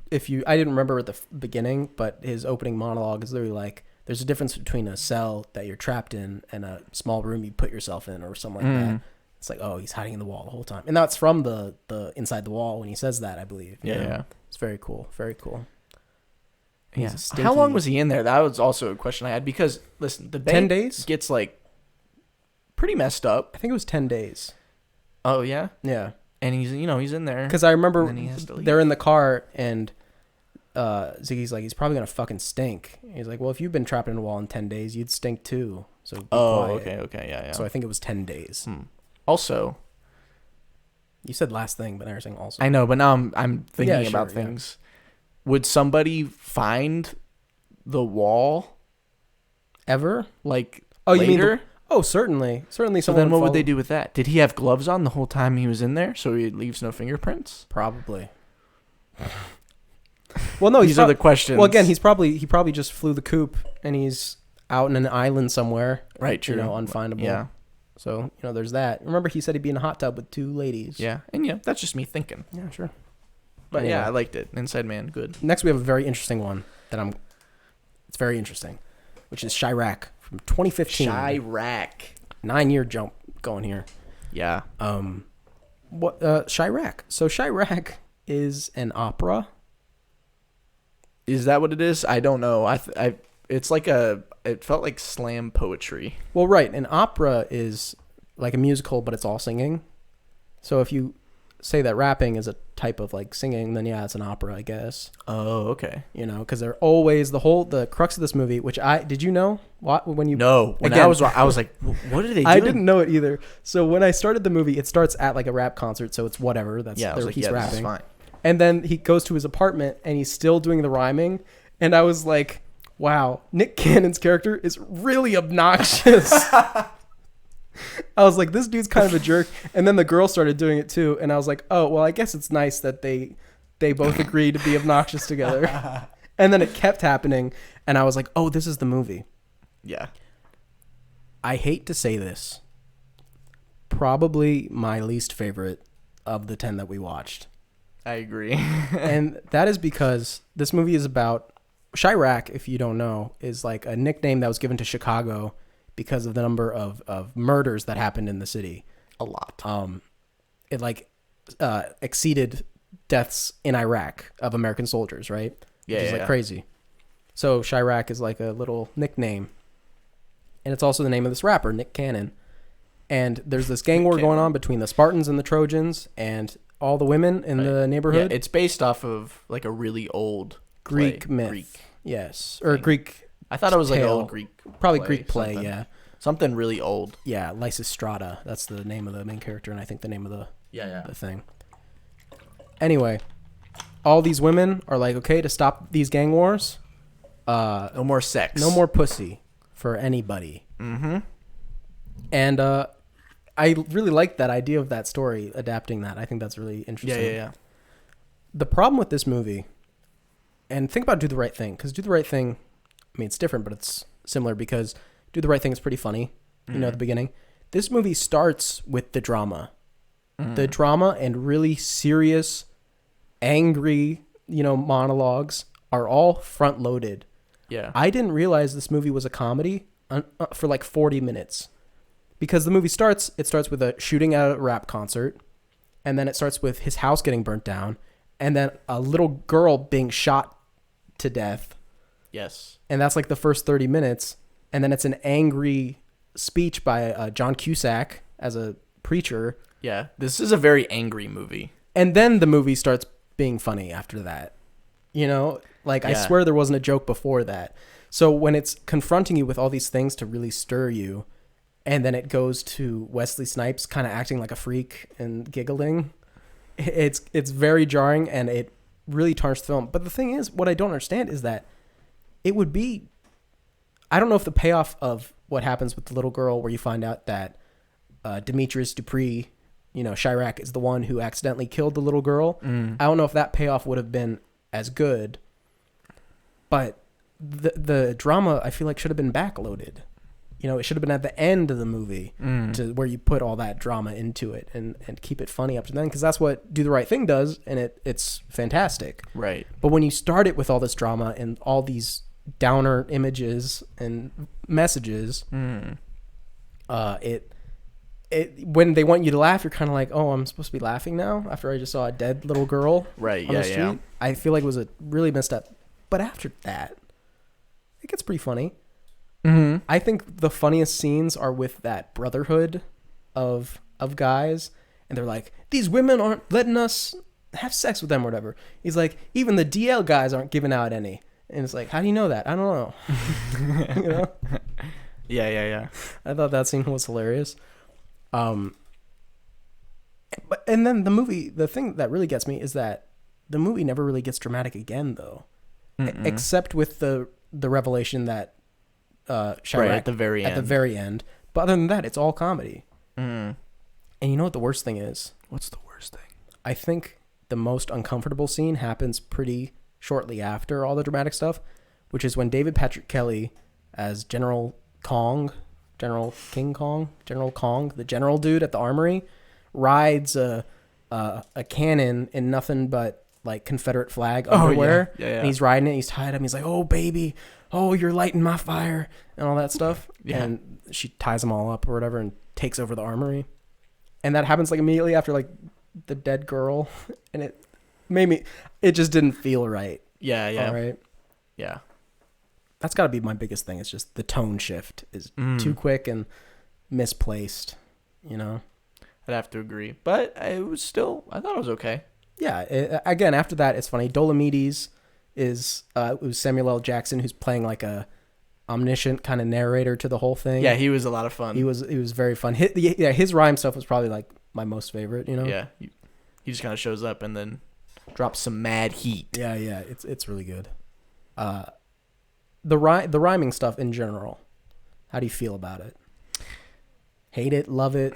I didn't remember at the beginning, but his opening monologue is literally like, there's a difference between a cell that you're trapped in and a small room you put yourself in or something like that. It's like, oh, he's hiding in the wall the whole time. And that's from the inside the wall when he says that, I believe. Yeah. It's very cool. Very cool. Yeah. How long was he in there? That was also a question I had because, listen, the bank 10 days? Gets like pretty messed up. I think it was 10 days. Oh, yeah? Yeah. And he's in there. Because I remember they're in the car and Ziggy's like, he's probably going to fucking stink. He's like, well, if you've been trapped in a wall in 10 days, you'd stink too. So be quiet. Okay. Yeah. So I think it was 10 days. Also, you said last thing, but they're saying also. I know, but now I'm thinking about things. Yeah. Would somebody find the wall ever? Like later? You mean certainly. Certainly. So then what would they do with that? Did he have gloves on the whole time he was in there so he leaves no fingerprints? Probably. Well, no, these are the questions. Well, again, he probably just flew the coop and he's out in an island somewhere. Right, true. Unfindable. Yeah. So, there's that. Remember, he said he'd be in a hot tub with 2 ladies. Yeah. And that's just me thinking. Yeah, sure. But anyway. Yeah, I liked it. Inside Man, good. Next, we have a very interesting one it's very interesting, which is Chirac from 2015. Chirac. 9-year jump going here. Yeah. Chirac. So Chirac is an opera. Is that what it is? I don't know. It's like it felt like slam poetry. Well, right. An opera is like a musical, but it's all singing. So if you say that rapping is a type of like singing, then yeah, it's an opera, I guess. Oh, okay. Because they're always the crux of this movie, which did you know when you no when again, I was like, what are they doing? I didn't know it either. So when I started the movie, it starts at like a rap concert, so it's whatever. That's he's rapping. That's fine. And then he goes to his apartment and he's still doing the rhyming, and I was like, wow, Nick Cannon's character is really obnoxious. I was like, this dude's kind of a jerk. And then the girl started doing it too. And I was like, oh, well, I guess it's nice that they both agree to be obnoxious together. And then it kept happening. And I was like, oh, this is the movie. Yeah. I hate to say this. Probably my least favorite of the 10 that we watched. I agree. And that is because this movie is about Chirac, if you don't know, is like a nickname that was given to Chicago because of the number of murders that happened in the city. A lot. It exceeded deaths in Iraq of American soldiers, right? Yeah, which is like crazy. So Chirac is like a little nickname. And it's also the name of this rapper, Nick Cannon. And there's this gang war going on between the Spartans and the Trojans and all the women in the neighborhood. Yeah, it's based off of like a really old Greek myth. Yes. Or Greek. I thought it was like an old Greek. Probably Greek play, yeah. Something really old. Yeah, Lysistrata. That's the name of the main character, and I think the name of the thing. Anyway, all these women are like, okay, to stop these gang wars, no more sex. No more pussy for anybody. Mm-hmm. And I really like that idea of that story, adapting that. I think that's really interesting. Yeah. The problem with this movie, and think about Do the Right Thing, because Do the Right Thing, I mean, it's different, but it's similar because Do the Right Thing is pretty funny, at the beginning. This movie starts with the drama. Mm-hmm. The drama and really serious, angry, monologues are all front-loaded. Yeah. I didn't realize this movie was a comedy for like 40 minutes. Because the movie starts with a shooting at a rap concert. and then it starts with his house getting burnt down, and then a little girl being shot to death. Yes. And that's like the first 30 minutes, and then it's an angry speech by John Cusack as a preacher. Yeah, this is a very angry movie. And then the movie starts being funny after that. You know, like I swear there wasn't a joke before that. So when it's confronting you with all these things to really stir you, and then it goes to Wesley Snipes kind of acting like a freak and giggling, it's very jarring, and it really tarnished the film. But the thing is, what I don't understand is that it would be, I don't know if the payoff of what happens with the little girl, where you find out that Demetrius Dupree, you know, Chirac is the one who accidentally killed the little girl. I don't know if that payoff would have been as good, but the drama, I feel like, should have been backloaded. You know, it should have been at the end of the movie to where you put all that drama into it and keep it funny up to then, because that's what Do the Right Thing does, and it's fantastic. Right. But when you start it with all this drama and all these downer images and messages, it when they want you to laugh, you're kind of like, oh, I'm supposed to be laughing now after I just saw a dead little girl right on yeah the street. yeah I feel like it was a really messed up. But after that, it gets pretty funny. I think the funniest scenes are with that brotherhood of guys, and they're like, these women aren't letting us have sex with them or whatever. He's like, even the DL guys aren't giving out any. And it's like, how do you know that? I don't know. You know? Yeah. I thought that scene was hilarious. But and then the movie, the thing that really gets me is that the movie never really gets dramatic again, though, except with the revelation that Chirac right at the very end. But other than that, it's all comedy. And you know what the worst thing is? What's the worst thing? I think the most uncomfortable scene happens pretty shortly after all the dramatic stuff, which is when David Patrick Kelly as General Kong, the general dude at the armory, rides a cannon in nothing but like Confederate flag underwear. Yeah. And he's riding it. He's tied up. He's like, "Oh baby, oh you're lighting my fire," and all that stuff. Yeah. And she ties them all up or whatever and takes over the armory. And that happens like immediately after like the dead girl, and it made me. It just didn't feel right. Yeah. All right. Yeah. That's got to be my biggest thing. It's just the tone shift is too quick and misplaced, you know? I'd have to agree. But it was still, I thought it was okay. Yeah. Again, after that, it's funny. Dolomites is, it was Samuel L. Jackson, who's playing like a omniscient kind of narrator to the whole thing. Yeah, he was a lot of fun. He was very fun. His rhyme stuff was probably like my most favorite, you know? Yeah. He just kind of shows up and then drops some mad heat. Yeah. It's really good. The rhyming stuff in general, how do you feel about it? Hate it, love it?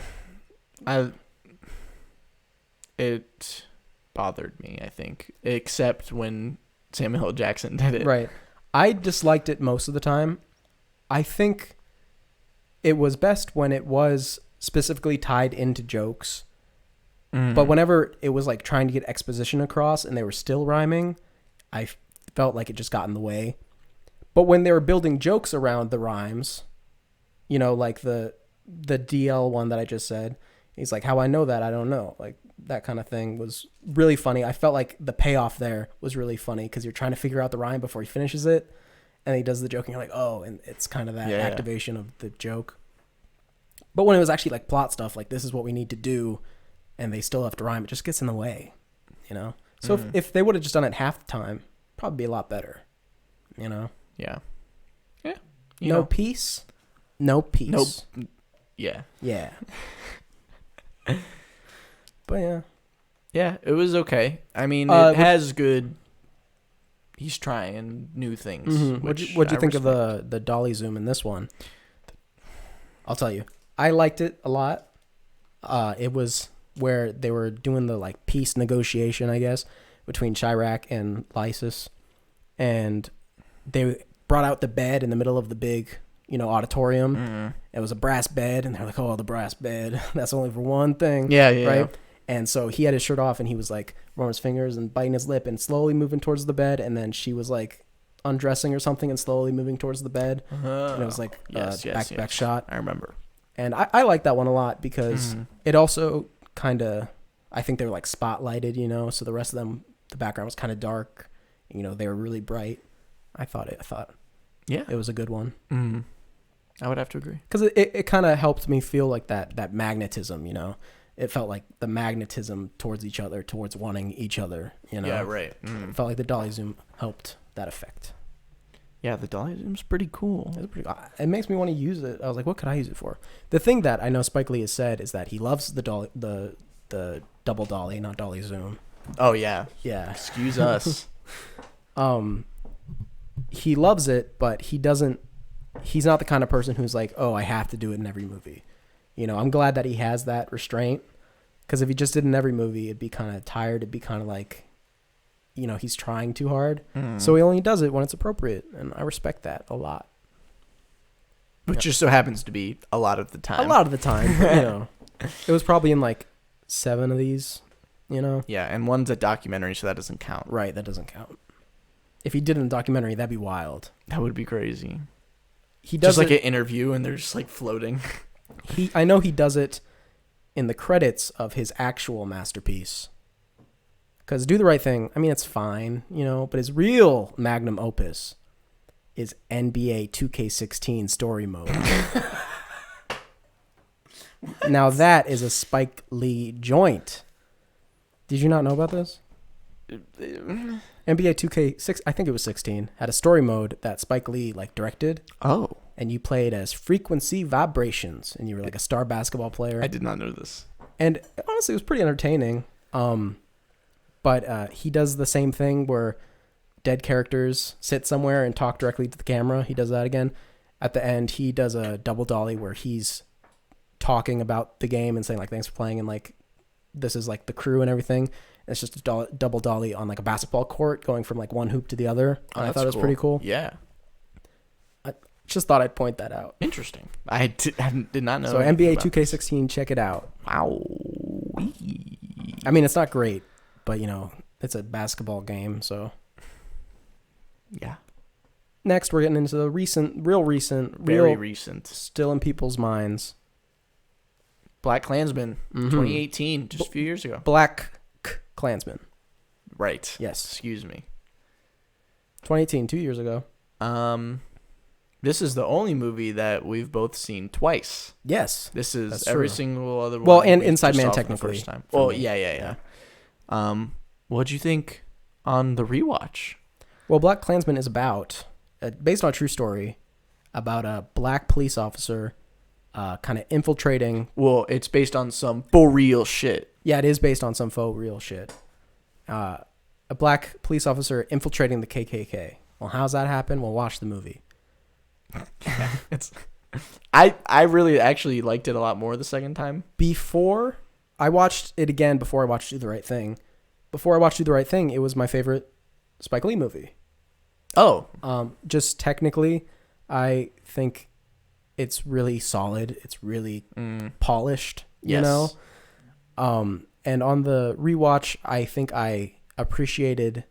It bothered me, I think, except when Samuel L. Jackson did it. Right. I disliked it most of the time. I think it was best when it was specifically tied into jokes. But whenever it was like trying to get exposition across and they were still rhyming, I felt like it just got in the way. But when they were building jokes around the rhymes, you know, like the DL one that I just said, he's like, how I know that, I don't know. Like that kind of thing was really funny. I felt like the payoff there was really funny because you're trying to figure out the rhyme before he finishes it. And he does the joke and you're like, oh, and it's kind of that activation of the joke. But when it was actually like plot stuff, like this is what we need to do, and they still have to rhyme, it just gets in the way, you know? So if they would have just done it half the time, probably be a lot better, you know? Yeah. No peace. Nope. Yeah. But yeah. Yeah, it was okay. I mean, it has good. He's trying new things. What'd you think of the dolly zoom in this one? I'll tell you. I liked it a lot. It was where they were doing the like peace negotiation, I guess, between Chirac and Lysis, and they brought out the bed in the middle of the big, you know, auditorium. It was a brass bed, and they're like, "Oh, the brass bed. That's only for one thing." Yeah. Right. And so he had his shirt off, and he was like rolling his fingers and biting his lip and slowly moving towards the bed. And then she was like undressing or something and slowly moving towards the bed. And it was like back shot. I remember. And I like that one a lot because it also kind of, I think they were like spotlighted, you know, so the rest of them, the background was kind of dark. You know, they were really bright. I thought Yeah. it was a good one. Mm-hmm. I would have to agree. Because it kind of helped me feel like that magnetism, you know. It felt like the magnetism towards each other, towards wanting each other, you know. Yeah, right. Mm. It felt like the dolly zoom helped that effect. Yeah, the dolly zoom's pretty cool. It makes me want to use it. I was like, what could I use it for? The thing that I know Spike Lee has said is that he loves the double dolly, not dolly zoom. Oh, yeah. Yeah. Excuse us. He loves it, but he's not the kind of person who's like, oh, I have to do it in every movie. You know, I'm glad that he has that restraint, because if he just did it in every movie, it'd be kind of tired. It'd be kind of like, you know, he's trying too hard. So he only does it when it's appropriate, and I respect that a lot. Which just so happens to be a lot of the time. A lot of the time, you know. It was probably in like 7 of these, you know. Yeah, and one's a documentary, so that doesn't count. Right, that doesn't count. If he did it in a documentary, that'd be wild. That would be crazy. He does just like an interview, and they're just like floating. I know he does it in the credits of his actual masterpiece. Because Do the Right Thing, I mean, it's fine, you know, but his real magnum opus is NBA 2K16 Story Mode. Now that is a Spike Lee joint. Did you not know about this? NBA 2K6, I think it was 16, had a story mode that Spike Lee like directed. Oh. And you played as Frequency Vibrations, and you were like a star basketball player. I did not know this. And honestly, it was pretty entertaining. But he does the same thing where dead characters sit somewhere and talk directly to the camera. He does that again. At the end, he does a double dolly where he's talking about the game and saying like, thanks for playing, and like, this is like the crew and everything. It's just a double dolly on like a basketball court going from like one hoop to the other. Oh, I thought it was pretty cool. Yeah. Just thought I'd point that out. Interesting. I did not know. So NBA 2K16, check it out. Wow. I mean, it's not great, but you know, it's a basketball game, so. Yeah. Next, we're getting into the very recent, still in people's minds. Black Klansman, 2018, just a few years ago. Black Klansman. Right. Yes. Excuse me. 2018, 2 years ago. This is the only movie that we've both seen twice. Yes. This is that's every true. single other one. Well, and Inside Man technically. First time. Well, yeah. What'd you think on the rewatch? Well, Black Klansman is about, based on a true story, about a black police officer kind of infiltrating. Well, it's based on some for real shit. Yeah, it is based on some faux real shit. A black police officer infiltrating the KKK. Well, how's that happen? Well, watch the movie. I really actually liked it a lot more the second time. Before I watched it again, before I watched Do the Right Thing, it was my favorite Spike Lee movie. Oh. Just technically, I think it's really solid. It's really polished, you know? And on the rewatch, I think I appreciated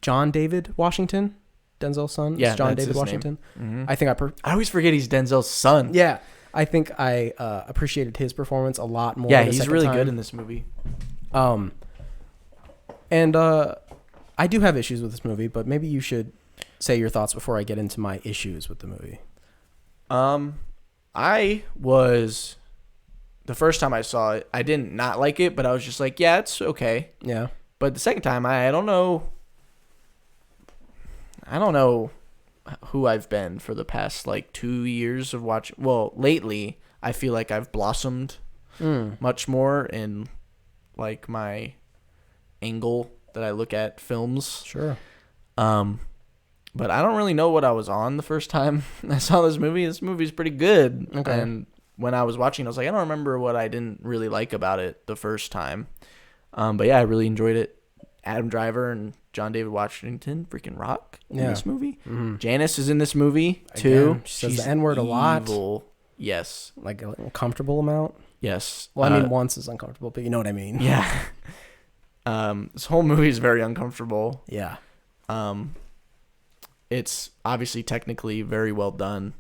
John David Washington, Denzel's son. Yeah, it's John David Washington. Mm-hmm. I think I always forget he's Denzel's son. Yeah, I think I appreciated his performance a lot more. Yeah, he's really good in this movie. And I do have issues with this movie, but maybe you should say your thoughts before I get into my issues with the movie. The first time I saw it, I didn't not like it, but I was just like, yeah, it's okay. Yeah. But the second time, I don't know who I've been for the past like 2 years of watching. Well, lately, I feel like I've blossomed much more in like my angle that I look at films. Sure. But I don't really know what I was on the first time I saw this movie. This movie's pretty good. Okay. And when I was watching, I was like, I don't remember what I didn't really like about it the first time. But yeah, I really enjoyed it. Adam Driver and John David Washington freaking rock in this movie. Mm-hmm. Janice is in this movie too. Again, she says the N-word a lot. Yes. Like an uncomfortable amount. Yes. Well, I mean, once is uncomfortable, but you know what I mean. Yeah. This whole movie is very uncomfortable. Yeah. It's obviously technically very well done.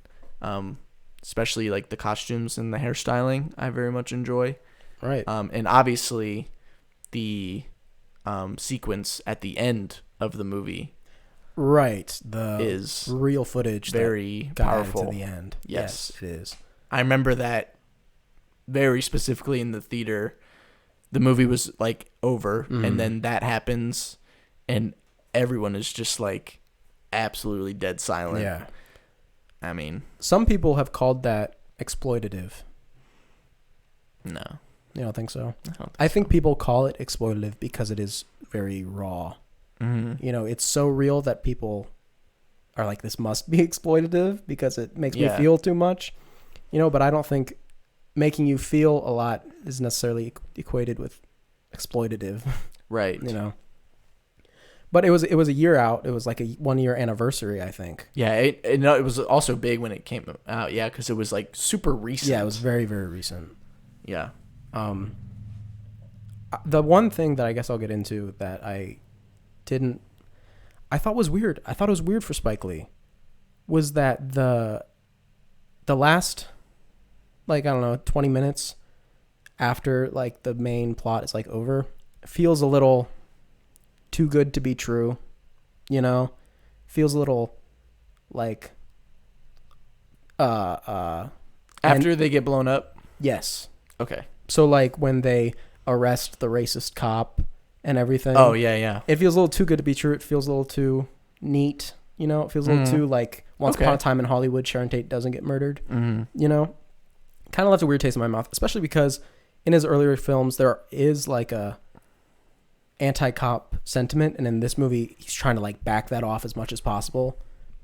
Especially like the costumes and the hairstyling I very much enjoy. Right. And obviously the sequence at the end of the movie Right. The is real footage very that got powerful. to the end. Yes, it is. I remember that very specifically in the theater. The movie was like over, and then that happens, and everyone is just like absolutely dead silent. Yeah. I mean, Some people have called that exploitative. no. You don't think so? I I think people call it exploitative because it is very raw. Mm-hmm. You know, it's so real that people are like, this must be exploitative because it makes me Yeah. feel too much. You know, but I don't think making you feel a lot is necessarily equated with exploitative. Right. You know. But it was a year out. It was like a 1 year anniversary, I think. Yeah, it was also big when it came out. Yeah, because it was like super recent. Yeah, it was very, very recent. Yeah. The one thing that I guess I'll get into that I thought was weird. I thought it was weird for Spike Lee was that the last, like, I don't know, 20 minutes after like the main plot is like over, feels a little too good to be true, you know? Feels a little like After they get blown up. yes. Okay. So like when they arrest the racist cop and everything. Oh yeah, yeah. It feels a little too good to be true. It feels a little too neat, you know? It feels a little too like Once Upon a Time in Hollywood, Sharon Tate doesn't get murdered, you know? Kind of left a weird taste in my mouth, especially because in his earlier films, there is like a anti-cop sentiment. And in this movie, he's trying to like back that off as much as possible.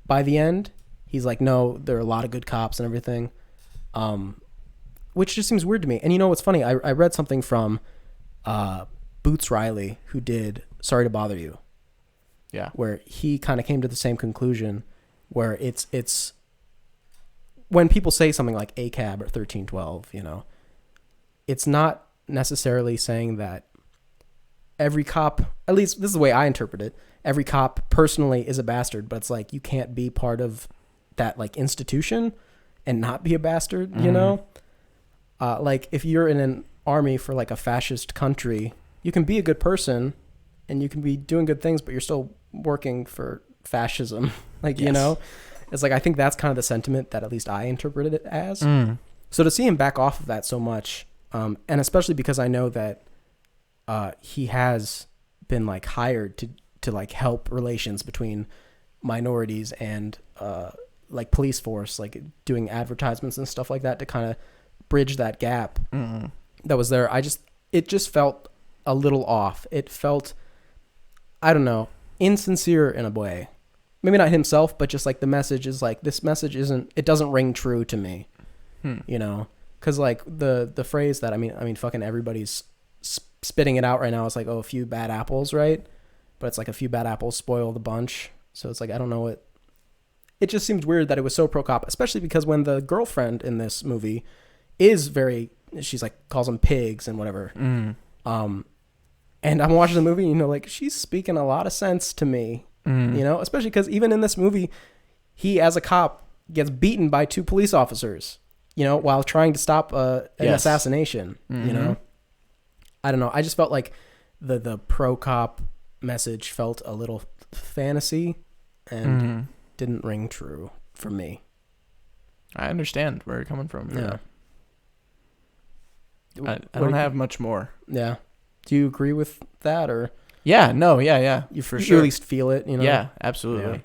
By the end, he's like, no, there are a lot of good cops and everything. Which just seems weird to me. And you know what's funny? I read something from Boots Riley, who did Sorry to Bother You. Yeah. Where he kind of came to the same conclusion, where it's when people say something like ACAB or 1312, you know, it's not necessarily saying that every cop, at least this is the way I interpret it, every cop personally is a bastard, but it's like you can't be part of that like institution and not be a bastard, you know? Like if you're in an army for like a fascist country, you can be a good person and you can be doing good things, but you're still working for fascism. Like, you know, it's like, I think that's kind of the sentiment that at least I interpreted it as. So to see him back off of that so much, and especially because I know that he has been like hired to like help relations between minorities and like police force, like doing advertisements and stuff like that to kind of bridge that gap that was there. It just felt a little off. It felt, I don't know, insincere in a way. Maybe not himself, but just like the message is like, this message it doesn't ring true to me, you know? Cause like the phrase that, I mean, fucking everybody's spitting it out right now. It's like, oh, a few bad apples, right? But it's like a few bad apples spoil the bunch. So it's like, I don't know what, it just seems weird that it was so pro cop, especially because when the girlfriend in this movie is very, she's like, calls them pigs and whatever. And I'm watching the movie, you know, like she's speaking a lot of sense to me, you know, especially because even in this movie, he as a cop gets beaten by 2 police officers, you know, while trying to stop an assassination, you know. I don't know. I just felt like the pro cop message felt a little fantasy and didn't ring true for me. I understand where you're coming from. Yeah. I don't have much more. Yeah. Do you agree with that, or? Yeah. No. Yeah. You for you sure. at least feel it, you know? Yeah. Absolutely. Yeah.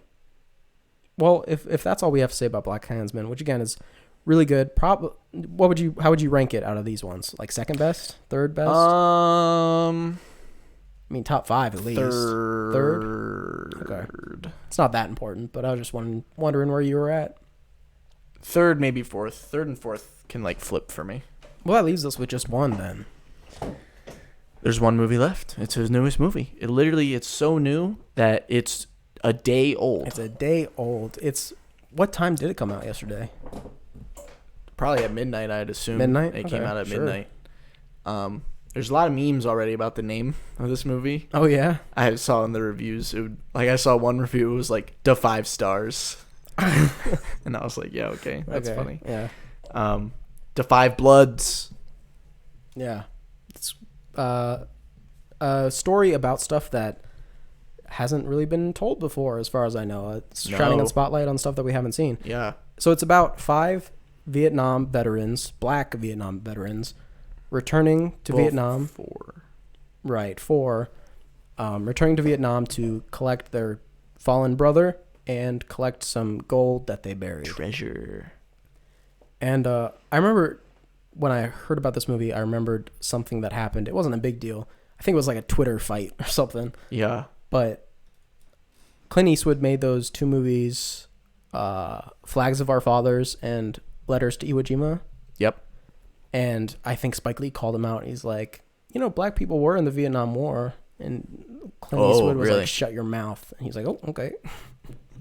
Well, if that's all we have to say about Black Klansman, which again is really good, how would you rank it out of these ones? Like second best, third best? I mean, top 5 at least. Third. Okay. It's not that important, but I was just wondering where you were at. Third, maybe fourth. Third and fourth can like flip for me. Well, that leaves us with just one then. There's one movie left. It's his newest movie. It's so new that it's a day old. It's a day old. What time did it come out yesterday? Probably at midnight, I'd assume. Midnight? It Okay, came out at sure. midnight. There's a lot of memes already about the name of this movie. Oh, yeah? I saw in the reviews. I saw one review. It was like, "Da 5 stars." And I was like, yeah, okay. That's funny. Yeah. Da 5 Bloods. Yeah. It's a story about stuff that hasn't really been told before, as far as I know. It's shining a spotlight on stuff that we haven't seen. Yeah. So it's about 5 Vietnam veterans, black Vietnam veterans, returning to Vietnam. 4. Right, 4. Returning to Vietnam to collect their fallen brother and collect some gold that they buried. Treasure. And I remember when I heard about this movie, I remembered something that happened. It wasn't a big deal. I think it was like a Twitter fight or something. Yeah. But Clint Eastwood made those 2 movies, Flags of Our Fathers and Letters to Iwo Jima. Yep. And I think Spike Lee called him out. He's like, black people were in the Vietnam War. And Clint Eastwood was like, shut your mouth. And he's like, oh, okay.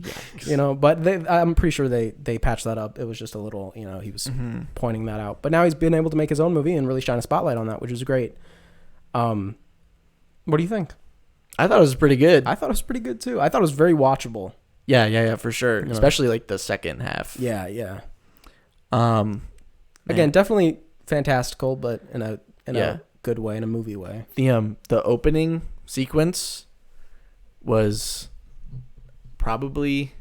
Yikes. But I'm pretty sure they patched that up. It was just a little, he was pointing that out. But now he's been able to make his own movie and really shine a spotlight on that, which is great. What do you think? I thought it was pretty good. I thought it was pretty good too. I thought it was very watchable. Yeah, for sure. Especially like the second half. Yeah. Again, definitely fantastical, but in a good way, in a movie way. The opening sequence was probably,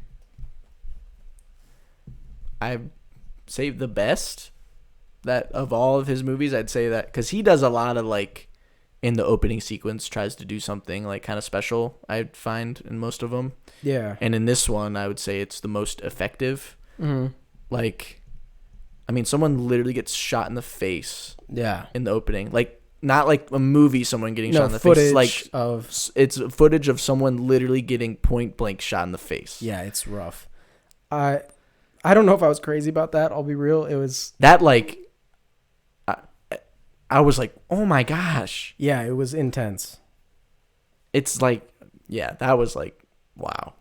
I'd say, the best that of all of his movies. I'd say that because he does a lot of like in the opening sequence tries to do something like kind of special. I'd find in most of them. Yeah. And in this one, I would say it's the most effective. Mm-hmm. Like, I mean, someone literally gets shot in the face. Yeah. In the opening, like not like a movie, someone getting shot in the face. It's like it's footage of someone literally getting point blank shot in the face. Yeah, it's rough. I don't know if I was crazy about that. I'll be real. It was that like. I was like, oh my gosh. Yeah, it was intense. It's like, yeah, that was like, wow.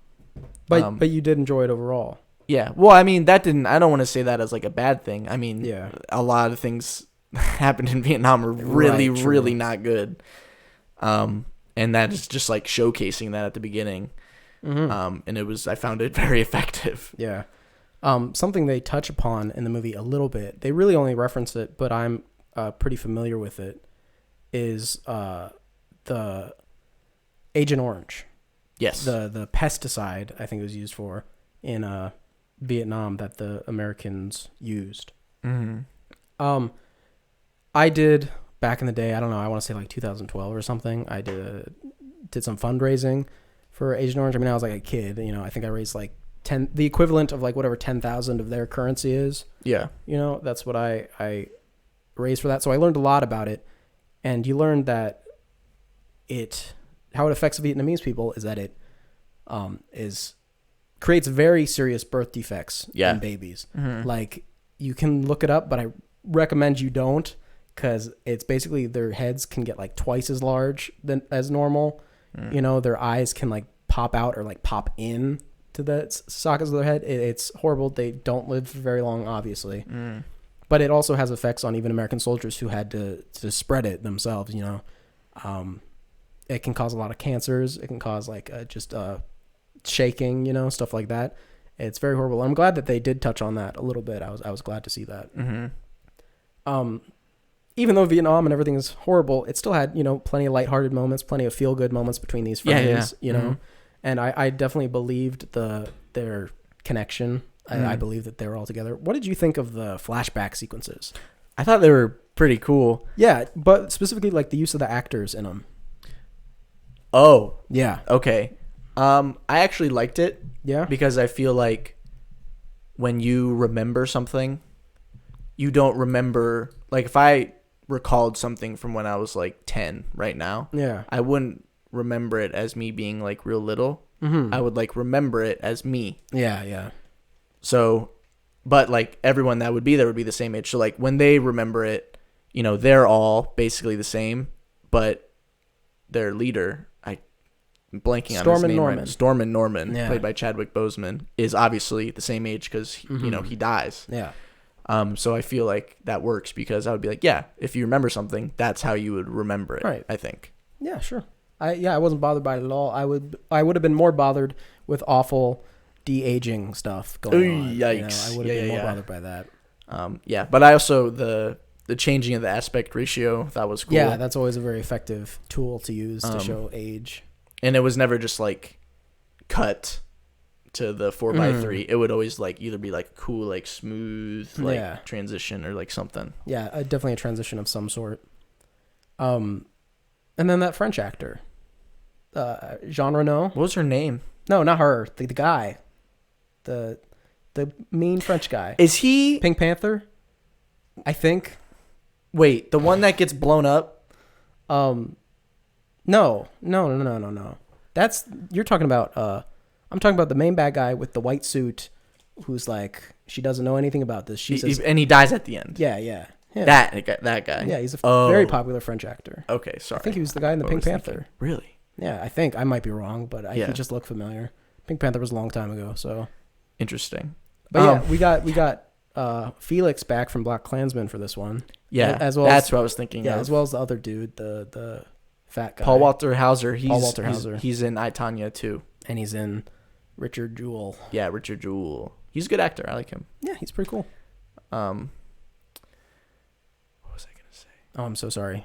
But you did enjoy it overall. Yeah. Well, I mean, I don't want to say that as like a bad thing. I mean, yeah, a lot of things happened in Vietnam are really not good. And that is just like showcasing that at the beginning. Mm-hmm. And I found it very effective. Yeah. Something they touch upon in the movie a little bit, they really only reference it, but I'm pretty familiar with it, is the Agent Orange. Yes. The pesticide, I think it was used for in Vietnam that the Americans used. Mm-hmm. I did back in the day, I don't know, I want to say like 2012 or something. I did some fundraising for Agent Orange. I mean, I was like a kid, I think I raised like the equivalent of like whatever 10,000 of their currency is. Yeah. That's what I raised for that. So I learned a lot about it, and you learned that how it affects Vietnamese people is that it creates very serious birth defects in babies. Mm-hmm. Like, you can look it up, but I recommend you don't, because it's basically their heads can get like twice as large as normal. Their eyes can like pop out or like pop in to the sockets of their head. It's horrible. They don't live for very long, obviously. But it also has effects on even American soldiers who had to spread it themselves, It can cause a lot of cancers. It can cause like just shaking, stuff like that. It's very horrible. I'm glad that they did touch on that a little bit. I was glad to see that. Mm-hmm. Even though Vietnam and everything is horrible, it still had, plenty of lighthearted moments, plenty of feel-good moments between these friends, Mm-hmm. And I definitely believed their connection. I believe that they were all together. What did you think of the flashback sequences? I thought they were pretty cool. Yeah, but specifically like the use of the actors in them. Oh. Yeah. Okay. I actually liked it. Yeah. Because I feel like when you remember something, you don't remember, like if I recalled something from when I was like 10 right now, I wouldn't remember it as me being like real little. Mm-hmm. I would like remember it as me. Yeah. So, but like everyone that would be there would be the same age. So like when they remember it, they're all basically the same, but their leader, I'm blanking on his name. Right? Stormin Norman, played by Chadwick Boseman, is obviously the same age because, he dies. Yeah. So I feel like that works because I would be like, yeah, if you remember something, that's how you would remember it. Right. I think. Yeah, sure. I wasn't bothered by it at all. I would have been more bothered with awful de-aging stuff going on. Yikes. I would have been more bothered by that. But I also the changing of the aspect ratio, that was cool. Yeah, that's always a very effective tool to use to show age. And it was never just like cut to the 4:3. It would always like either be like cool, like smooth, like transition or like something. Yeah, definitely a transition of some sort. And then that French actor, Jean Reno. What was her name? No, not her. The guy, the mean French guy. Is he Pink Panther? I think. Wait, the one that gets blown up? No. That's you're talking about. I'm talking about the main bad guy with the white suit, who's like she doesn't know anything about this. She says, and he dies at the end. Yeah. Him. That guy. Yeah, he's a very popular French actor. Okay, sorry. I think he was the guy in the Pink Panther. Thinking, really? Yeah, I think I might be wrong, but he just looked familiar. Pink Panther was a long time ago, so interesting. But we got Felix back from Black Klansman for this one. Yeah, as well. That's what I was thinking. Yeah, of. as well as the other dude, the fat guy, Paul Walter Hauser. He's in I, Tonya too, and he's in Richard Jewell. Yeah, Richard Jewell. He's a good actor. I like him. Yeah, he's pretty cool. What was I gonna say? Oh, I'm so sorry.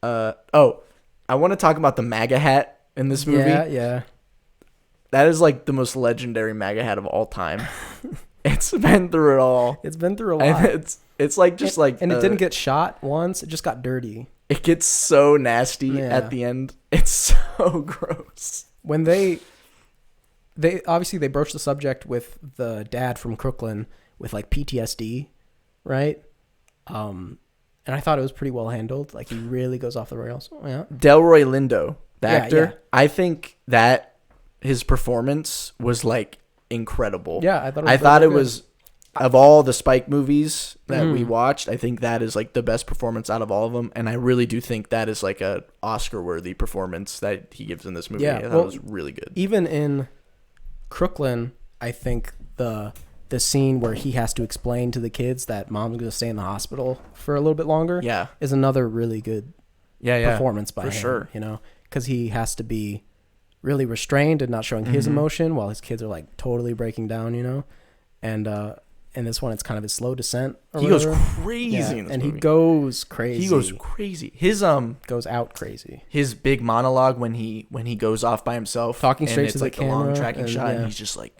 I want to talk about the MAGA hat in this movie. Yeah. That is like the most legendary MAGA hat of all time. It's been through it all. It's been through a lot. And it's like just it didn't get shot once. It just got dirty. It gets so nasty at the end. It's so gross. When they obviously they broached the subject with the dad from Crooklyn with like PTSD, right? And I thought it was pretty well handled. Like he really goes off the rails. Yeah. Delroy Lindo, the actor. Yeah. I think that his performance was like incredible. Yeah, I thought it was of all the Spike movies that we watched, I think that is like the best performance out of all of them, and I really do think that is like a Oscar-worthy performance that he gives in this movie. Yeah, I thought it was really good. Even in Crooklyn, I think the scene where he has to explain to the kids that mom's going to stay in the hospital for a little bit longer is another really good performance by him. For sure. You know, because he has to be really restrained and not showing his emotion while his kids are like totally breaking down, you know? And in this one, it's kind of a slow descent. He goes crazy in this movie. He goes crazy. His goes out crazy. His big monologue when he goes off by himself, talking straight to the camera, a long tracking shot, and he's just like,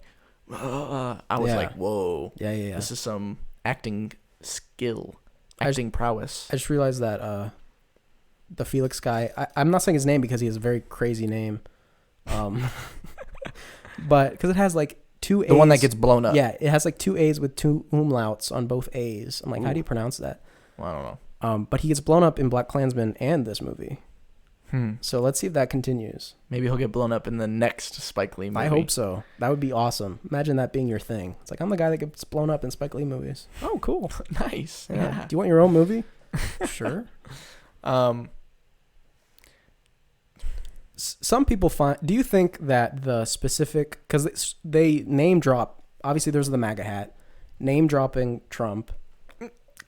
I was like, whoa, yeah. This is some acting skill, acting prowess. I just realized that the Felix guy. I'm not saying his name because he has a very crazy name, but because it has like. Two A's. The one that gets blown up. Yeah, it has like two A's with two umlauts on both A's. I'm like, how do you pronounce that? Well, I don't know. But he gets blown up in Black Klansman and this movie. So let's see if that continues. Maybe he'll get blown up in the next Spike Lee movie. I hope so. That would be awesome. Imagine that being your thing. It's like, I'm the guy that gets blown up in Spike Lee movies. Oh, cool. Nice. Yeah. Do you want your own movie? Sure. Some people find. Do you think that the specific, because they name drop? Obviously, there's the MAGA hat, name dropping Trump.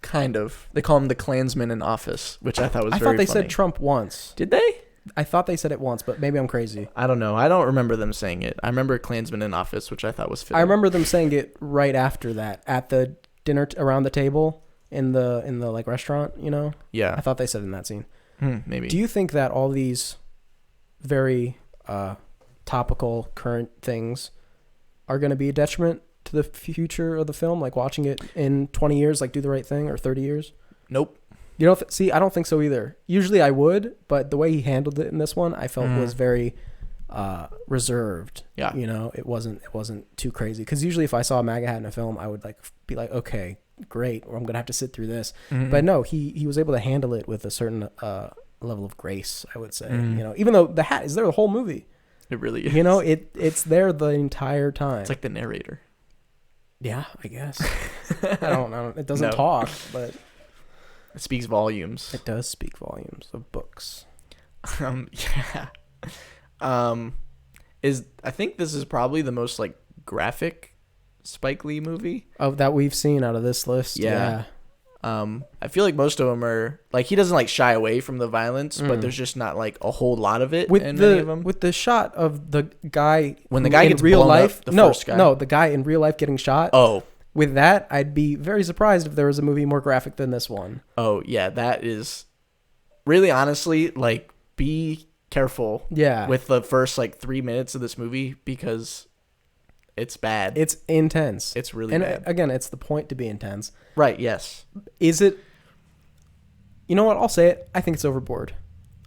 Kind of. They call him the Klansman in office, which I thought was very funny. I thought they said Trump once. Did they? I thought they said it once, but maybe I'm crazy. I don't know. I don't remember them saying it. I remember Klansman in office, which I thought was fitting. I remember them saying it right after that at the dinner around the table in the like restaurant. You know. Yeah. I thought they said it in that scene. Maybe. Do you think that all these very topical current things are going to be a detriment to the future of the film, like watching it in 20 years, like Do the Right Thing, or 30 years? Nope. You don't see, I don't think so either. Usually I would, but the way he handled it in this one, I felt was very reserved. Yeah. You know, it wasn't too crazy, because usually if I saw a MAGA hat in a film, I would like be like, okay, great, or I'm gonna have to sit through this. But no, he was able to handle it with a certain level of grace, I would say. You know, even though the hat is there the whole movie, it really is. You know, it's there the entire time. It's like the narrator. Yeah, I guess. I don't know. It doesn't talk, but it speaks volumes. It does speak volumes of books. Yeah. I think this is probably the most like graphic Spike Lee movie that we've seen out of this list. Yeah. I feel like most of them are like, he doesn't like shy away from the violence, but there's just not like a whole lot of it in many of them. With the shot of the guy when the guy gets real blown life, up, first guy. No, the guy in real life getting shot. Oh, with that, I'd be very surprised if there was a movie more graphic than this one. Oh, yeah, that is really honestly, like, be careful with the first, like, 3 minutes of this movie because it's bad. It's intense. It's really bad. And again, it's the point to be intense. Right, yes. Is it... You know what? I'll say it. I think it's overboard.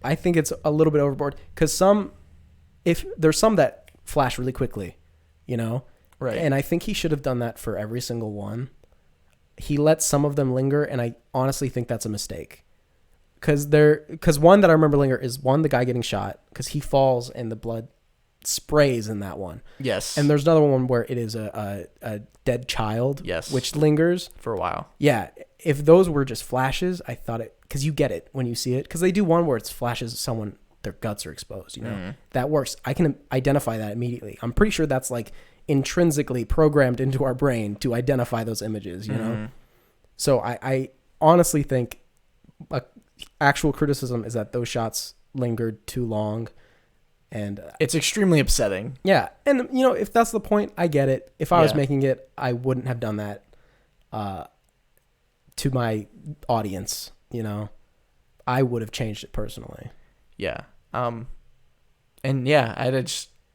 I think it's a little bit overboard because if there's some that flash really quickly, you know? Right. And I think he should have done that for every single one. He let some of them linger, and I honestly think that's a mistake. Because one that I remember linger is the guy getting shot, because he falls and the blood sprays in that one. Yes. And there's another one where it is a dead child, yes, which lingers. For a while. Yeah. If those were just flashes, I thought it... Because you get it when you see it. Because they do one where it's flashes someone, their guts are exposed, you know? Mm. That works. I can identify that immediately. I'm pretty sure that's like... intrinsically programmed into our brain to identify those images, you know? So I honestly think actual criticism is that those shots lingered too long, and it's extremely upsetting. Yeah. And you know, if that's the point, I get it. If I was making it, I wouldn't have done that to my audience, you know? I would have changed it personally. Yeah. And yeah,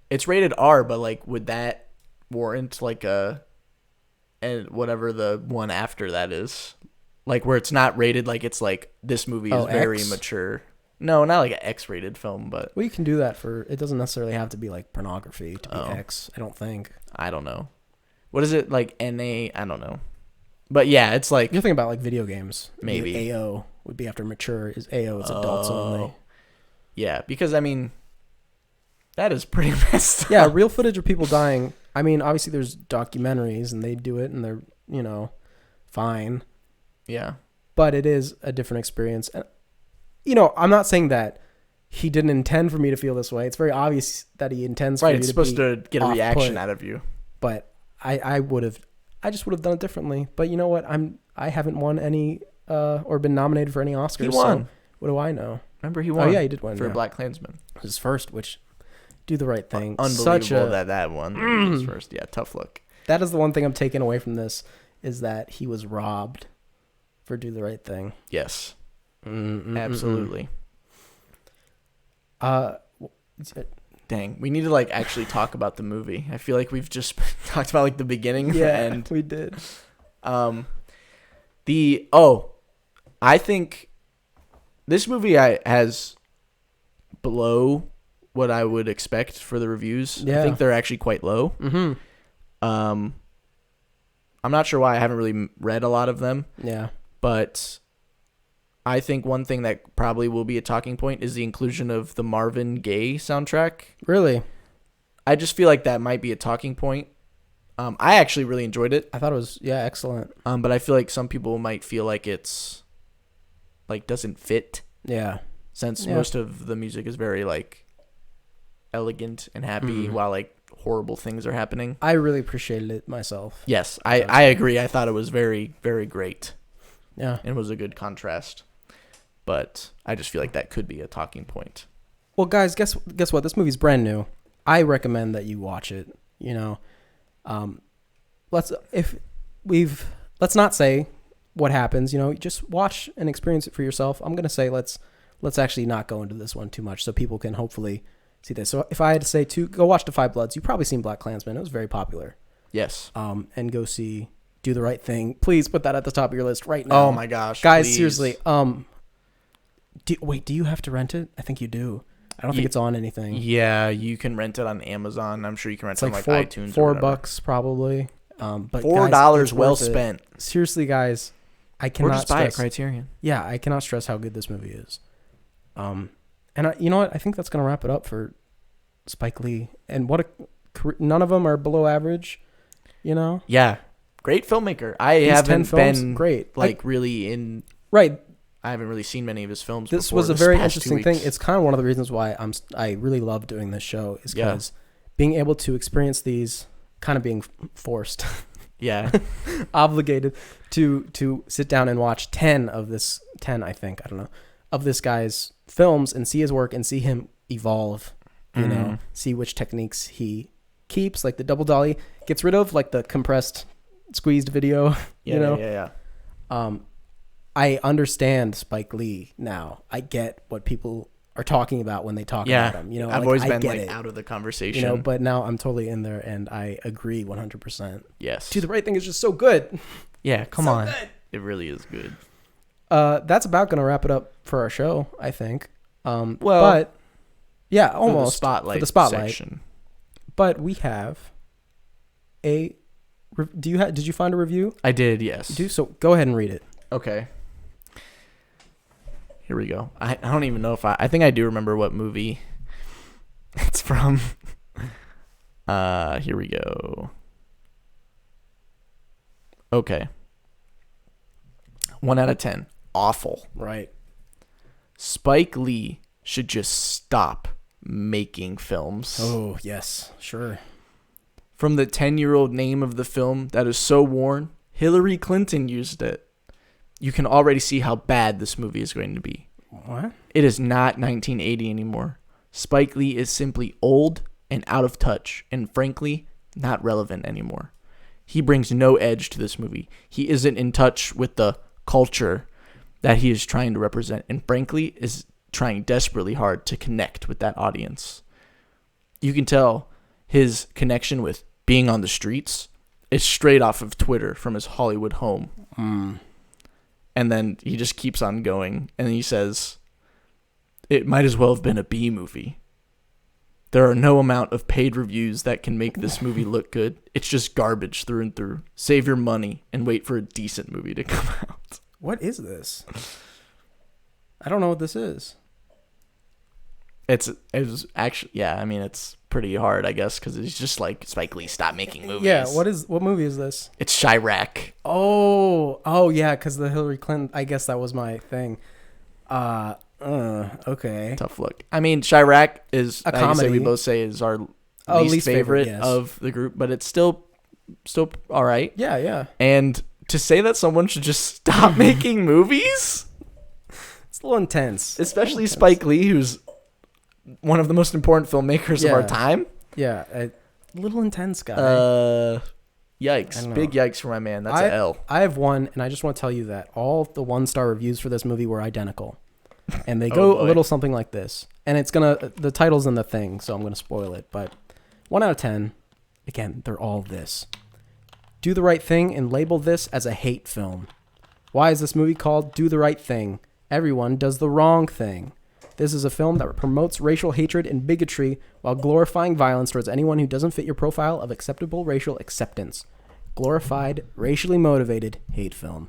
it's rated R, but like, would that warrant like and whatever the one after that is, like where it's not rated, like it's like this movie is very X? mature. No, not like an X-rated film, but Well, you can do that for... It doesn't necessarily have to be like pornography to be X, I don't think. I don't know. What is it, like NA? I don't know. But yeah, it's like... You're thinking about like video games. Maybe. AO would be after mature. Is AO is adults only. Yeah, because I mean, that is pretty messed up. Yeah, real footage of people dying. I mean, obviously there's documentaries and they do it and they're, you know, fine. Yeah. But it is a different experience. And, you know, I'm not saying that he didn't intend for me to feel this way. It's very obvious that he intends for you to be It's supposed to get a reaction out of you. But I just would have done it differently. But you know what? I haven't won any or been nominated for any Oscars. He won. So what do I know? Remember, he won. Oh yeah, he did win for Black Klansman. His first, which Do the Right Thing. Unbelievable that one was first. Yeah, tough look. That is the one thing I'm taking away from this, is that he was robbed for Do the Right Thing. Yes. Absolutely. Dang, we need to like actually talk about the movie. I feel like we've just talked about like the beginning. Yeah, and we did. I think this movie has below what I would expect for the reviews. Yeah. I think they're actually quite low. Mm-hmm. I'm not sure why. I haven't really read a lot of them. Yeah. But I think one thing that probably will be a talking point is the inclusion of the Marvin Gaye soundtrack. Really? I just feel like that might be a talking point. I actually really enjoyed it. I thought it was, excellent. But I feel like some people might feel like it's like doesn't fit. Yeah. Since most of the music is very like elegant and happy while like horrible things are happening. I really appreciated it myself. Yes, I agree. I thought it was very, very great. Yeah. And it was a good contrast. But I just feel like that could be a talking point. Well, guys, guess what? This movie's brand new. I recommend that you watch it. You know, let's not say what happens. You know, just watch and experience it for yourself. I'm gonna say let's actually not go into this one too much, so people can hopefully see this. So if I had to say go watch The Five Bloods. You've probably seen Black Klansman. It was very popular. Yes. And go see Do the Right Thing. Please put that at the top of your list right now. Oh my gosh, guys! please. Seriously. Do you have to rent it? I think you do. I don't think it's on anything. Yeah, you can rent it on Amazon. I'm sure you can rent it on like iTunes. $4 probably. But $4 well spent. Seriously, guys, I cannot or just buy stress. it Criterion. Yeah, I cannot stress how good this movie is. And you know what? I think that's gonna wrap it up for Spike Lee. And none of them are below average. You know. Yeah, great filmmaker. I haven't been great. Really in right. I haven't really seen many of his films. This was a very interesting thing. It's kind of one of the reasons why I really love doing this show, is because being able to experience these, kind of being forced, obligated to sit down and watch 10 of this 10, I think, I don't know, of this guy's films and see his work and see him evolve. You know, see which techniques he keeps, like the double dolly, gets rid of like the compressed squeezed video. Yeah, you know. yeah. I understand Spike Lee now. I get what people are talking about when they talk about him. You know, I've like, always I been get like it, out of the conversation. you know, but now I'm totally in there, and I agree 100%. Yes. Do the Right Thing is just so good. Yeah, come So on. good. It really is good. That's about gonna wrap it up for our show, I think. Well, but yeah, for almost the for the spotlight. section. But we have a. Did you find a review? I did, yes. You do, so go ahead and read it. Okay. Here we go. I don't even know if I think I do remember what movie it's from. Here we go. Okay. 1 out of 10. Awful. Right. Spike Lee should just stop making films. Oh, yes. Sure. From the 10-year-old name of the film that is so worn, Hillary Clinton used it. You can already see how bad this movie is going to be. What? It is not 1980 anymore. Spike Lee is simply old and out of touch, and frankly, not relevant anymore. He brings no edge to this movie. He isn't in touch with the culture that he is trying to represent, and frankly, is trying desperately hard to connect with that audience. You can tell his connection with being on the streets is straight off of Twitter from his Hollywood home. And then he just keeps on going, and he says, it might as well have been a B movie. There are no amount of paid reviews that can make this movie look good. It's just garbage through and through. Save your money and wait for a decent movie to come out. What is this? I don't know what this is. It was actually, yeah, I mean, it's pretty hard, I guess, because it's just like, Spike Lee, stop making movies. Yeah, what movie is this? It's Chirac. Oh yeah, because the Hillary Clinton, I guess that was my thing. Okay. Tough look. I mean, Chirac is A like I say, comedy. we both say is our Least least favorite, favorite yes. of the group, but it's still all right. Yeah. And to say that someone should just stop making movies, It's a little intense. especially Spike Lee, who's one of the most important filmmakers of our Yeah. time. Yeah, a little intense guy. Yikes! I don't know. Big yikes for my man. That's an L. I have one, and I just want to tell you that all the 1-star reviews for this movie were identical. And they go a boy. little something like this. And the title's in the thing, so I'm going to spoil it. But 1 out of 10, again, they're all this. Do the right thing and label this as a hate film. Why is this movie called Do the Right Thing? Everyone does the wrong thing. This is a film that promotes racial hatred and bigotry while glorifying violence towards anyone who doesn't fit your profile of acceptable racial acceptance. Glorified, racially motivated hate film.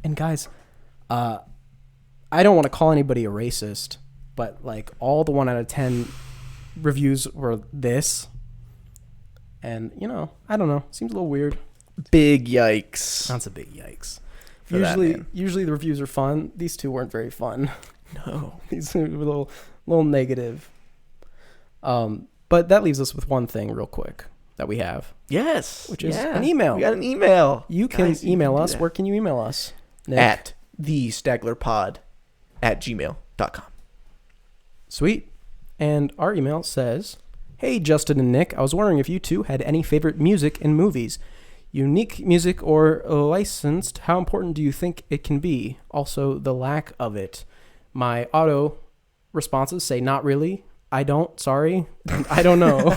And guys, I don't want to call anybody a racist, but like all the 1 out of 10 reviews were this. And, you know, I don't know. Seems a little weird. Big yikes. That's a big yikes. For that man. Usually the reviews are fun. These two weren't very fun. No. These were a little negative. But that leaves us with one thing real quick that we have, Yes. which is yeah. an email. We got an email. You can Guys, email can do us. that. Where can you email us? Nick? At thestaglerpod@gmail.com. Sweet. And our email says, hey, Justin and Nick, I was wondering if you two had any favorite music in movies. Unique music or licensed, how important do you think it can be? Also, the lack of it. My auto responses say not really. I don't. Sorry. I don't know.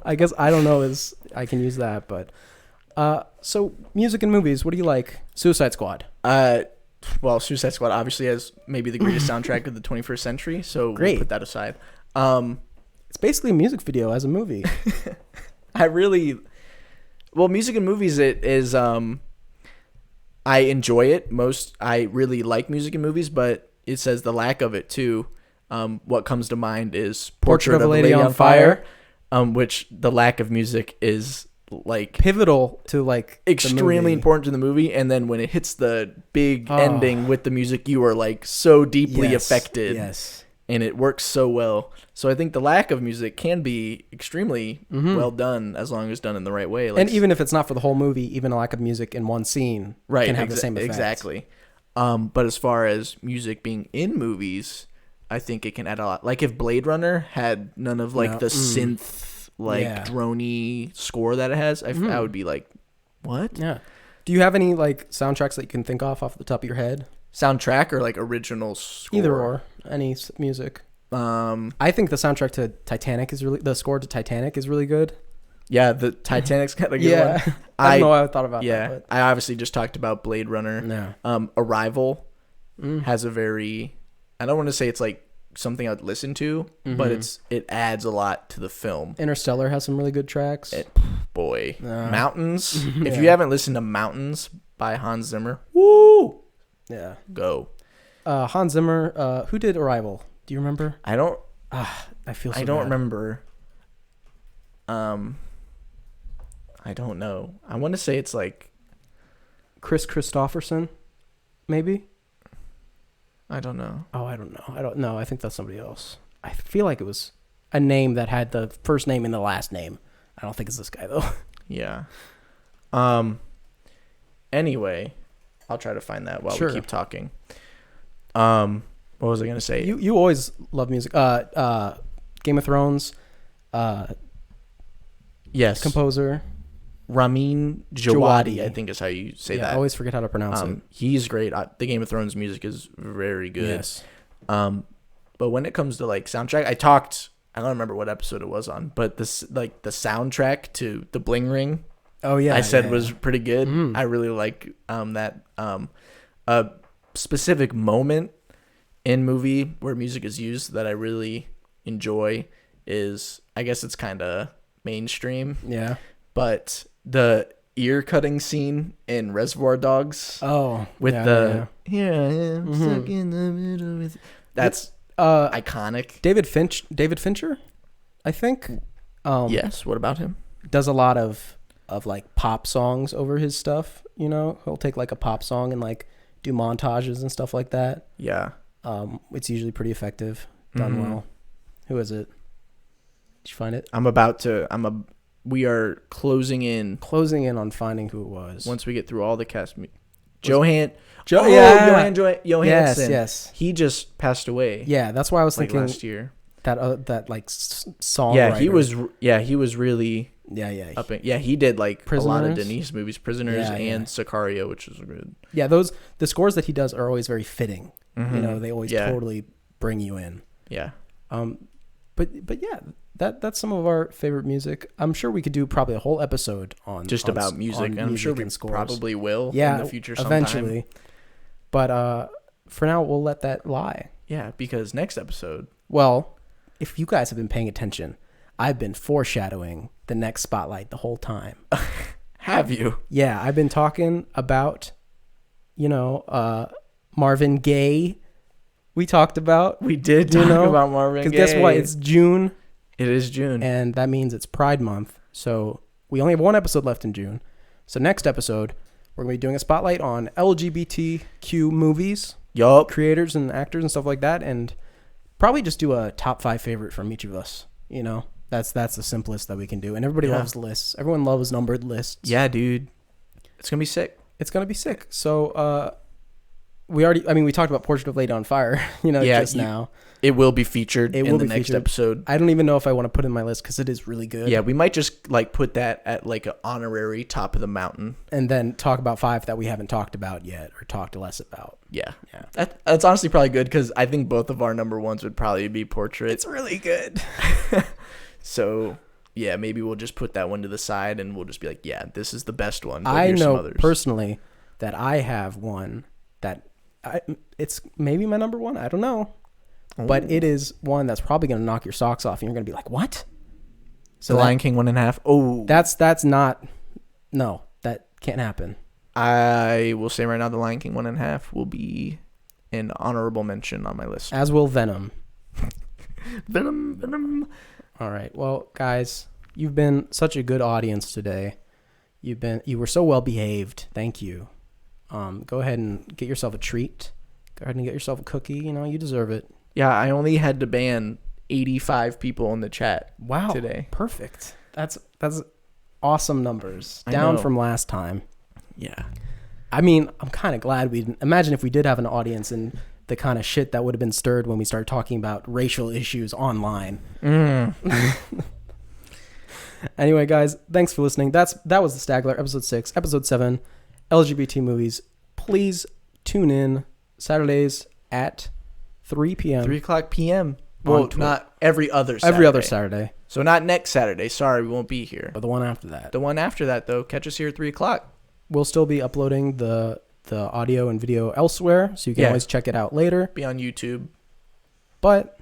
I guess I don't know is I can use that, but so music and movies, what do you like? Suicide Squad. Well, Suicide Squad obviously has maybe the greatest soundtrack of the 21st century, so Great. we'll put that aside. It's basically a music video as a movie. Music and movies, it is, I enjoy it I really like music and movies, but it says the lack of it too. What comes to mind is Portrait of a Lady on Fire, which the lack of music is like Pivotal to like the extremely movie. important to the movie, and then when it hits the big ending with the music, you are like so deeply affected. Yes. And it works so well. So I think the lack of music can be extremely well done as long as done in the right way. Like, And even if it's not for the whole movie, even a lack of music in one scene can have the same effect. Exactly. But as far as music being in movies, I think it can add a lot. Like if Blade Runner had none of like the synth droney score that it has, I would be like, what? Yeah. Do you have any like soundtracks that you can think off the top of your head? Soundtrack or like original score? Either or. Any music. I think the soundtrack to Titanic the score to Titanic is really good. Yeah, the Titanic's kind of a good one. I don't know why I thought about that. Yeah, I obviously just talked about Blade Runner. Yeah. Arrival has a very, I don't want to say it's like something I'd listen to, but it adds a lot to the film. Interstellar has some really good tracks. Mountains. If you haven't listened to Mountains by Hans Zimmer, woo, yeah, go. Hans Zimmer. Who did Arrival? Do you remember? I don't. I feel. So I don't bad. remember. I don't know. I want to say it's like Chris Christopherson, maybe. I don't know. Oh, I don't know. I don't know. I think that's somebody else. I feel like it was a name that had the first name and the last name. I don't think it's this guy though. Yeah. Anyway, I'll try to find that while we keep talking. What was I gonna say? You always love music. Game of Thrones. Yes. Composer. Ramin Djawadi, I think is how you say that. I always forget how to pronounce it. He's great. The Game of Thrones music is very good. Yes. But when it comes to like soundtrack, I don't remember what episode it was on, but this like the soundtrack to The Bling Ring. Oh yeah. I said was pretty good. I really like that a specific moment in movie where music is used that I really enjoy is, I guess it's kind of mainstream. Yeah. But the ear cutting scene in Reservoir Dogs. Oh, with here I am stuck in the middle with. That's iconic. David Fincher, I think. Yes. What about him? Does a lot of like pop songs over his stuff. You know, he'll take like a pop song and like do montages and stuff like that. Yeah. It's usually pretty effective, done well. Who is it? Did you find it? We are closing in on finding who it was. Once we get through all the cast. Johansson. Yes. He just passed away. Yeah, that's why I was thinking last year. That like song. Yeah, he was really. Yeah. He did like Prisoners? a lot of Denise movies, Prisoners and Sicario, which was good. Yeah, the scores that he does are always very fitting. You know, they always totally bring you in. Yeah. But yeah, that's some of our favorite music. I'm sure we could do probably a whole episode on about music. I'm sure we probably will in the future sometime. Eventually. But for now, we'll let that lie. Yeah, because next episode. Well, if you guys have been paying attention, I've been foreshadowing the next spotlight the whole time. Have you? Yeah, I've been talking about, Marvin Gaye. We talked about. We did talk about Marvin Gaye. Because guess what? It's June. It is June. And that means it's Pride Month. So we only have one episode left in June. So next episode, we're going to be doing a spotlight on LGBTQ movies. Yup. Creators and actors and stuff like that. And probably just do a top 5 favorite from each of us. That's the simplest that we can do. And everybody loves lists. Everyone loves numbered lists. Yeah, dude. It's going to be sick. It's going to be sick. So we talked about Portrait of Lady on Fire, now. It will be featured in the next episode. I don't even know if I want to put it in my list because it is really good. Yeah, we might just like put that at like an honorary top of the mountain. And then talk about 5 that we haven't talked about yet or talked less about. Yeah. That's honestly probably good because I think both of our number ones would probably be Portrait. It's really good. So, yeah, maybe we'll just put that one to the side and we'll just be like, yeah, this is the best one. I know personally that I have one that it's maybe my number one. I don't know. But it is one that's probably going to knock your socks off and you're going to be like, what? So The Lion King 1.5. Oh. That's not. No, that can't happen. I will say right now The Lion King 1.5 will be an honorable mention on my list. As will Venom. Venom. All right. Well, guys, you've been such a good audience today. You were so well behaved. Thank you. Go ahead and get yourself a treat. Go ahead and get yourself a cookie. You deserve it. Yeah, I only had to ban 85 people in the chat. Wow. Today. Perfect. That's awesome numbers. Down from last time. Yeah. I mean, I'm kind of glad we didn't. Imagine if we did have an audience and the kind of shit that would have been stirred when we started talking about racial issues online. Anyway, guys, thanks for listening. That was the Stagler, episode 6. Episode 7, LGBT movies. Please tune in Saturdays at 3 p.m. 3 o'clock p.m. On Well, Twitch. not every other Saturday. Every other Saturday. So not next Saturday. Sorry, we won't be here. Or the one after that. The one after that, though, catch us here at 3 o'clock. We'll still be uploading the audio and video elsewhere, so you can always check it out later. Be on YouTube. But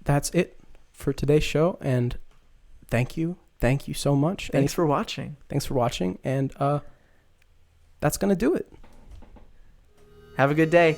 that's it for today's show, and thank you so much. Thanks for watching. Thanks for watching, and that's gonna do it. Have a good day.